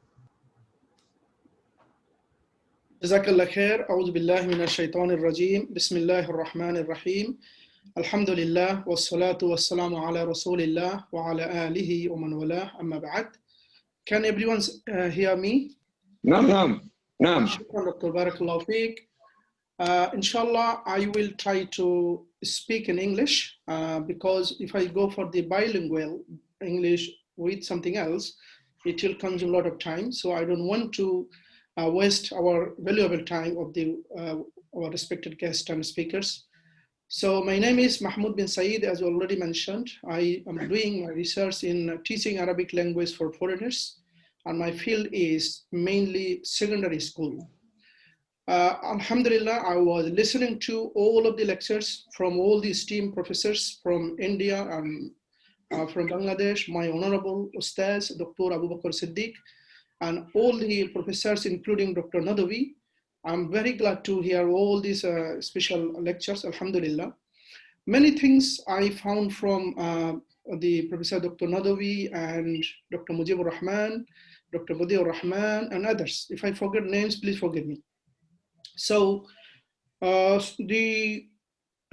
جزاك الله خير. أعوذ بالله من الشيطان الرجيم. بسم الله الرحمن الرحيم. الحمد لله والصلاة والسلام على رسول الله وعلى آله ومن والاه. أما بعد. Can everyone hear me? نعم. شكرا دكتور بارك الله فيك. Inshallah, I will try to speak in English because if I go for the bilingual English with something else, it will consume a lot of time. So I don't want to waste our valuable time of our respected guests and speakers. So my name is Mahmoud bin Saeed, as already mentioned. I am doing my research in teaching Arabic language for foreigners, and my field is mainly secondary school. Alhamdulillah, I was listening to all of the lectures from all the esteemed professors from India and from Bangladesh, my honorable Ustaz, Dr. Abu Bakr Siddiq, and all the professors, including Dr. Nadawi. I'm very glad to hear all these special lectures, Alhamdulillah. Many things I found from the Professor Dr. Nadawi and Dr. Mujibur Rahman, Dr. Badiur Rahman, and others. If I forget names, please forgive me. So the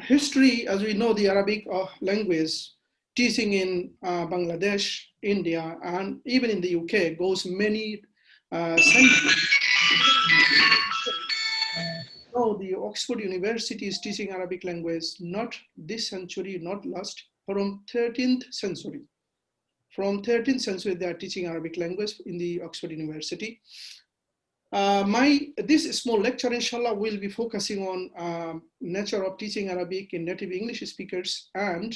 history, as we know, the Arabic language teaching in Bangladesh, India, and even in the UK goes many centuries. No, the Oxford University is teaching Arabic language, not this century, not last, from 13th century. From 13th century, they are teaching Arabic language in the Oxford University. This small lecture, inshallah, will be focusing on nature of teaching Arabic in native English speakers and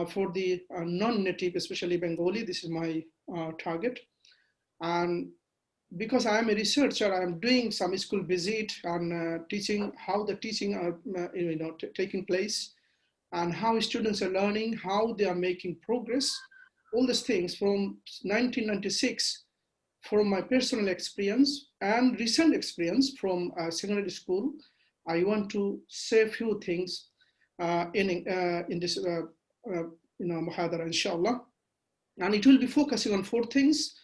for the non-native, especially Bengali. This is my target. And because I am a researcher, I am doing some school visit and teaching how the teaching are taking place and how students are learning, how they are making progress. All these things from 1996, from my personal experience and recent experience from secondary school, I want to say a few things. in this muhadara, inshallah. And it will be focusing on 4 things: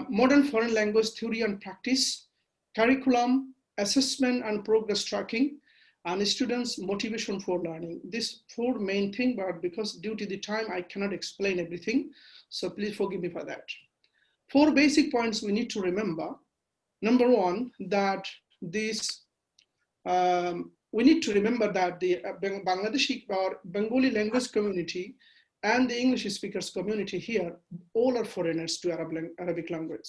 modern foreign language theory and practice, curriculum, assessment and progress tracking, and students' motivation for learning. These 4 main things, but because due to the time, I cannot explain everything. So please forgive me for that. 4 basic points we need to remember. Number 1, that this, we need to remember that the Bangladeshi or Bengali language community and the English speakers community here, all are foreigners to Arabic language.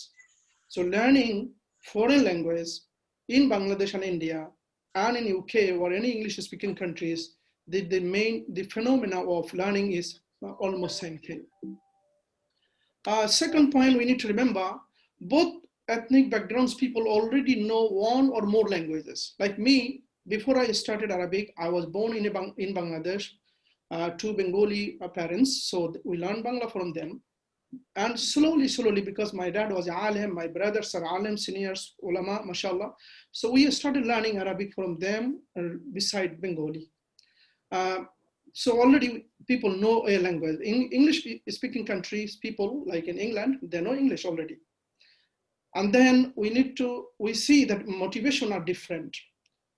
So learning foreign language in Bangladesh and India and in UK or any English speaking countries, the phenomena of learning is almost same thing. Second point, we need to remember both ethnic backgrounds people already know 1 or more languages. Like me, before I started Arabic, I was born in Bangladesh to Bengali parents. So we learned Bangla from them. And slowly, because my dad was alim, my brothers are alim, seniors, ulama, mashallah. So we started learning Arabic from them beside Bengali. So already people know a language. In English speaking countries, people like in England, they know English already. And then we see that motivation are different.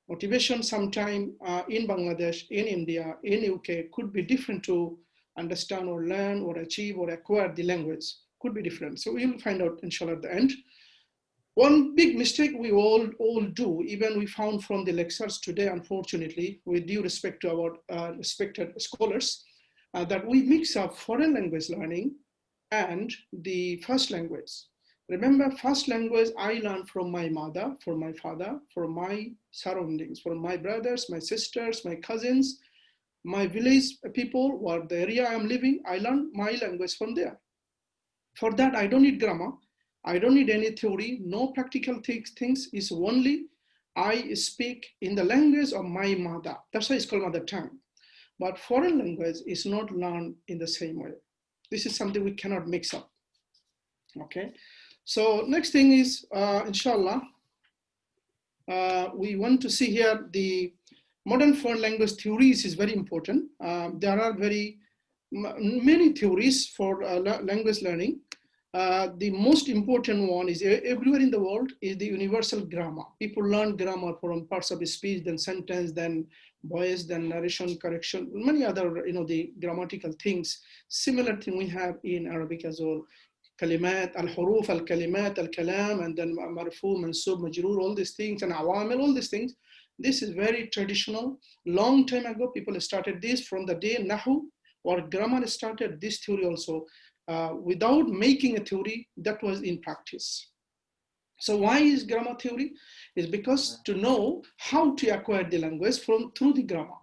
Motivation sometime in Bangladesh, in India, in UK could be different to understand or learn or achieve or acquire the language, could be different. So we'll find out inshallah at the end. One big mistake we all do, even we found from the lectures today, unfortunately, with due respect to our respected scholars, that we mix up foreign language learning and the first language. Remember, first language I learned from my mother, from my father, from my surroundings, from my brothers, my sisters, my cousins, my village people, or the area I'm living, I learned my language from there. For that, I don't need grammar. I don't need any theory, no practical things. It's only I speak in the language of my mother. That's why it's called mother tongue. But foreign language is not learned in the same way. This is something we cannot mix up. Okay. So next thing is, inshallah, we want to see here the modern foreign language theories is very important. There are many theories for language learning. The most important one is everywhere in the world is the universal grammar. People learn grammar from parts of the speech, then sentence, then voice, then narration, correction, many other, the grammatical things. Similar thing we have in Arabic as well. Kalimat, al-huruf, al-kalimat, al-kalam, and then marfu, mansub, majroor, all these things, and awamil, all these things. This is very traditional. Long time ago, people started this from the day Nahu or grammar started this theory also. Without making a theory, that was in practice. So why is grammar theory? Is because to know how to acquire the language through the grammar.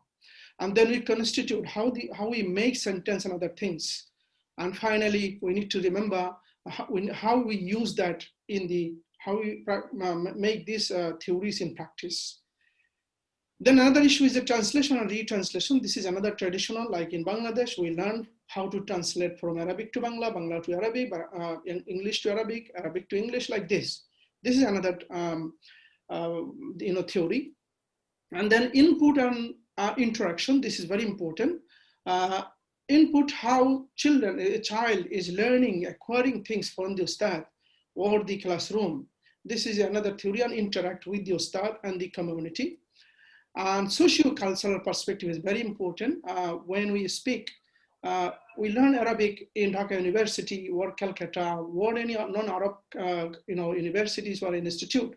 And then we constitute how we make sentence and other things. And finally, we need to remember how we use that how we make these theories in practice. Then another issue is the translation and retranslation. This is another traditional, like in Bangladesh, we learn how to translate from Arabic to Bangla, Bangla to Arabic, English to Arabic, Arabic to English, like this. This is another theory. And then input and interaction. This is very important. Input, how a child is learning, acquiring things from the ustad or the classroom. This is another theory, and interact with the ustad and the community. And socio-cultural perspective is very important. When we speak, we learn Arabic in Dhaka University or Calcutta or any non-Arab universities or institute.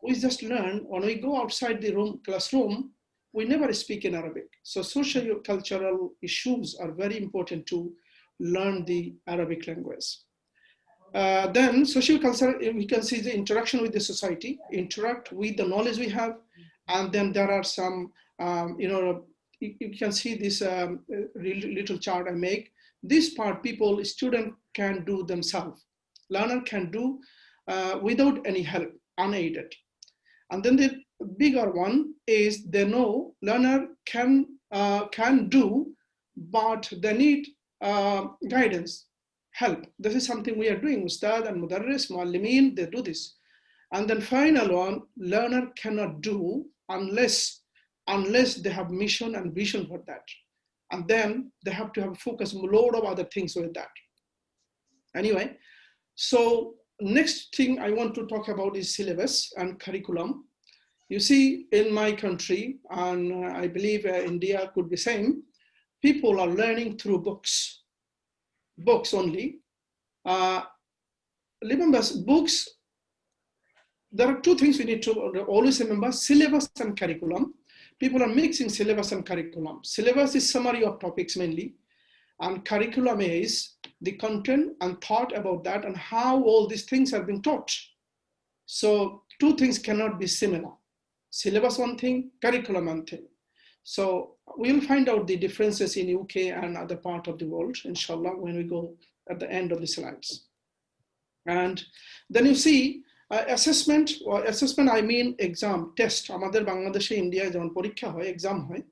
We just learn when we go outside the classroom, we never speak in Arabic. So socio-cultural issues are very important to learn the Arabic language. Then socio-cultural, we can see the interaction with the society, interact with the knowledge we have. And then there are some, you can see this little chart I make. This part, student can do themselves. Learner can do without any help, unaided. And then the bigger one is they know learner can do, but they need guidance, help. This is something we are doing. Ustad and Mudarris, Muallimin, they do this. And then final one, learner cannot do unless unless they have mission and vision for that. And then they have to have focus a load of other things with that. Anyway, so next thing I want to talk about is syllabus and curriculum. You see, in my country, and I believe India could be same, people are learning through books only. Remember, books, there are two things we need to always remember: syllabus and curriculum. People are mixing syllabus and curriculum. Syllabus is summary of topics mainly, and curriculum is the content and thought about that and how all these things are being taught. So two things cannot be similar. Syllabus one thing, curriculum one thing. So we'll find out the differences in UK and other part of the world, inshallah, when we go at the end of the slides. And then you see assessment, or assessment I mean exam, test. Amader Bangladesh, India, যেমন পরীক্ষা হয়, exam হয়,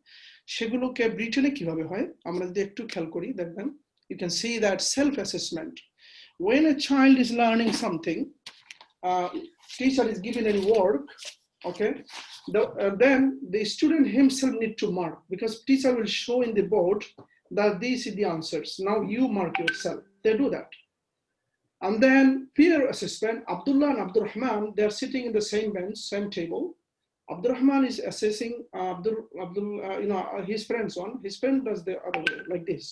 সেগুলোকে ব্রিটেনে কিভাবে হয় আমরা যদি একটু খেয়াল করি দেখবেন, you can see that self-assessment. When a child is learning something, teacher is given any work, okay, then the student himself need to mark, because teacher will show in the board that these are the answers. Now you mark yourself. They do that. And then peer assessment, Abdullah and Abdurrahman, they're sitting in the same bench, same table. Abdurrahman is assessing his friend's one. His friend does the other way, like this.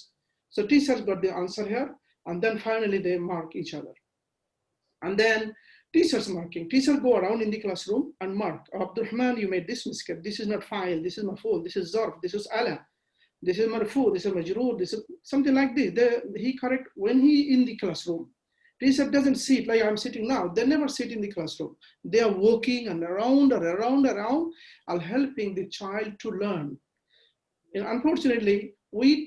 So teachers got the answer here, and then finally they mark each other. And then teachers marking. Teachers go around in the classroom and mark. Abdurrahman, you made this mistake. This is not fa'il. This is maf'ul. This is zarf. This is ala. This is marfu. This is majroor. This is something like this. He correct when he in the classroom. Teacher doesn't sit like I'm sitting now. They never sit in the classroom. They are walking and around and helping the child to learn. And unfortunately, we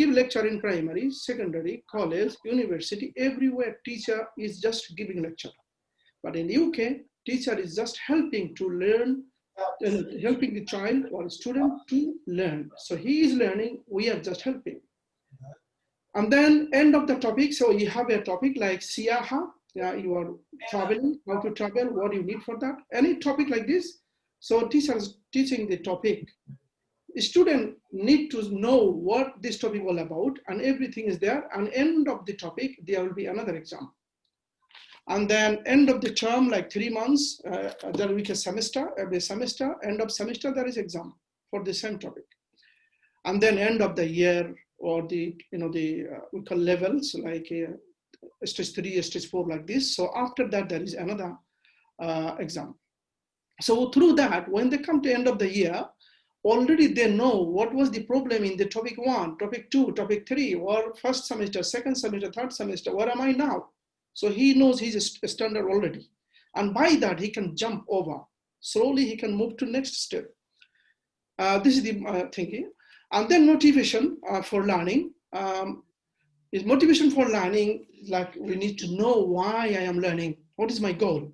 give lecture in primary, secondary, college, university, everywhere teacher is just giving lecture. But in the UK, teacher is just helping to learn, helping the child or student to learn. So he is learning, we are just helping. And then end of the topic, so you have a topic like siyaha, you are traveling, how to travel, what you need for that, any topic like this. So teacher is teaching the topic. The student need to know what this topic all about, and everything is there. And end of the topic, there will be another exam. And then end of the term, like 3 months, there will be a semester. Every semester, end of semester, there is exam for the same topic. And then end of the year, or the we call levels, like stage 3, stage 4, like this. So after that, there is another exam. So through that, when they come to end of the year, already they know what was the problem in the topic 1, topic 2, topic 3, or first semester, second semester, third semester, where am I now? So he knows his standard already. And by that, he can jump over. Slowly, he can move to next step. This is the thinking. And then motivation for learning. Is motivation for learning, like we need to know why I am learning. What is my goal?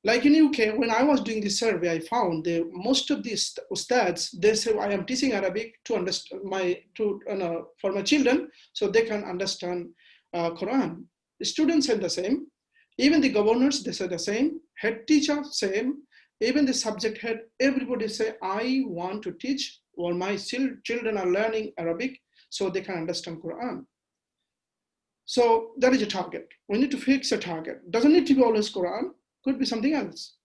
Like in UK, when I was doing this survey, I found most of these ustads, they say, I am teaching Arabic to understand for my children, so they can understand Quran. The students said the same. Even the governors, they said the same. Head teacher, same. Even the subject head, everybody say, I want to teach, or my children are learning Arabic so they can understand Quran. So that is a target. We need to fix a target. Doesn't need to be always Quran, could be something else.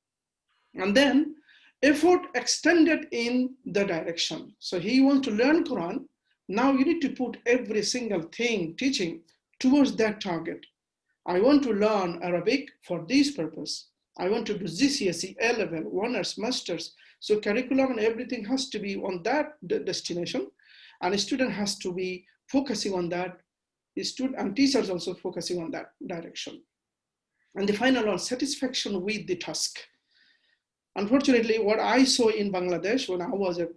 And then effort extended in the direction. So he wants to learn Quran. Now you need to put every single thing, teaching towards that target. I want to learn Arabic for this purpose. I want to do GCSE, A-level, honors, masters. So curriculum and everything has to be on that destination. And a student has to be focusing on that. The student and teachers also focusing on that direction. And the final one, satisfaction with the task. Unfortunately, what I saw in Bangladesh when I was a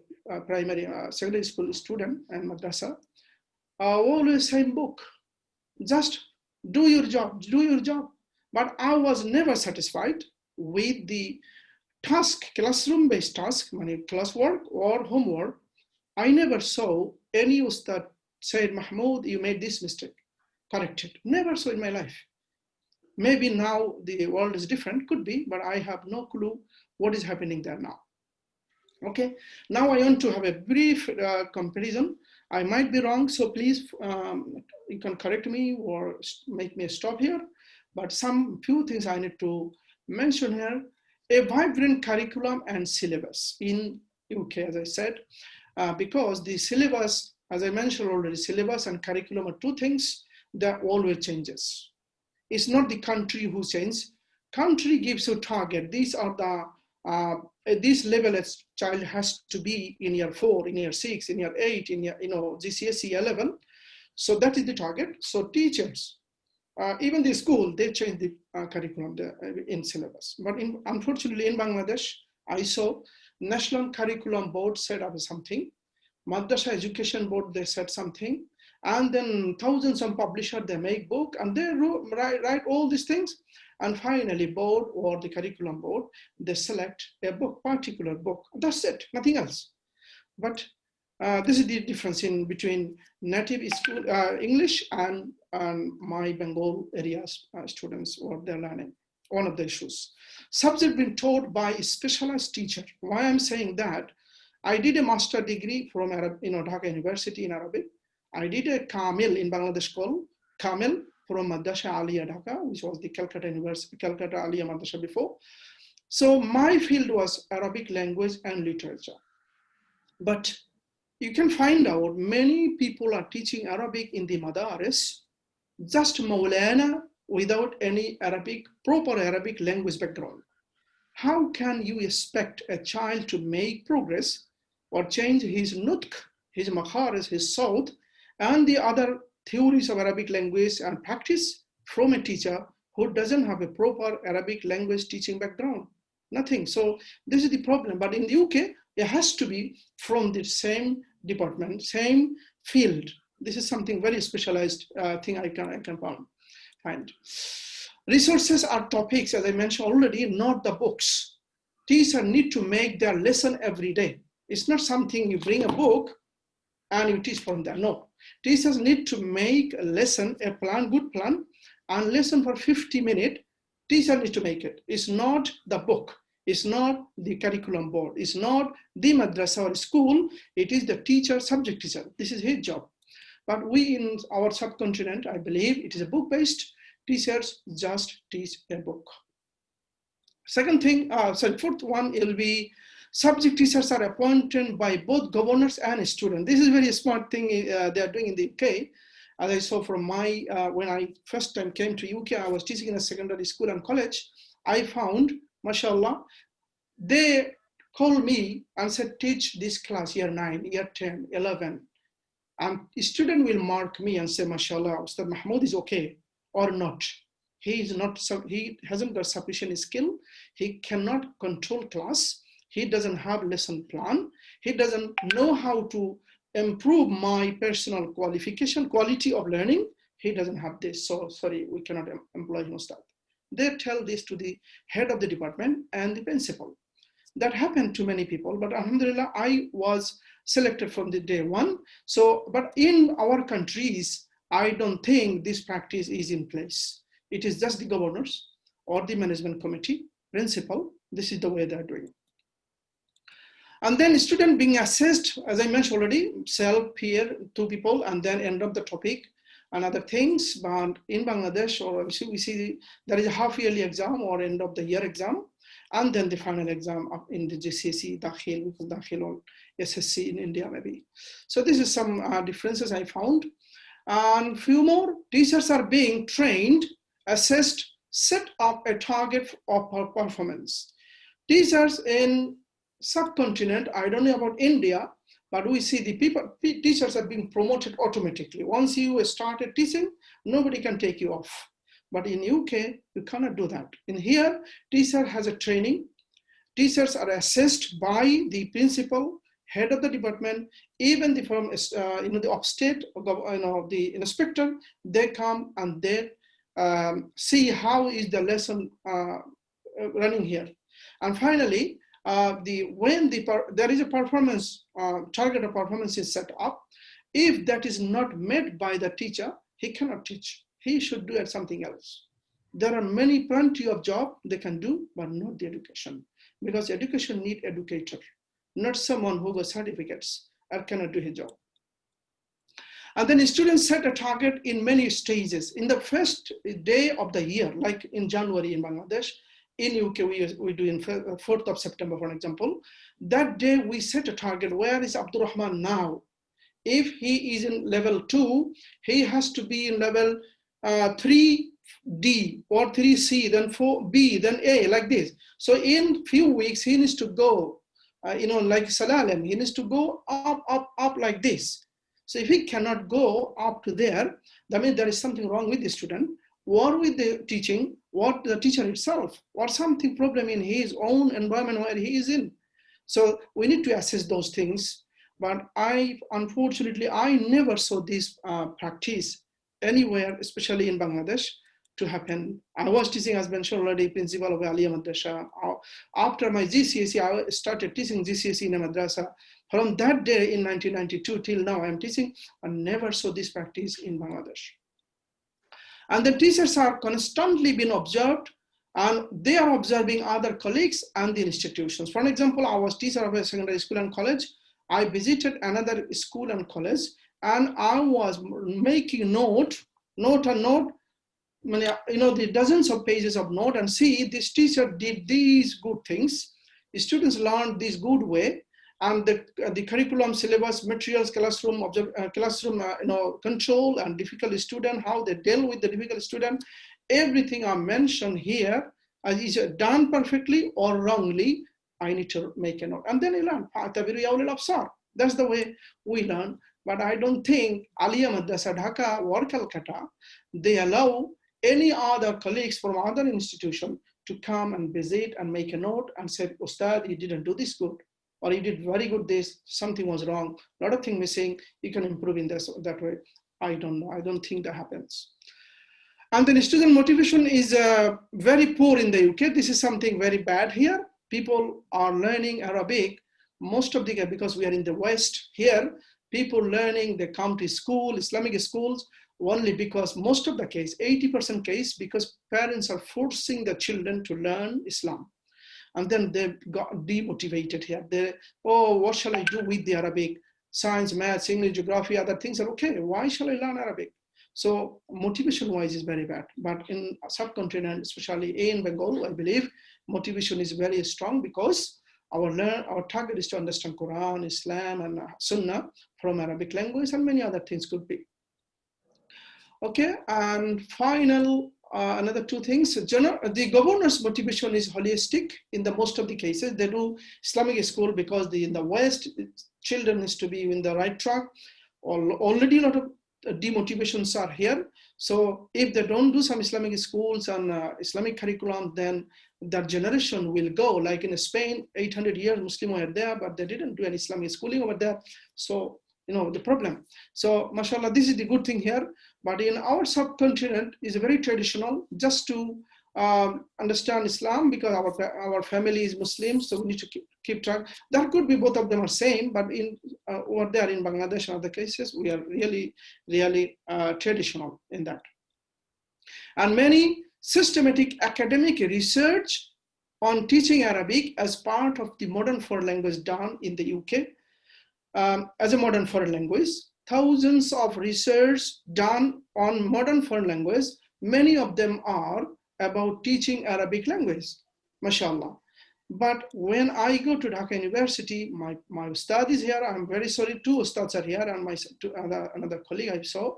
primary, secondary school student and madrasa, always same book. Just do your job, do your job. But I was never satisfied with the task, classroom-based task, classwork or homework. I never saw any ustad said, Mahmoud, you made this mistake, correct it. Never saw in my life. Maybe now the world is different, could be, but I have no clue what is happening there now. Okay, now I want to have a brief comparison. I might be wrong, so please you can correct me or make me stop here. But some few things I need to mention here. A vibrant curriculum and syllabus in UK, as I said, because the syllabus, as I mentioned already, syllabus and curriculum are two things that always changes. It's not the country who changes. Country gives you target. These are the this level as child has to be in year 4, in year 6, in year 8, in year GCSE 11. So that is the target. So teachers, even the school, they change the curriculum in syllabus. But unfortunately in Bangladesh, I saw National Curriculum Board set up something. Madrasa Education Board, they said something. And then thousands of publishers, they make book and they write all these things. And finally, board or the curriculum board, they select a book, particular book. That's it, nothing else. But this is the difference in between native school, English and my Bengal areas students or they're learning. One of the issues. Subject being taught by a specialized teacher. Why I'm saying that? I did a master degree from Dhaka University in Arabic. I did a Kamil in Bangladesh called Kamil from Madrasa Aliyah Dhaka, which was the Calcutta University, Calcutta Aliyah Madrasa before. So my field was Arabic language and literature. But you can find out many people are teaching Arabic in the Madaris, just Maulana without any proper Arabic language background. How can you expect a child to make progress or change his nutq, his makharis, his sawt, and the other theories of Arabic language and practice from a teacher who doesn't have a proper Arabic language teaching background? Nothing. So this is the problem. But in the UK, it has to be from the same department, same field. This is something very specialized thing I can find. Resources are topics, as I mentioned already, not the books. Teachers need to make their lesson every day. It's not something you bring a book and you teach from there. No. Teachers need to make a lesson, a plan, good plan, and lesson for 50 minutes. Teacher needs to make it. It's not the book. It's not the curriculum board. It's not the madrasa or school. It is the teacher, subject teacher. This is his job. But we in our subcontinent, I believe it is a book-based. Teachers just teach a book. Second thing, fourth one will be subject teachers are appointed by both governors and students. This is a very smart thing they are doing in the UK. As I saw from my, when I first time came to UK, I was teaching in a secondary school and college. I found, mashallah, they called me and said, teach this class, year 9, year 10, 11. And a student will mark me and say, mashallah, Ustad Mahmoud is okay or not. He hasn't got sufficient skill. He cannot control class. He doesn't have lesson plan. He doesn't know how to improve my personal quality of learning. He doesn't have this. So sorry, we cannot employ him. Ustad. They tell this to the head of the department and the principal. That happened to many people, but alhamdulillah, I was selected from the day one. So, but in our countries, I don't think this practice is in place. It is just the governors or the management committee, principal. This is the way they're doing. And then student being assessed, as I mentioned already, self, peer, 2 people, and then end up the topic and other things. But in Bangladesh, or we see there is a half-yearly exam or end of the year exam, and then the final exam up in the GCSE, Dakhil or SSC in India maybe. So this is some differences I found. And few more, teachers are being trained, assessed, set up a target of performance. Teachers in subcontinent, I don't know about India, but we see the teachers are being promoted automatically. Once you started teaching, nobody can take you off. But in UK, you cannot do that. In here, teacher has a training. Teachers are assessed by the principal, head of the department, even the from the upstate, the inspector. They come and they see how is the lesson running here. And finally, when there is a performance target of performance is set up, if that is not met by the teacher, he cannot teach. He should do something else. There are plenty of jobs they can do, but not the education, because education need educator, not someone who got certificates or cannot do his job. And then students set a target in many stages. In the first day of the year, like in January in Bangladesh, in UK we do in 4th of September, for example, that day we set a target. Where is Abdul Rahman now? If he is in level 2, he has to be in level 3D or 3C, then 4B, then A, like this. So in few weeks, he needs to go, like Salalem, he needs to go up, up, up like this. So if he cannot go up to there, that means there is something wrong with the student, or with the teaching, or the teacher itself, or something problem in his own environment where he is in. So we need to assess those things. But unfortunately, I never saw this practice anywhere, especially in Bangladesh, to happen. I was teaching, as mentioned already, principal of Aliyah Madrasa. After my GCSE, I started teaching GCSE in a madrasa. From that day in 1992 till now, I'm teaching. I never saw this practice in Bangladesh. And the teachers are constantly being observed, and they are observing other colleagues and the institutions. For example, I was teacher of a secondary school and college. I visited another school and college, and I was making note, the dozens of pages of note, and see this teacher did these good things. The students learned this good way, and the curriculum, syllabus, materials, classroom control, and difficult student, how they deal with the difficult student, everything I mentioned here is done perfectly or wrongly. I need to make a note, and then you learn. That's the way we learn. But I don't think Aliyah Madrasa Dhaka or Calcutta, they allow any other colleagues from other institution to come and visit and make a note and say, Ustad, you didn't do this good, or you did very good this, something was wrong, a lot of things missing, you can improve in this, that way. I don't know, I don't think that happens. And then student motivation is very poor in the UK. This is something very bad here. People are learning Arabic most of the time, because we are in the West here, people learning, they come to school, Islamic schools, only because most of the case, 80% case, because parents are forcing the children to learn Islam. And then they got demotivated here. They, oh, what shall I do with the Arabic? Science, maths, English, geography, other things are okay. Why shall I learn Arabic? So motivation-wise is very bad. But in subcontinent, especially in Bengal, I believe motivation is very strong, because our target is to understand Quran, Islam, and Sunnah from Arabic language, and many other things could be. Okay, and final, another two things. The governor's motivation is holistic in the most of the cases. They do Islamic school because in the West, children needs to be in the right track. Already a lot of demotivations are here. So if they don't do some Islamic schools and Islamic curriculum, then that generation will go. Like in Spain, 800 years Muslim were there, but they didn't do any Islamic schooling over there. So, the problem. So, mashallah, this is the good thing here. But in our subcontinent is very traditional, just to understand Islam, because our family is Muslim, so we need to keep track. That could be both of them are same, but in over there in Bangladesh and other cases, we are really, really traditional in that. And many systematic academic research on teaching Arabic as part of the modern foreign language done in the UK as a modern foreign language. Thousands of research done on modern foreign language. Many of them are about teaching Arabic language, mashallah. But when I go to Dhaka University, my ustad is here. I'm very sorry, two ustads are here, and another colleague I saw.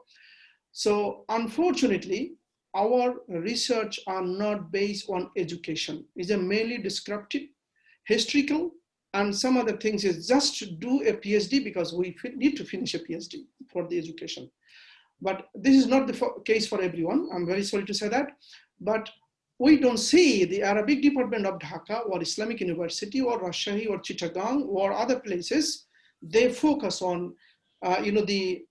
So unfortunately, our research are not based on education. It's a mainly descriptive, historical, and some other things is just to do a PhD, because we need to finish a PhD for the education. But this is not the case for everyone. I'm very sorry to say that. But we don't see the Arabic department of Dhaka or Islamic University or Rajshahi or Chittagong or other places. They focus on, the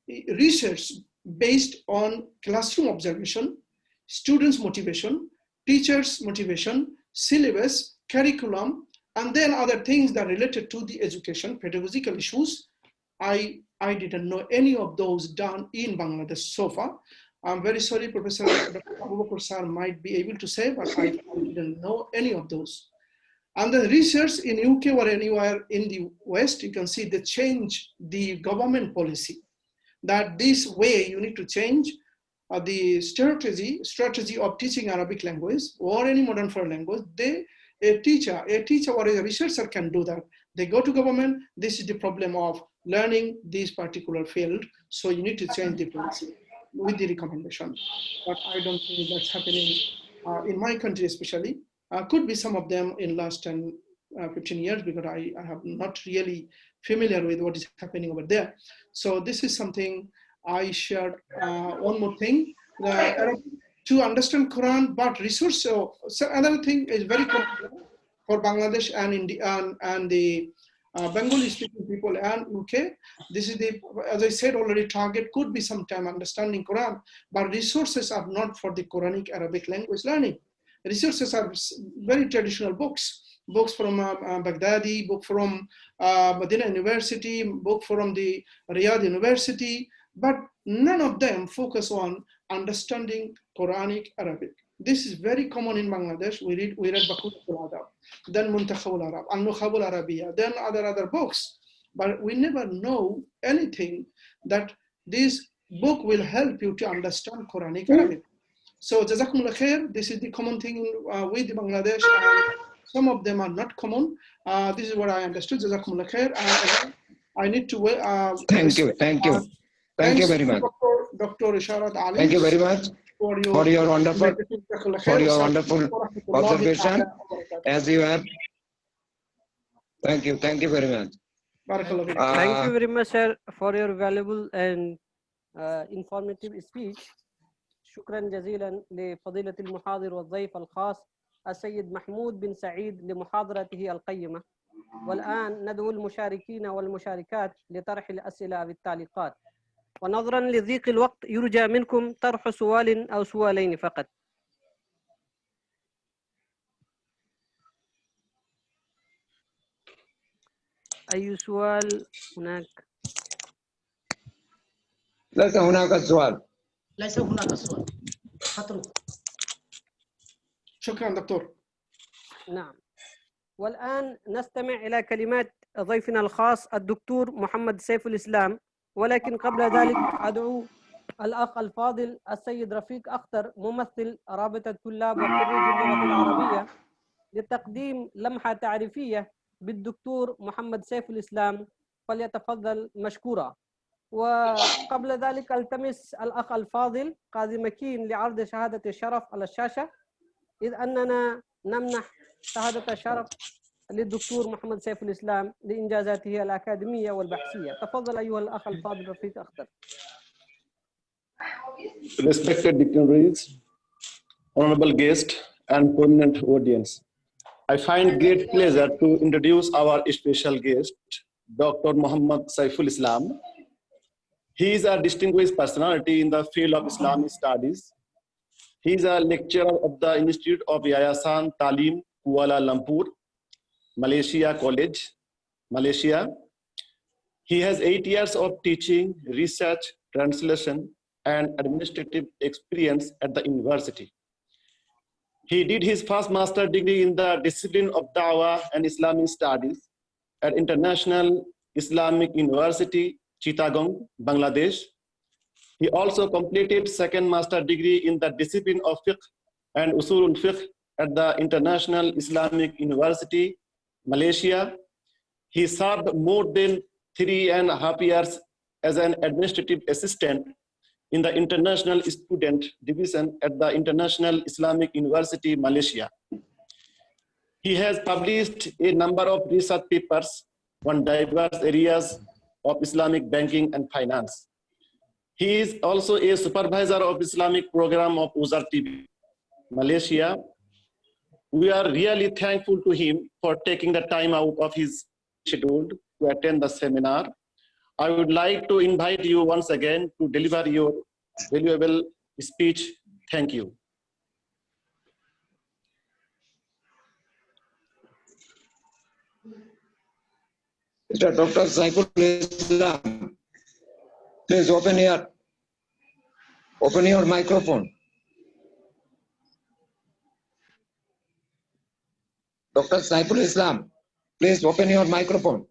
research based on classroom observation, students' motivation, teachers' motivation, syllabus, curriculum, and then other things that are related to the education, pedagogical issues. I didn't know any of those done in Bangladesh so far. I'm very sorry, Professor Dr. Abu Bakr Sir might be able to say, but I didn't know any of those. And the research in UK or anywhere in the West, you can see they change the government policy. That this way you need to change the strategy of teaching Arabic language or any modern foreign language. A teacher or a researcher can do that. They go to government, this is the problem of learning this particular field, so you need to change the policy with the recommendation. But I don't think that's happening in my country especially. Could be some of them in last 10, 15 years, because I have not really familiar with what is happening over there. So this is something I shared. One more thing, to understand Quran, but resource. So another thing is very common for Bangladesh and India and the Bengali speaking people and UK. This is the, as I said already, target could be sometime understanding Quran, but resources are not for the Quranic Arabic language learning. Resources are very traditional books from Baghdadi, book from Medina University, book from the Riyadh University, but none of them focus on understanding Quranic Arabic. This is very common in Bangladesh. We read Bakulat al-Adab, then Muntakhab al-Arab, Al-Nukhab al-Arabiya, then other books. But we never know anything that this book will help you to understand Quranic Arabic. So Jazakumullah khair, this is the common thing with Bangladesh, and some of them are not common. This is what I understood. Jazakumullah khair. I need to thank you very much, Dr. Isharat Ali. Thank you very much for your wonderful observation. As you have, thank you very much. Thank you very much, sir, for your valuable and informative speech. شكرا جزيلا لفضيلة المحاضر والضيف الخاص السيد محمود بن سعيد لمحاضرته القيمة. والآن ندعو المشاركين والمشاركات لطرح الأسئلة بالتعليقات. ونظرا لضيق الوقت يرجى منكم طرح سؤال أو سؤالين فقط. أي سؤال هناك؟ ليس هناك سؤال. ليس هناك سؤال. شكرا دكتور. نعم. والآن نستمع إلى كلمات ضيفنا الخاص الدكتور محمد سيف الإسلام، ولكن قبل ذلك أدعو الأخ الفاضل السيد رفيق أخطر ممثل رابطة الطلاب وخريجي اللغة العربية لتقديم لمحة تعريفية بالدكتور محمد سيف الإسلام، فليتفضل مشكورا. وقبل ذلك التمس الأخ الفاضل قاضي مكين لعرض شهادة الشرف على الشاشة، إذ أننا نمنح شهادة الشرف للدكتور محمد سيف الإسلام لإنجازاته الأكاديمية والبحثية. تفضل أيها الأخ الفاضل رفيق أخطر. Respected dignitaries, honorable guest, and prominent audience, I find great pleasure to introduce our special guest, Dr. Muhammad Saiful Islam. He is a distinguished personality in the field of Islamic studies. He is a lecturer of the Institute of Yayasan Talim, Kuala Lumpur, Malaysia College, Malaysia. He has 8 years of teaching, research, translation, and administrative experience at the university. He did his first master's degree in the discipline of Dawah and Islamic Studies at International Islamic University, Chittagong, Bangladesh. He also completed second master's degree in the discipline of Fiqh and Usulul Fiqh at the International Islamic University, Malaysia. He served more than 3.5 years as an administrative assistant in the International Student Division at the International Islamic University, Malaysia. He has published a number of research papers on diverse areas of Islamic banking and finance. He is also a supervisor of Islamic program of Uzar TV, Malaysia. We are really thankful to him for taking the time out of his schedule to attend the seminar. I would like to invite you once again to deliver your valuable speech. Thank you. Mr. Dr. Saiful Islam, please open your microphone. Dr. Saiful Islam, please open your microphone.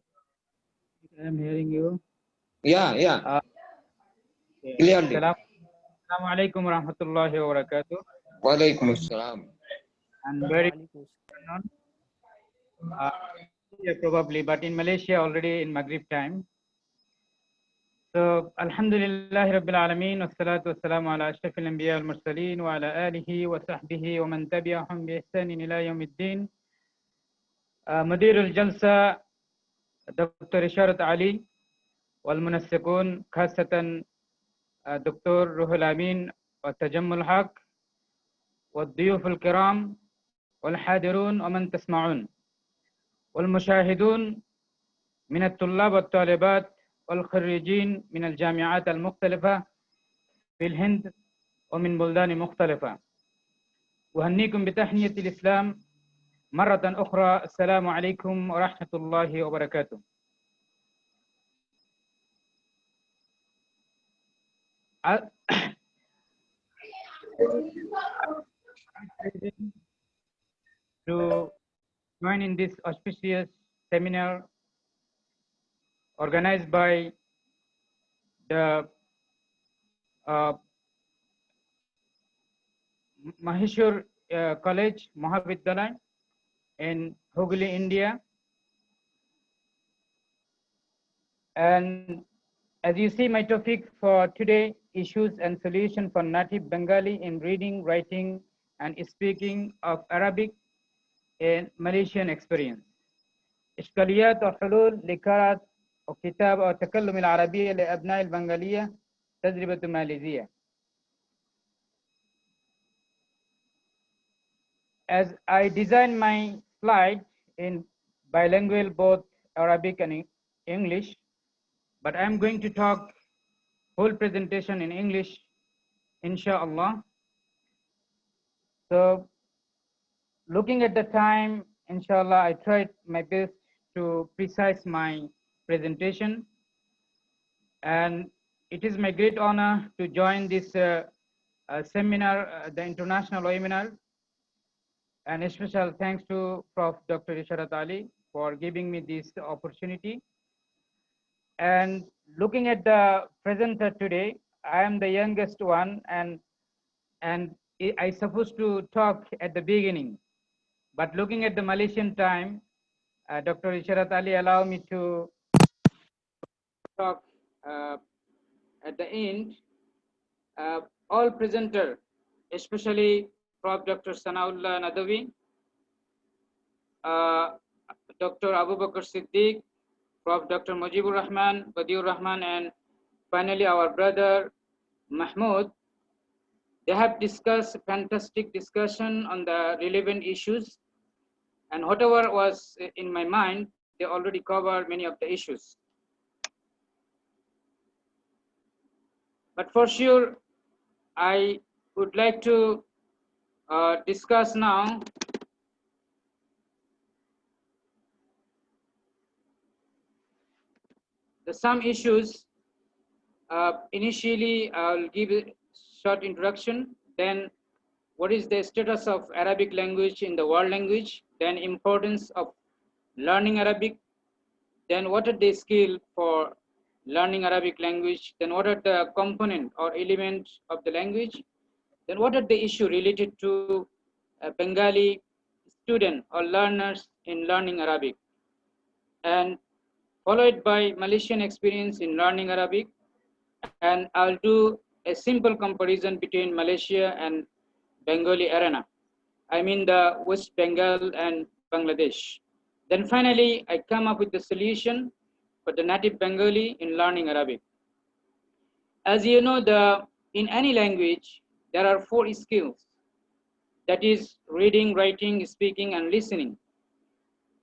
I'm hearing you. Yeah. Okay. Clearly. Assalamu alaikum wa rahmatullahi wa barakatuh. Wa alaikum assalam. And very afternoon. Yeah, probably, but in Malaysia already in Maghrib time. So, Alhamdulillah Rabbil Alameen, wassalatu wassalamu ala ashrafil anbiya wal mursaleen wa ala alihi wa sahbihi wa man tabi'ahum bi ihsanin ila yawmiddin. Mudir al-Jalsa, Dr. Isharat Ali, wal munassikun, khasatan Dr. Ruhul Amin, wa Tajammul Haq, wa Diyuf al-Kiram, wal Hadirun, wa man tasma'un, wal Mushahidun, من الطلاب والطالبات والخريجين من الجامعات المختلفة في الهند ومن بلدان مختلفة. أهنيكم بتحية الإسلام مرة أخرى. السلام عليكم ورحمة الله وبركاته. To join in this auspicious seminar organized by the Maheshwar College, Mahavidyalaya in Hooghly, India. And as you see, my topic for today, issues and solution for native Bengali in reading, writing, and speaking of Arabic in Malaysian experience. إشكاليات وحلول لقراءة وكتابة وتكلم العربية لأبناء البنغالية تجربة ماليزية. As I design my slide in bilingual, both Arabic and English, but I'm going to talk whole presentation in English, inshallah. So looking at the time, inshallah, I tried my best to precise my presentation. And it is my great honor to join this seminar, the international webinar. And a special thanks to Prof. Dr. Isharat Ali for giving me this opportunity. And looking at the presenter today, I am the youngest one, and I supposed to talk at the beginning. But looking at the Malaysian time, Dr. Isharat Ali allowed me to talk at the end. All presenter, especially Prof. Dr. Sanaullah Nadawi, Dr. Abu Bakr Siddiq, Prof. Dr. Mujibur Rahman, Badiur Rahman, and finally our brother Mahmoud. They have discussed fantastic discussion on the relevant issues, and whatever was in my mind, they already covered many of the issues. But for sure, I would like to discuss now some issues. Initially, I'll give a short introduction, then what is the status of Arabic language in the world language, then importance of learning Arabic, then what are the skills for learning Arabic language, then what are the component or elements of the language, then what are the issue related to Bengali student or learners in learning Arabic, and followed by Malaysian experience in learning Arabic. And I'll do a simple comparison between Malaysia and Bengali arena. I mean the West Bengal and Bangladesh. Then finally, I come up with the solution for the native Bengali in learning Arabic. As you know, in any language, there are 4 skills. That is reading, writing, speaking, and listening.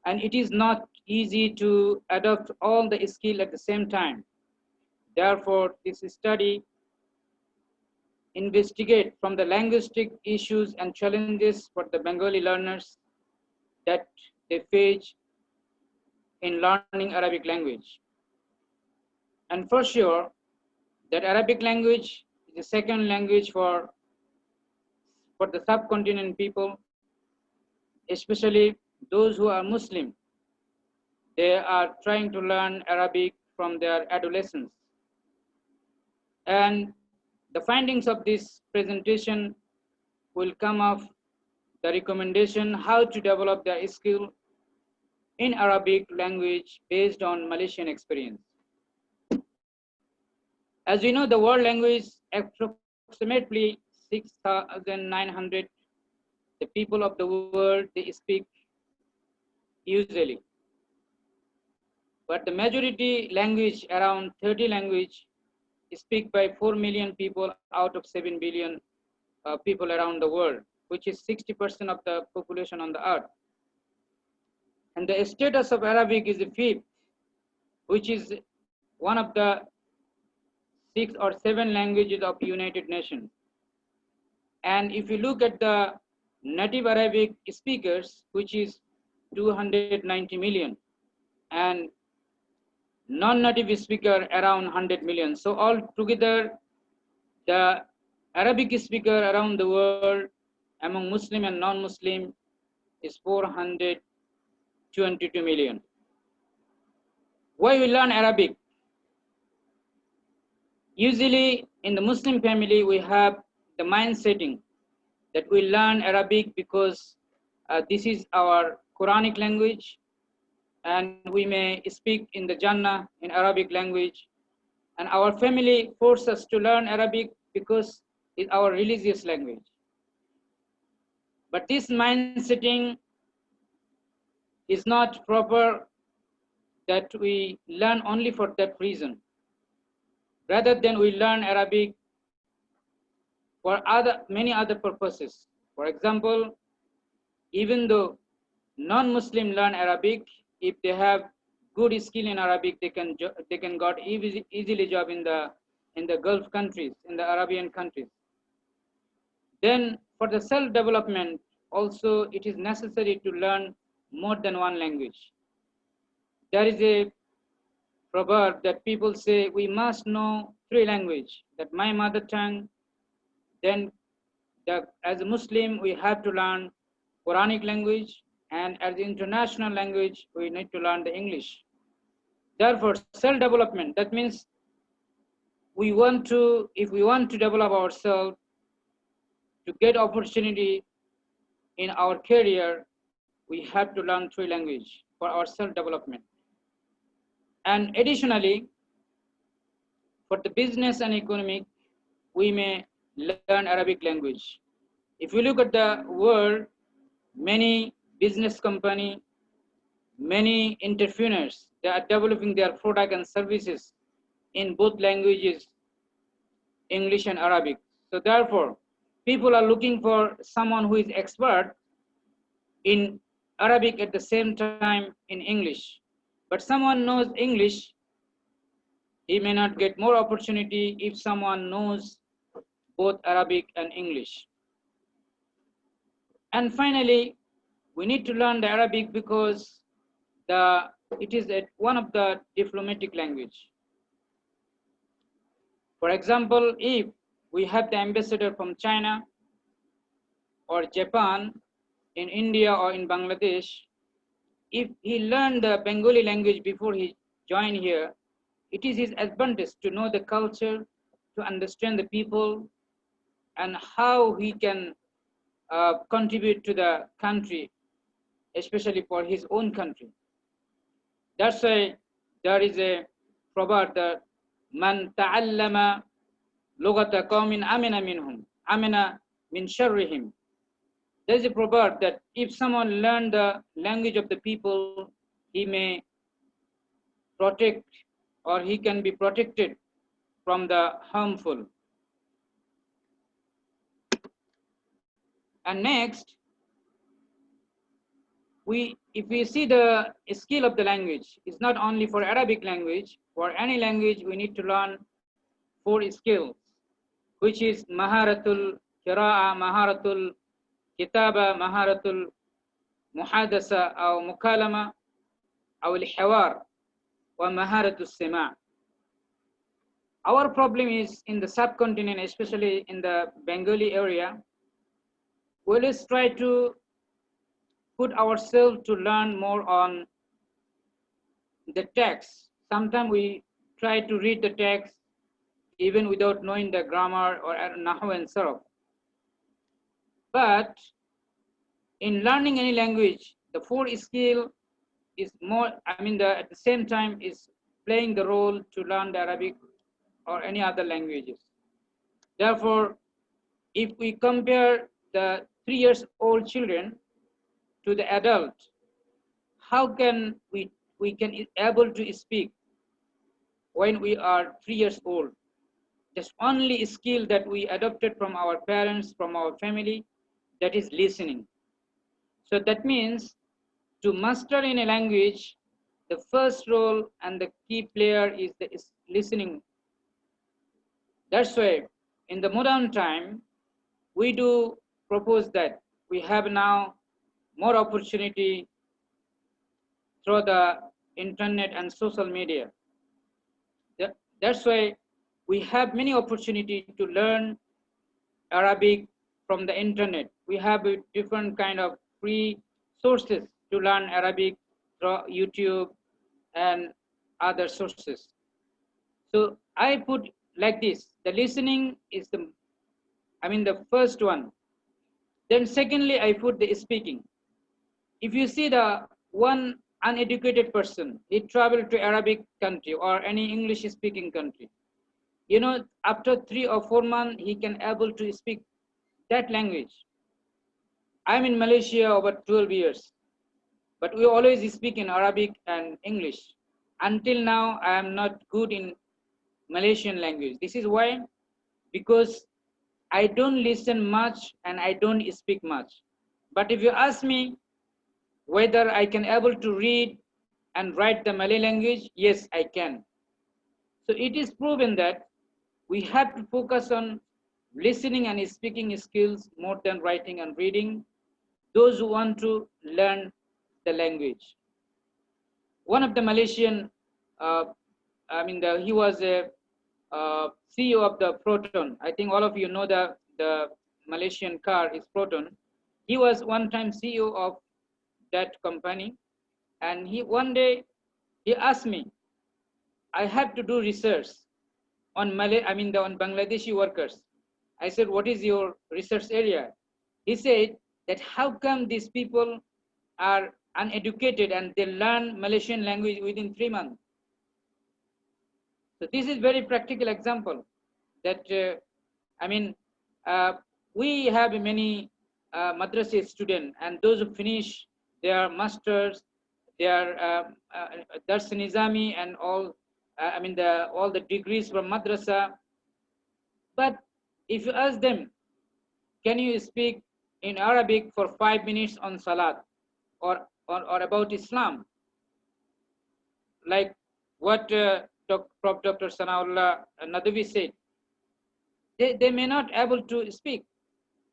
And it is not easy to adopt all the skills at the same time. Therefore, this study investigate from the linguistic issues and challenges for the Bengali learners that they face in learning Arabic language. And for sure, that Arabic language is the second language for the subcontinent people, especially those who are Muslim, they are trying to learn Arabic from their adolescence. And the findings of this presentation will come of the recommendation how to develop their skill in Arabic language based on Malaysian experience. As we know, the world language approximately 6,900. The people of the world, they speak usually. But the majority language, around 30 language, speak by 4 million people out of 7 billion people around the world, which is 60% of the population on the earth. And the status of Arabic is the fifth, which is one of the 6 or 7 languages of United Nations. And if you look at the native Arabic speakers, which is 290 million, and non-native speaker around 100 million. So all together, the Arabic speaker around the world among Muslim and non-Muslim is 422 million. Why we learn Arabic? Usually in the Muslim family, we have the mind setting that we learn Arabic because this is our Quranic language, and we may speak in the Jannah in Arabic language. And our family forces us to learn Arabic because it's our religious language. But this mind setting is not proper, that we learn only for that reason. Rather than we learn Arabic for many other purposes. For example, even though non-Muslim learn Arabic, if they have good skill in Arabic, they can get easily job in the Gulf countries, in the Arabian countries. Then for the self-development, also it is necessary to learn more than one language. There is a proverb that people say we must know 3 languages, that my mother tongue, then as a Muslim we have to learn Quranic language, and as the international language we need to learn the English. Therefore, self-development, that means if we want to develop ourselves, to get opportunity in our career, we have to learn 3 languages for our self-development. And additionally, for the business and economic, we may learn Arabic language. If you look at the world, many business companies, many entrepreneurs, they are developing their product and services in both languages, English and Arabic. So therefore, people are looking for someone who is expert in Arabic at the same time in English. But someone knows English, he may not get more opportunity if someone knows both Arabic and English. And finally, we need to learn the Arabic because it is one of the diplomatic language. For example, if we have the ambassador from China or Japan in India or in Bangladesh, if he learned the Bengali language before he joined here, it is his advantage to know the culture, to understand the people, and how he can contribute to the country, especially for his own country. That's why there is a proverb that man ta'allama lughata qawmin amina minhum, amina min sharrihim. There's a proverb that if someone learned the language of the people, he may protect, or he can be protected from the harmful. And next, if we see the skill of the language, it's not only for Arabic language, for any language we need to learn 4 skills, which is maharatul qira'a, maharatul kitaba, maharatul muhadasa or mukalama or al-hiwar, wa maharatul sima'. Our problem is in the subcontinent, especially in the Bengali area, we always try to put ourselves to learn more on the text. Sometimes we try to read the text even without knowing the grammar or nahu and sarf. But in learning any language, the four skill is more, at the same time is playing the role to learn the Arabic or any other languages. Therefore, if we compare the 3 years old children to the adult, how can we can able to speak when we are 3 years old? Just only skill that we adopted from our parents, from our family, that is listening. So that means to master in a language, the first role and the key player is the listening. That's why in the modern time, we do propose that we have now more opportunity through the internet and social media. That's why we have many opportunity to learn Arabic from the internet. We have a different kind of free sources to learn Arabic through YouTube and other sources. So I put like this: the listening is the first one. Then secondly, I put the speaking. If you see the one uneducated person, he traveled to Arabic country or any English speaking country, after 3 or 4 months, he can able to speak that language. I'm in Malaysia over 12 years, but we always speak in Arabic and English. Until now, I am not good in Malaysian language. This is why, because I don't listen much and I don't speak much. But if you ask me whether I can able to read and write the Malay language, yes, I can. So it is proven that we have to focus on listening and speaking skills more than writing and reading, those who want to learn the language. One of the Malaysian, he was a CEO of the Proton. I think all of you know the Malaysian car is Proton. He was one time CEO of that company, and one day he asked me, I have to do research on on Bangladeshi workers. I said, what is your research area? He said that how come these people are uneducated and they learn Malaysian language within 3 months? So this is very practical example that, we have many madrasa students, and those who finish their masters, their Dars Nizami and all, all the degrees from madrasa. But if you ask them, can you speak in Arabic for 5 minutes on Salat or about Islam? Like what Prof. Dr. Sanaullah Nadavi said, they may not able to speak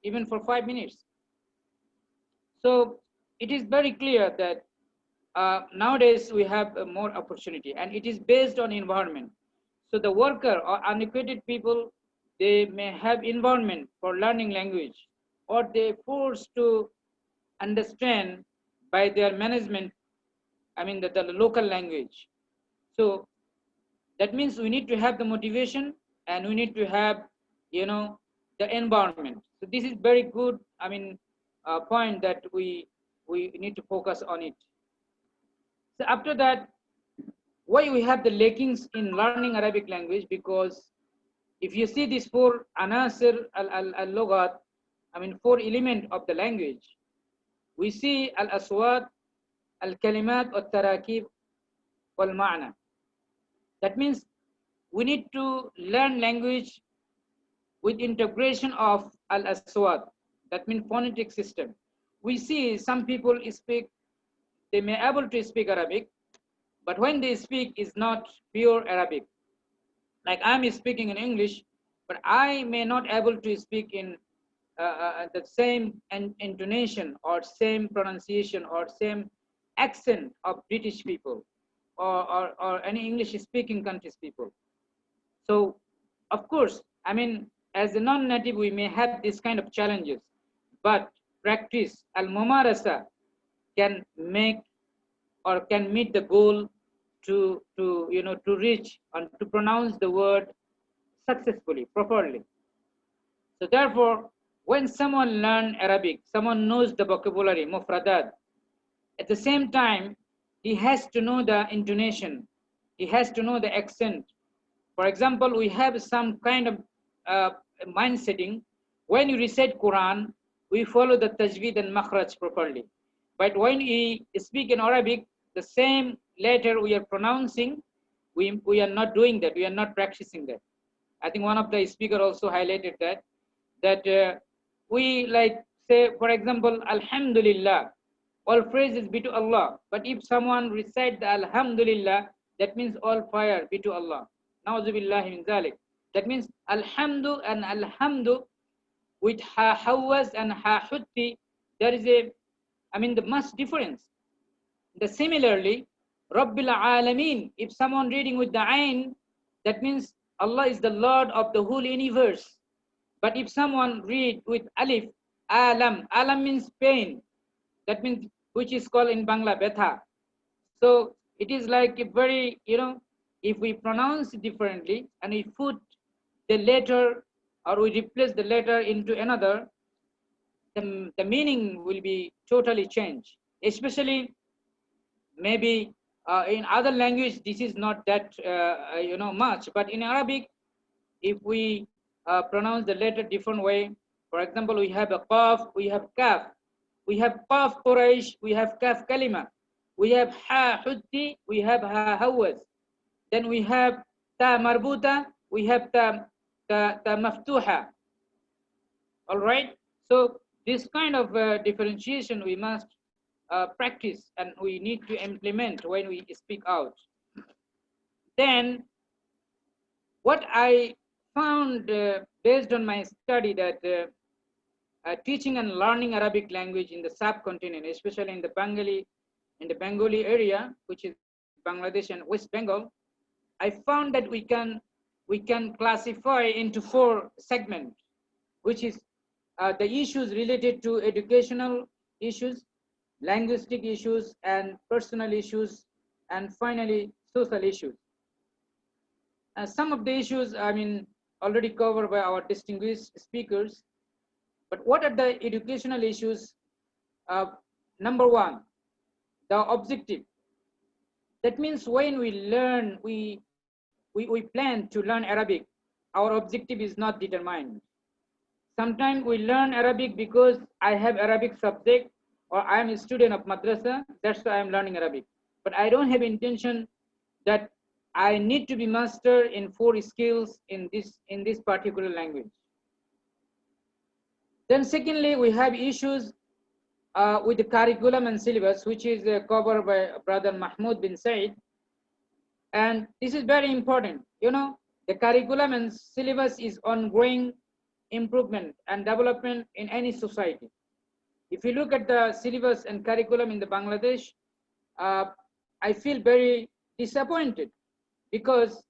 even for 5 minutes. So it is very clear that nowadays we have more opportunity, and it is based on environment. So the worker or uneducated people, they may have environment for learning language, or they forced to understand by their management, the local language. So that means we need to have the motivation, and we need to have, the environment. So this is very good, point that we need to focus on it. So after that, why we have the lackings in learning Arabic language? Because if you see these 4 anasir al-lughat, 4 elements of the language, we see al-aswat, al-kalimat, al-tarakib, wal-ma'na. That means we need to learn language with integration of al-aswat. That means phonetic system. We see some people speak, they may able to speak Arabic, but when they speak is not pure Arabic. Like I'm speaking in English, but I may not able to speak in the same intonation or same pronunciation or same accent of British people or any English speaking countries people. So of course, as a non-native, we may have this kind of challenges, but practice al-mumarasa, can make or can meet the goal to reach and to pronounce the word successfully, properly. So therefore, when someone learns Arabic, someone knows the vocabulary, mufradat, at the same time, he has to know the intonation, he has to know the accent. For example, we have some kind of mind setting. When you recite Quran, we follow the tajweed and makhraj properly. But when we speak in Arabic, the same letter we are pronouncing, we are not doing that, we are not practicing that. I think one of the speaker also highlighted that we like say, for example, Alhamdulillah, all praises be to Allah. But if someone recite the Alhamdulillah, that means all fire be to Allah. Na'udzubillahi min zalik. That means Alhamdu and Alhamdu with ha hawaz and ha hutti, there is the much difference. Similarly, Rabbil Alameen, if someone reading with the Ain, that means Allah is the Lord of the whole universe. But if someone read with Alif, Alam, Alam means pain. That means, which is called in Bangla, Betha. So it is like a very, if we pronounce it differently and we put the letter or we replace the letter into another, the meaning will be totally changed. Especially maybe in other language, this is not that, much, but in Arabic, if we pronounce the letter different way, for example, we have a qaf, we have kaf, we have qaf Quraysh, we have kaf kalima, we have ha hutti, we have ha hawaz, then we have ta marbuta, we have ta maftuha. All right, so this kind of differentiation we must practice and we need to implement when we speak out. Then what I found based on my study that teaching and learning Arabic language in the subcontinent, especially in the Bengali area, which is Bangladesh and West Bengal, I found that we can classify into 4 segments, which is the issues related to educational issues, linguistic issues, and personal issues, and finally social issues. Some of the issues, already covered by our distinguished speakers. But what are the educational issues? Number 1, the objective. That means when we learn, we plan to learn Arabic, our objective is not determined. Sometimes we learn Arabic because I have Arabic subject or I am a student of madrasa, that's why I am learning Arabic. But I don't have intention that I need to be master in 4 skills in this particular language. Then secondly, we have issues with the curriculum and syllabus, which is covered by Brother Mahmoud bin Said. And this is very important. The curriculum and syllabus is ongoing improvement and development in any society. If you look at the syllabus and curriculum in the Bangladesh, I feel very disappointed because,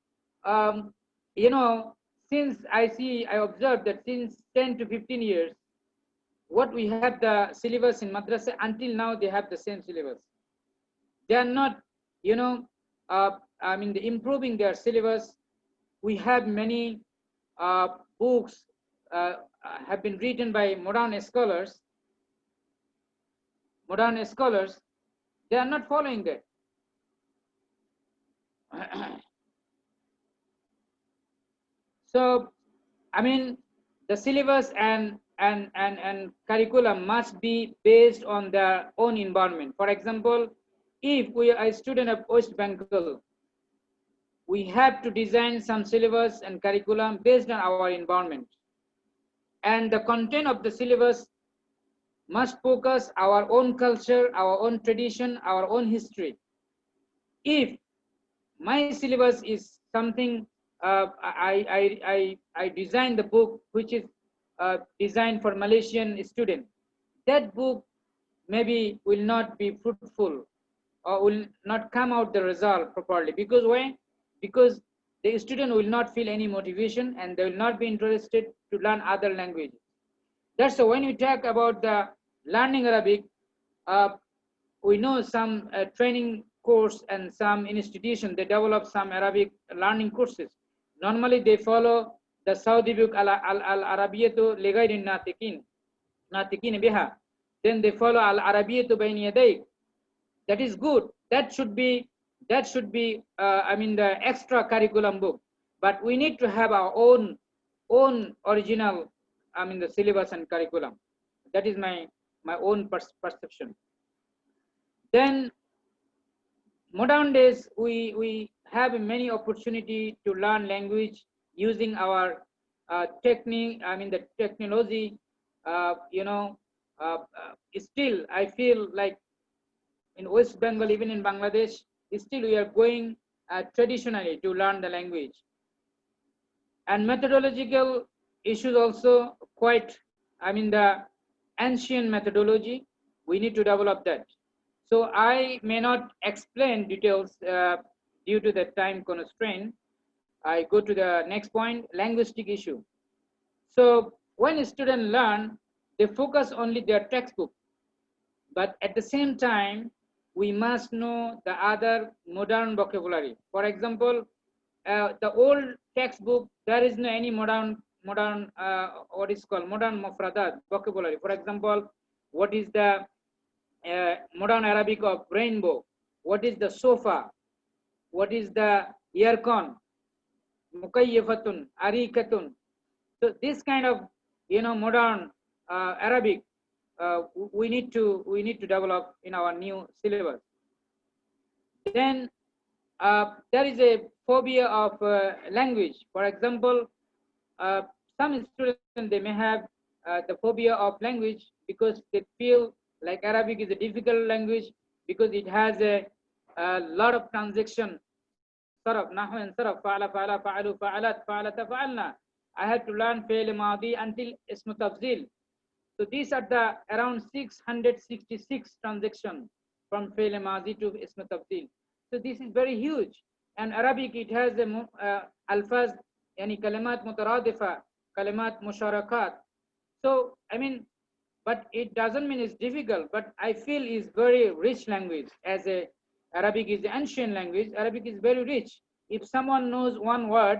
since I observed that since 10 to 15 years, what we have the syllabus in madrasa, until now they have the same syllabus. They are not, improving their syllabus. We have many books have been written by modern scholars. They are not following that. So, the syllabus and curriculum must be based on their own environment. For example, if we are a student of West Bengal, we have to design some syllabus and curriculum based on our environment. And the content of the syllabus must focus our own culture, our own tradition, our own history. If my syllabus is something, I designed the book which is designed for Malaysian student, that book maybe will not be fruitful or will not come out the result properly. Because why? Because the student will not feel any motivation and they will not be interested to learn other languages. That's why when we talk about the learning Arabic, we know some training course and some institution, they develop some Arabic learning courses. Normally they follow the Saudi book al-Arabiyatu lighairi natikin biha. Then they follow al-Arabiyatu bayna yadayk. That is good. That should be I mean the extra curriculum book. But we need to have our own original, I mean the syllabus and curriculum. That is my own perception. Then modern days we have many opportunity to learn language using our technique, I mean the technology. Still I feel like in West Bengal, even in Bangladesh, still we are going traditionally to learn the language. And methodological issues also quite, I mean the ancient methodology, we need to develop that. So I may not explain details due to the time constraint. I go to the next point, linguistic issue. So when students learn, they focus only their textbook, but at the same time, we must know the other modern vocabulary. For example, the old textbook, there is no any modern what is called modern mufradat vocabulary. For example, what is the modern Arabic of rainbow? What is the sofa? What is the aircon? Mukayyafatun, arikatun. So this kind of modern Arabic we need to develop in our new syllabus. Then there is a phobia of language. For example, some students, they may have the phobia of language because they feel like Arabic is a difficult language because it has a lot of transaction. Saraf, nahwa and saraf, fa'ala, fa'ala, fa'alu, fa'alat, fa'alata, fa'alna. I had to learn fi'l madi until ismu tafzil. So these are the around 666 transactions from fi'l madi to ismu tafzil. So this is very huge. And Arabic, it has a alfaz, yani kalimat mutaradifa, kalimat musharakat. So I mean, but it doesn't mean it's difficult, but I feel it's very rich language. As a Arabic is an ancient language, Arabic is very rich. If someone knows one word,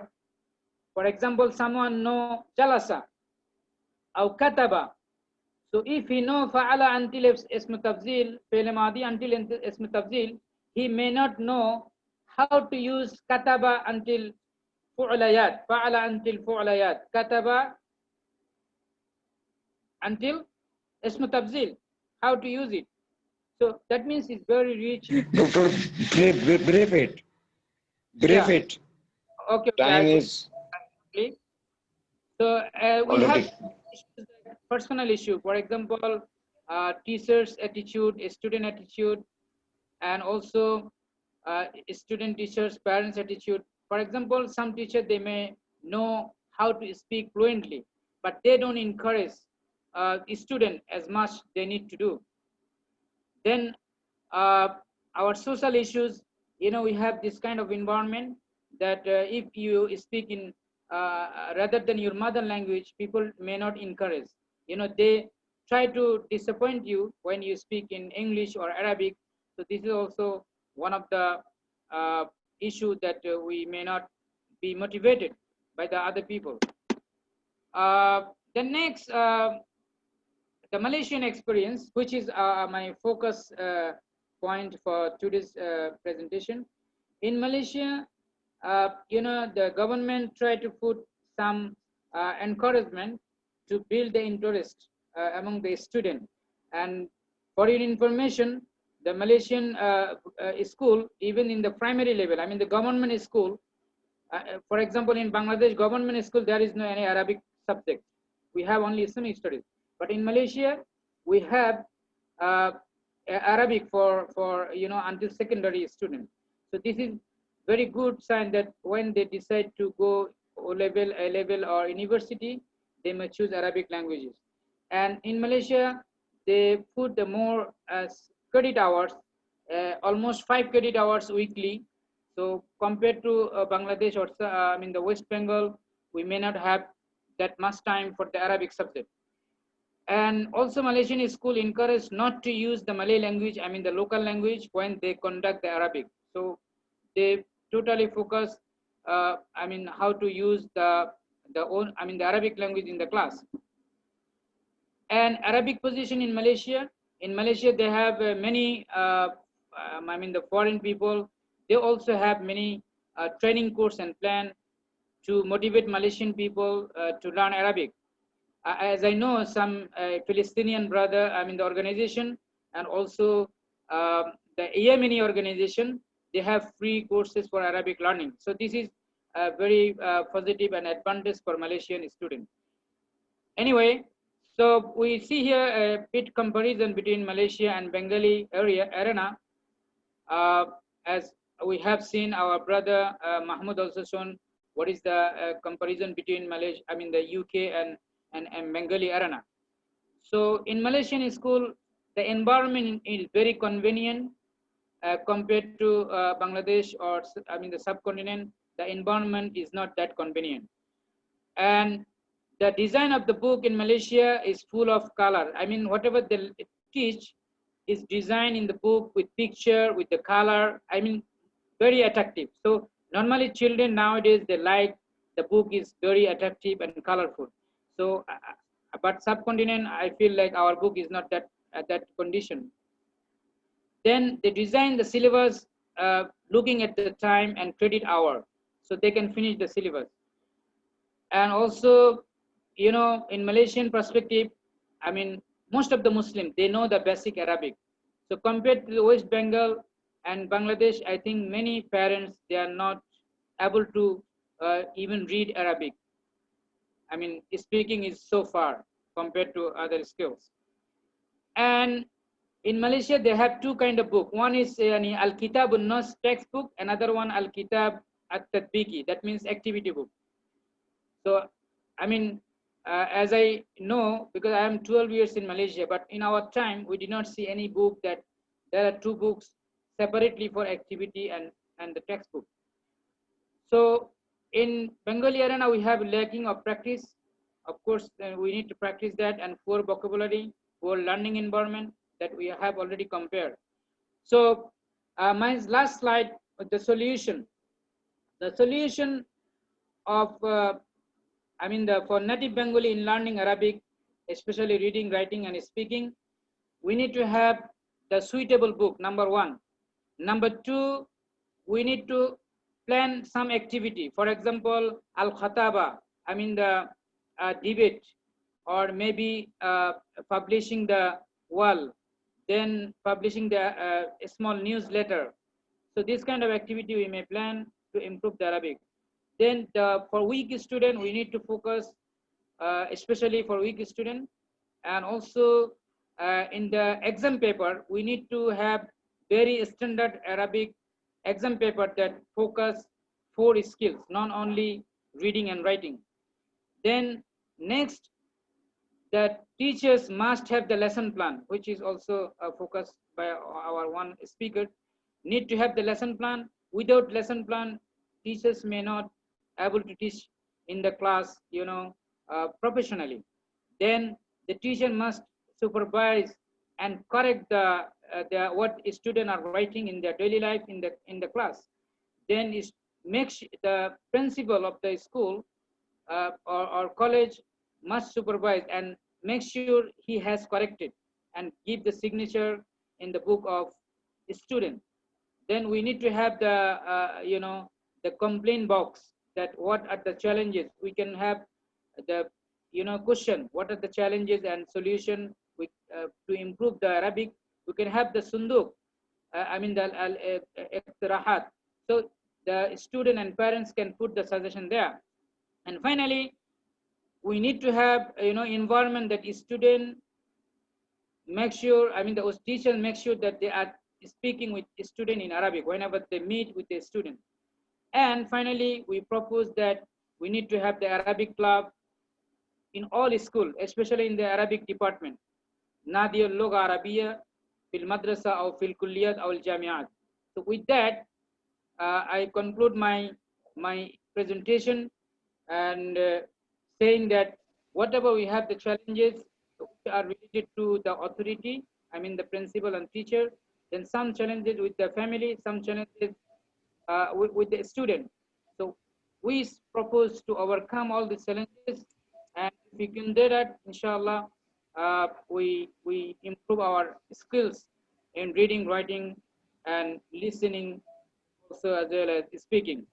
for example, someone know jalasa or kataba. So if he know fa'ala until ism tafzil, fi'l madi until ism tafzil, he may not know how to use kataba until fu'layat, fa'ala until fu'layat, kataba until ism tafzil, how to use it. So that means it's very rich. Doctor, brief it. Brief it. Okay. Time is. So we have personal issue. For example, teachers' attitude, student attitude, and also student teachers, parents' attitude. For example, some teachers, they may know how to speak fluently, but they don't encourage student as much they need to do. Then our social issues, we have this kind of environment that if you speak in rather than your mother language, people may not encourage. They try to disappoint you when you speak in English or Arabic. So this is also one of the issue that we may not be motivated by the other people. The next, the Malaysian experience, which is my focus point for today's presentation. In Malaysia, the government tried to put some encouragement to build the interest among the student. And for your information, the Malaysian school, even in the primary level, I mean the government school, for example, in Bangladesh government school, there is no any Arabic subject. We have only Islamic studies. But in Malaysia, we have Arabic for until secondary students. So this is very good sign that when they decide to go O level, A level, or university, they may choose Arabic languages. And in Malaysia, they put the more credit hours, almost 5 credit hours weekly. So compared to Bangladesh or I mean the West Bengal, we may not have that much time for the Arabic subject. And also Malaysian school encouraged not to use the Malay language, I mean the local language, when they conduct the Arabic. So they totally focus, I mean, how to use the Arabic language in the class. And Arabic position in Malaysia. In Malaysia, they have many, the foreign people, they also have many training course and plan to motivate Malaysian people to learn Arabic. As I know, some Palestinian brother, the organization, and also the Yemeni organization, they have free courses for Arabic learning. So this is very positive and advantage for Malaysian students. Anyway, so we see here a bit comparison between Malaysia and Bengali arena. As we have seen, our brother Mahmoud also shown what is the comparison between Malaysia, the UK and Bengali arena. So in Malaysian school, the environment is very convenient compared to Bangladesh or the subcontinent. The environment is not that convenient. And the design of the book in Malaysia is full of color. Whatever they teach is designed in the book with picture, with the color, very attractive. So normally children nowadays, they like the book is very attractive and colorful. So, but subcontinent, I feel like our book is not that at that condition. Then they design the syllabus looking at the time and credit hour, so they can finish the syllabus. And also, in Malaysian perspective, most of the Muslims, they know the basic Arabic. So compared to the West Bengal and Bangladesh, I think many parents, they are not able to even read Arabic. Speaking is so far compared to other skills. And in Malaysia, they have two kind of book. One is Al-Kitab An-Nas textbook, another one Al-Kitab At-Tatbiki, that means activity book. So, as I know, because I am 12 years in Malaysia, but in our time, we did not see any book that there are two books separately for activity and the textbook. So in Bengali arena, we have lacking of practice. Of course, we need to practice that, and poor vocabulary, poor learning environment that we have already compared. So my last slide, the solution. The solution of for native Bengali in learning Arabic, especially reading, writing, and speaking, we need to have the suitable book, number one. Number two, we need to plan some activity. For example, Al-Khataba, the debate, or maybe publishing the wall, then publishing the small newsletter. So this kind of activity we may plan to improve the Arabic. Then for weak student, we need to focus, especially for weak student, and also in the exam paper, we need to have very standard Arabic exam paper that focus 4 skills, not only reading and writing. Then next, the teachers must have the lesson plan, which is also focused by our one speaker. Need to have the lesson plan. Without lesson plan, teachers may not able to teach in the class, professionally. Then the teacher must supervise and correct the what students are writing in their daily life in the class. Then the principal of the school or college must supervise and make sure he has corrected and give the signature in the book of student. Then we need to have the the complaint box, that what are the challenges. We can have the question, what are the challenges and solution to improve the Arabic. We can have the sunduk, the iqtirahat. So the student and parents can put the suggestion there. And finally, we need to have environment that student make sure, the teachers make sure that they are speaking with student in Arabic whenever they meet with a student. And finally, we propose that we need to have the Arabic club in all schools, especially in the Arabic department. Nadia Lugha Arabiya fil madrasa or fil kulliyat or jamiat. So with that, I conclude my presentation and saying that whatever we have the challenges, are related to the authority, I mean the principal and teacher, then some challenges with the family, some challenges with the student. So we propose to overcome all these challenges, and if we can do that, inshallah, we improve our skills in reading, writing, and listening, also as well as speaking.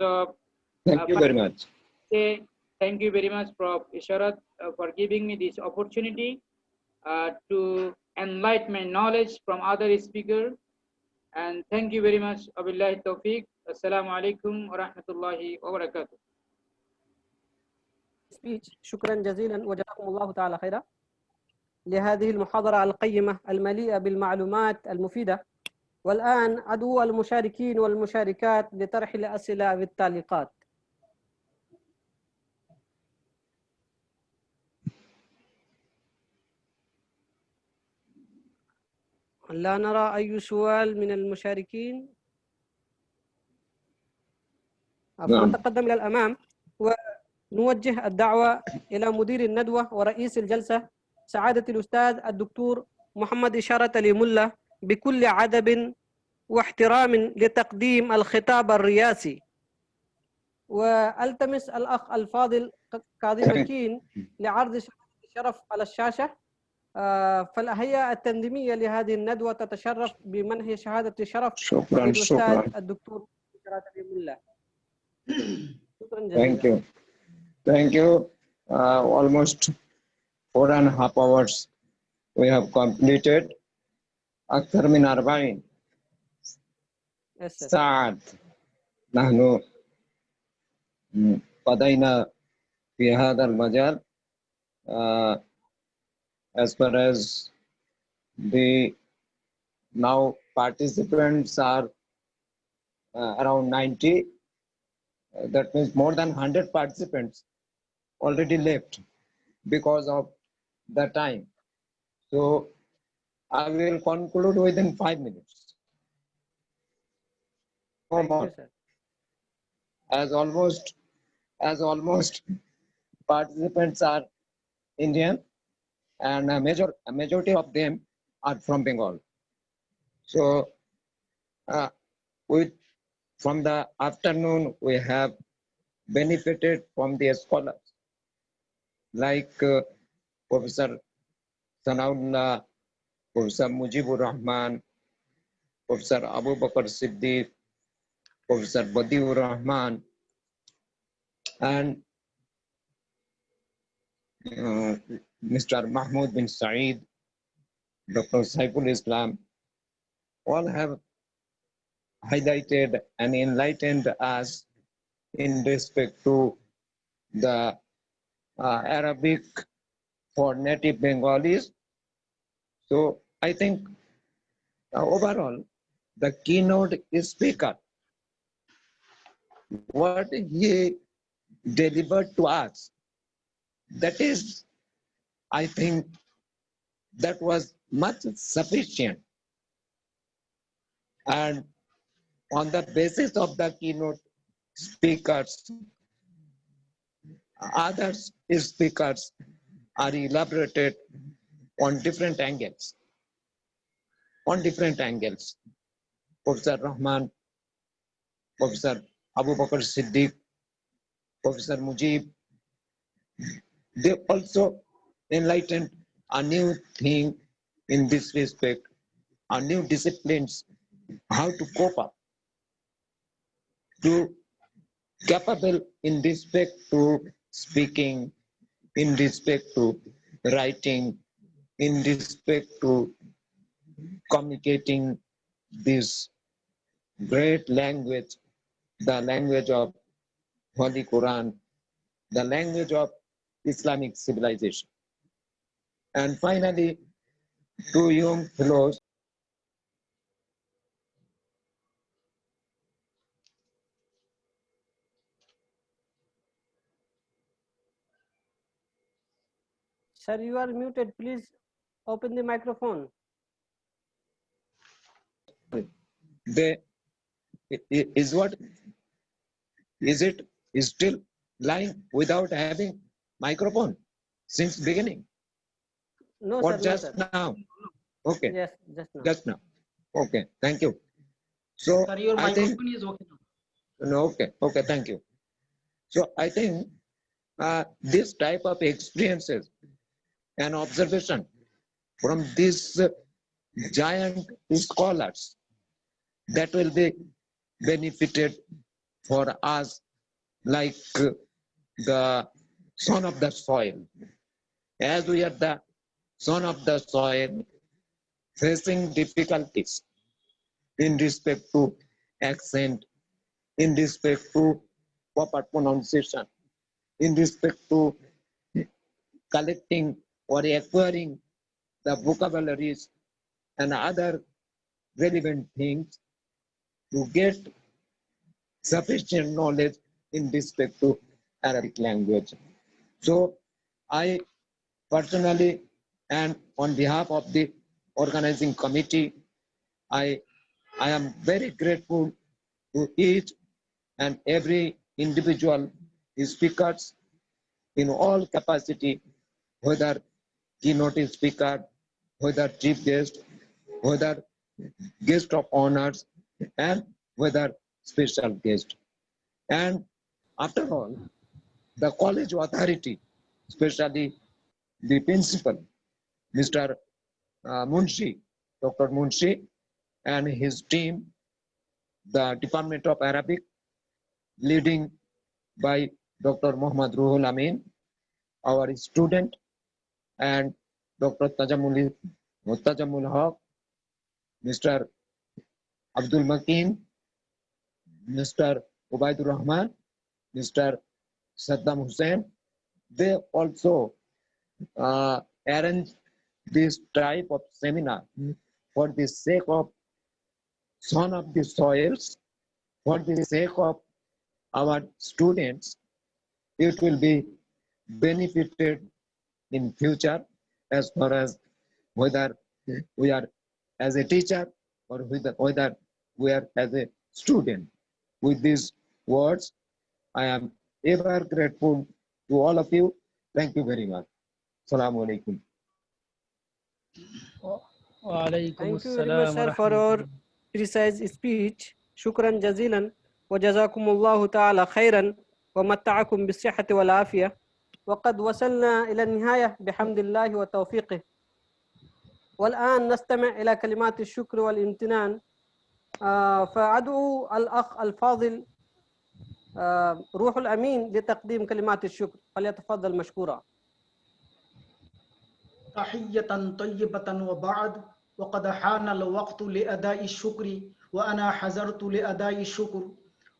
So Thank you very much. say thank you very much, Prof. Isharat, for giving me this opportunity to enlighten my knowledge from other speakers. And thank you very much. Abillahi tawfiq. Assalamu alaikum wa rahmatullahi wa barakatuh. speech. شكرا جزيلا وجزاكم الله تعالى خيرا لهذه المحاضرة القيمة المليئة بالمعلومات المفيدة. والآن أدعو المشاركين والمشاركات لطرح الأسئلة والتعليقات. لا نرى أي سؤال من المشاركين. نتقدم إلى الأمام ونوجه الدعوة إلى مدير الندوة ورئيس الجلسة سعادة الأستاذ الدكتور محمد إشارة اليملة بكل عدب واحترام لتقديم الخطاب الرئاسي. والتمس الأخ الفاضل كاظم مكين لعرض شهادة الشرف على الشاشة. فالهيئة التنظيمية لهذه الندوة تتشرف بمنح شهادة الشرف للأستاذ الدكتور إشارة اليملة. شكرا جزيلا. Thank you. Almost 4.5 hours we have completed. أكثر من 40 ساعات نحن قضينا في هذا المجال. As far as the now participants are around 90, that means more than 100 participants already left because of the time. So I will conclude within 5 minutes. No more. As almost participants are Indian, and a majority of them are from Bengal. So from the afternoon we have benefited from the scholars like Professor Sanaullah, Professor Mujibur Rahman, Professor Abu Bakr Siddiq, Professor Badiur Rahman, and Mr. Mahmoud bin Saeed, Dr. Saiful Islam, all have highlighted and enlightened us in respect to the Arabic for native Bengalis. So I think overall, the keynote speaker, what he delivered to us, that is, I think that was much sufficient. And on the basis of the keynote speakers, other speakers are elaborated on different angles. Professor Rahman, Professor Abu Bakr Siddiq, Professor Mujib, they also enlightened a new thing in this respect, a new disciplines, how to cope up, to capable in respect to speaking, in respect to writing, in respect to communicating this great language, the language of Holy Quran, the language of Islamic civilization. And finally, to young fellows, Sir, you are muted. Please open the microphone. Is it still lying without having microphone since beginning? No, or sir. No, just sir. now? Okay, Yes, just now. just now. Okay, thank you. So Sir, your I think, microphone is okay now. no, okay, thank you. So I think this type of experiences and observation from these giant scholars, that will be benefited for us like the son of the soil. As we are the son of the soil, facing difficulties in respect to accent, in respect to proper pronunciation, in respect to collecting or acquiring the vocabularies and other relevant things to get sufficient knowledge in respect to Arabic language. So I personally and on behalf of the organizing committee, I am very grateful to each and every individual speakers in all capacity, whether keynote speaker, whether chief guest, whether guest of honors, and whether special guest. And after all, the college authority, especially the principal, Mr. Munshi, Dr. Munshi, and his team, the Department of Arabic, leading by Dr. Muhammad Ruhul Amin, our student, and Dr. Tajamul Haq, Mr. Abdul Makin, Mr. Ubaidur Rahman, Mr. Saddam Hussein. They also arrange this type of seminar for the sake of son of the soils, for the sake of our students. It will be benefited in future as far as whether we are as a teacher or whether we are as a student. With these words, I am ever grateful to all of you. Thank you very much. Assalamu alaikum. Thank you very much, sir, for your precise speech. شكرا جزيلا وجزاكم الله تعالى خيرا ومتعكم بالصحة والعافية. وقد وصلنا إلى النهاية بحمد الله وتوفيقه. والآن نستمع إلى كلمات الشكر والامتنان. فأدعو الأخ الفاضل روح الأمين لتقديم كلمات الشكر، فليتفضل مشكورا. تحية طيبة وبعد، وقد حان الوقت لأداء الشكر وأنا حضرت لأداء الشكر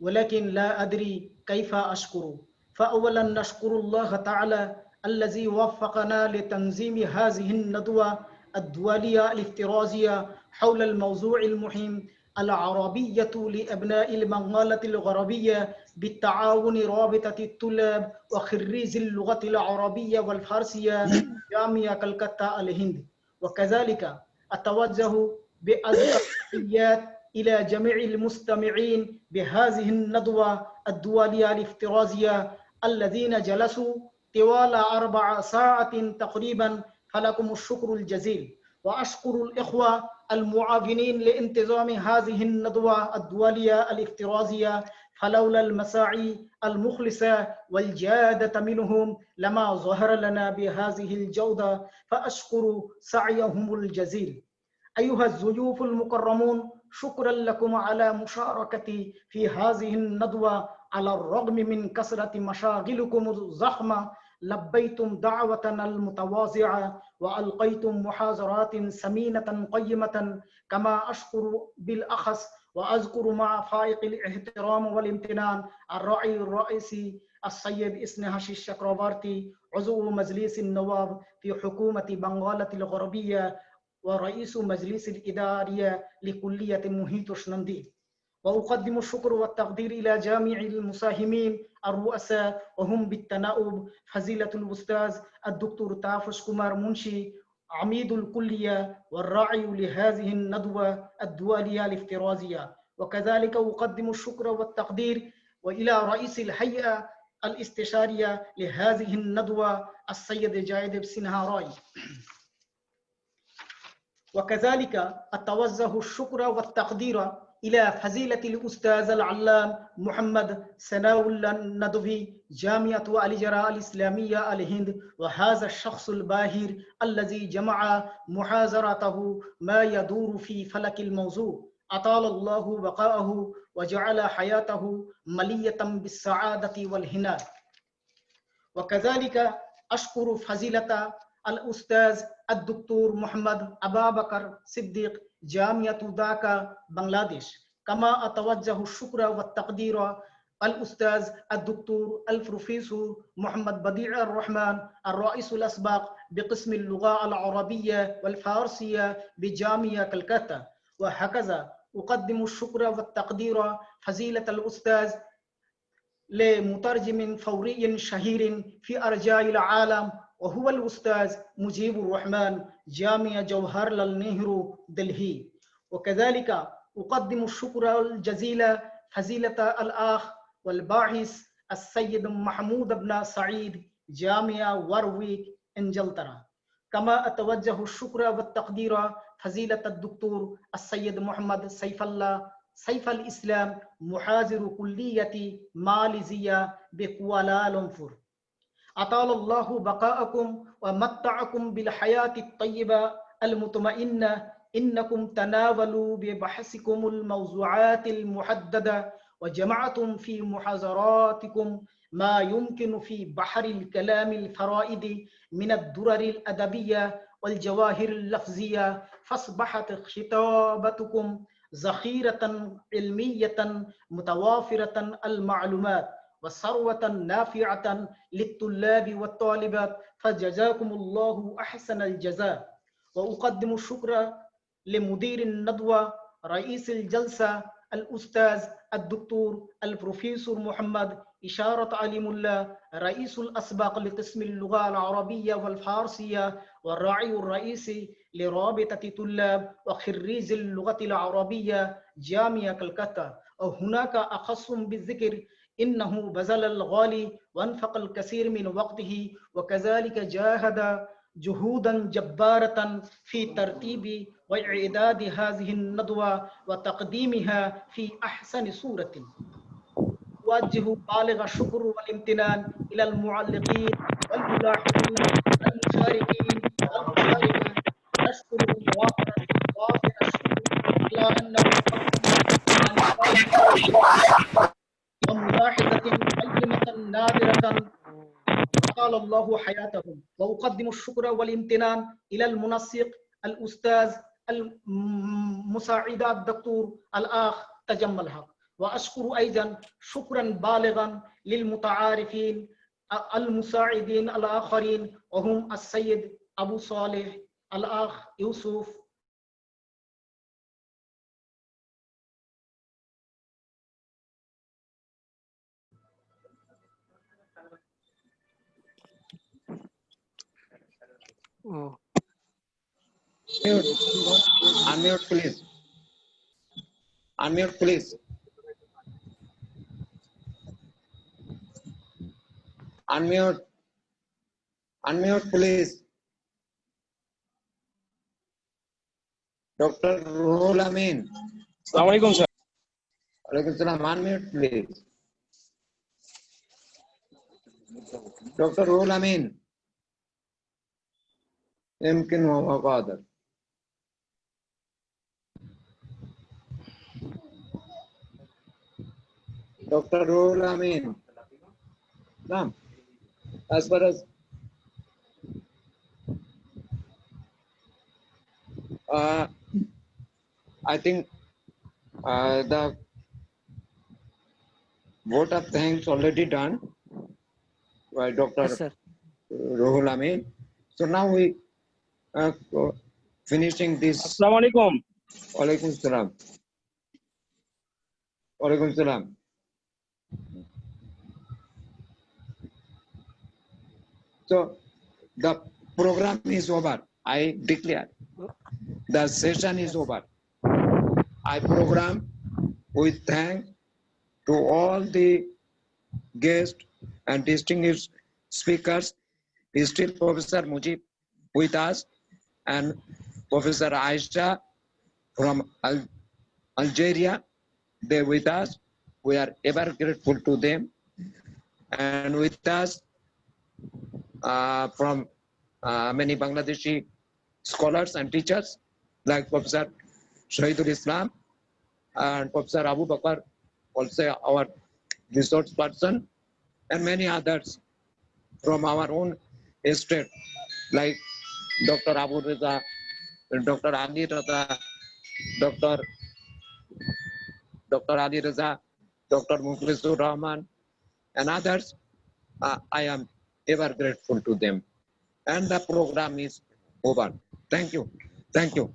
ولكن لا أدري كيف أشكر. فأولا نشكر الله تعالى الذي وفقنا لتنظيم هذه الندوة الدولية الافتراضية حول الموضوع المهم العربية لأبناء المنطقة الغربية بالتعاون رابطة الطلاب وخريج اللغة العربية والفارسية جامعة كلكتة الهند. وكذلك أتوجه بأزكى التحيات إلى جميع المستمعين بهذه الندوة الدولية الافتراضية الذين جلسوا طوال 4 ساعات تقريبا، فلكم الشكر الجزيل. وأشكر الإخوة المعاونين لانتظام هذه الندوة الدولية الافتراضية، فلولا المساعي المخلصة والجادة منهم لما ظهر لنا بهذه الجودة، فأشكر سعيهم الجزيل. أيها الضيوف المكرمون، شكرا لكم على مشاركتي في هذه الندوة على الرغم من كثرة مشاغلكم الضخمة. لبيتم دعوتنا المتواضعة وألقيتم محاضرات سمينة قيمة. كما أشكر بالأخص وأذكر مع فائق الاحترام والامتنان الراعي الرئيسي السيد إسنهاش الشكرابارتي، عضو مجلس النواب في حكومة بنغالة الغربية ورئيس مجلس الإدارية لكلية محيط شنندي. وأقدم الشكر والتقدير إلى جميع المساهمين الرؤساء وهم بالتناوب فضيلة الأستاذ الدكتور تافش كومار منشي عميد الكلية والراعي لهذه الندوة الدولية الافتراضية. وكذلك أقدم الشكر والتقدير وإلى رئيس الهيئة الاستشارية لهذه الندوة السيد جايد سينهاراي. وكذلك أتوجه الشكر والتقدير إلى فضيلة الأستاذ العلام محمد سناء الله الندوي جامعة الإجراء الإسلامية الهند، وهذا الشخص الباهر الذي جمع محاضرته ما يدور في فلك الموضوع، أطال الله بقاءه وجعل حياته مليئة بالسعادة والهنا. وكذلك أشكر فضيلة الأستاذ الدكتور محمد أبا بكر صديق جامعة ذاكا بنغلاديش. كما أتوجه الشكر والتقدير الأستاذ الدكتور البروفيسور محمد بديع الرحمن الرئيس الأسبق بقسم اللغة العربية والفارسية بجامعة كلكتا. وهكذا أقدم الشكر والتقدير فضيلة الأستاذ لمترجم فوري شهير في أرجاء العالم، وهو الأستاذ مجيب الرحمن جامعة جوهرلال نهرو دلهي. وكذلك أقدم الشكر الجزيل فضيلة الأخ والباحث السيد محمود بن سعيد جامعة وارويك إنجلترا. كما أتوجه الشكر والتقدير فضيلة الدكتور السيد محمد سيف الإسلام محاضر كلية ماليزيا بكوالالمبور. أطال الله بقاءكم ومتعكم بالحياة الطيبة المطمئنة. إنكم تناولوا ببحثكم الموضوعات المحددة وجمعتم في محاضراتكم ما يمكن في بحر الكلام الفرائد من الدرر الأدبية والجواهر اللفظية، فأصبحت خطابتكم ذخيرة علمية متوافرة المعلومات وثروة نافعة للطلاب والطالبات، فجزاكم الله أحسن الجزاء. وأقدم الشكر لمدير الندوة رئيس الجلسة الأستاذ الدكتور البروفيسور محمد إشارة عليم الله رئيس الأسبق لقسم اللغة العربية والفارسية والراعي الرئيسي لرابطة طلاب وخريج اللغة العربية جامعة كلكتا. وهناك أخص بالذكر إنه بذل الغالي وأنفق الكثير من وقته، وكذلك جاهد جهودا جبارة في ترتيب وإعداد هذه الندوة وتقديمها في أحسن صورة. أوجه بالغ الشكر والامتنان إلى المعلقين والملاحظين والمشاركين والمشاركة. نشكرهم وافر الشكر على أنهم وملاحظة قيمة نادرة أطال الله حياتهم. وأقدم الشكر والامتنان إلى المنسق الأستاذ المساعد الدكتور الأخ تجمل حق. وأشكر أيضا شكرا بالغا للمتعارفين المساعدين الآخرين، وهم السيد أبو صالح، الأخ يوسف، Unmute, please. Unmute, please. Unmute. Unmute, please. Dr. Ruhul Amin. Assalamu alaikum, sir. Alaikum salam. Unmute, please. Dr. Ruhul Amin. يمكن وهو قادر. Dr. Ruhul Amin. Naam. As far as I think the vote of thanks already done by Dr. Yes, sir. Ruhul Amin. So now we finishing this. Assalamu alaikum. Walaikum salam. Walaikum salam. So the program is over. I declare the session is over. I program with thanks to all the guests and distinguished speakers. Is still Professor Mujib with us, and Professor Aisha from Algeria. They're with us. We are ever grateful to them. And with us from many Bangladeshi scholars and teachers like Professor Shahidul Islam and Professor Abu Bakr, also our resource person, and many others from our own estate like Dr. Abu Reza, Dr. Ali Reza, Dr. Ali Reza, Dr. Mukhlisur Rahman, and others. I am ever grateful to them. And the program is over. Thank you. Thank you.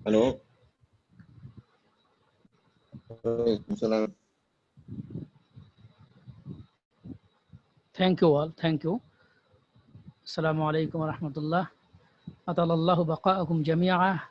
Hello. Thank you all. Thank you. Assalamu alaikum wa rahmatullah. Atalallahu baqa'akum jami'a.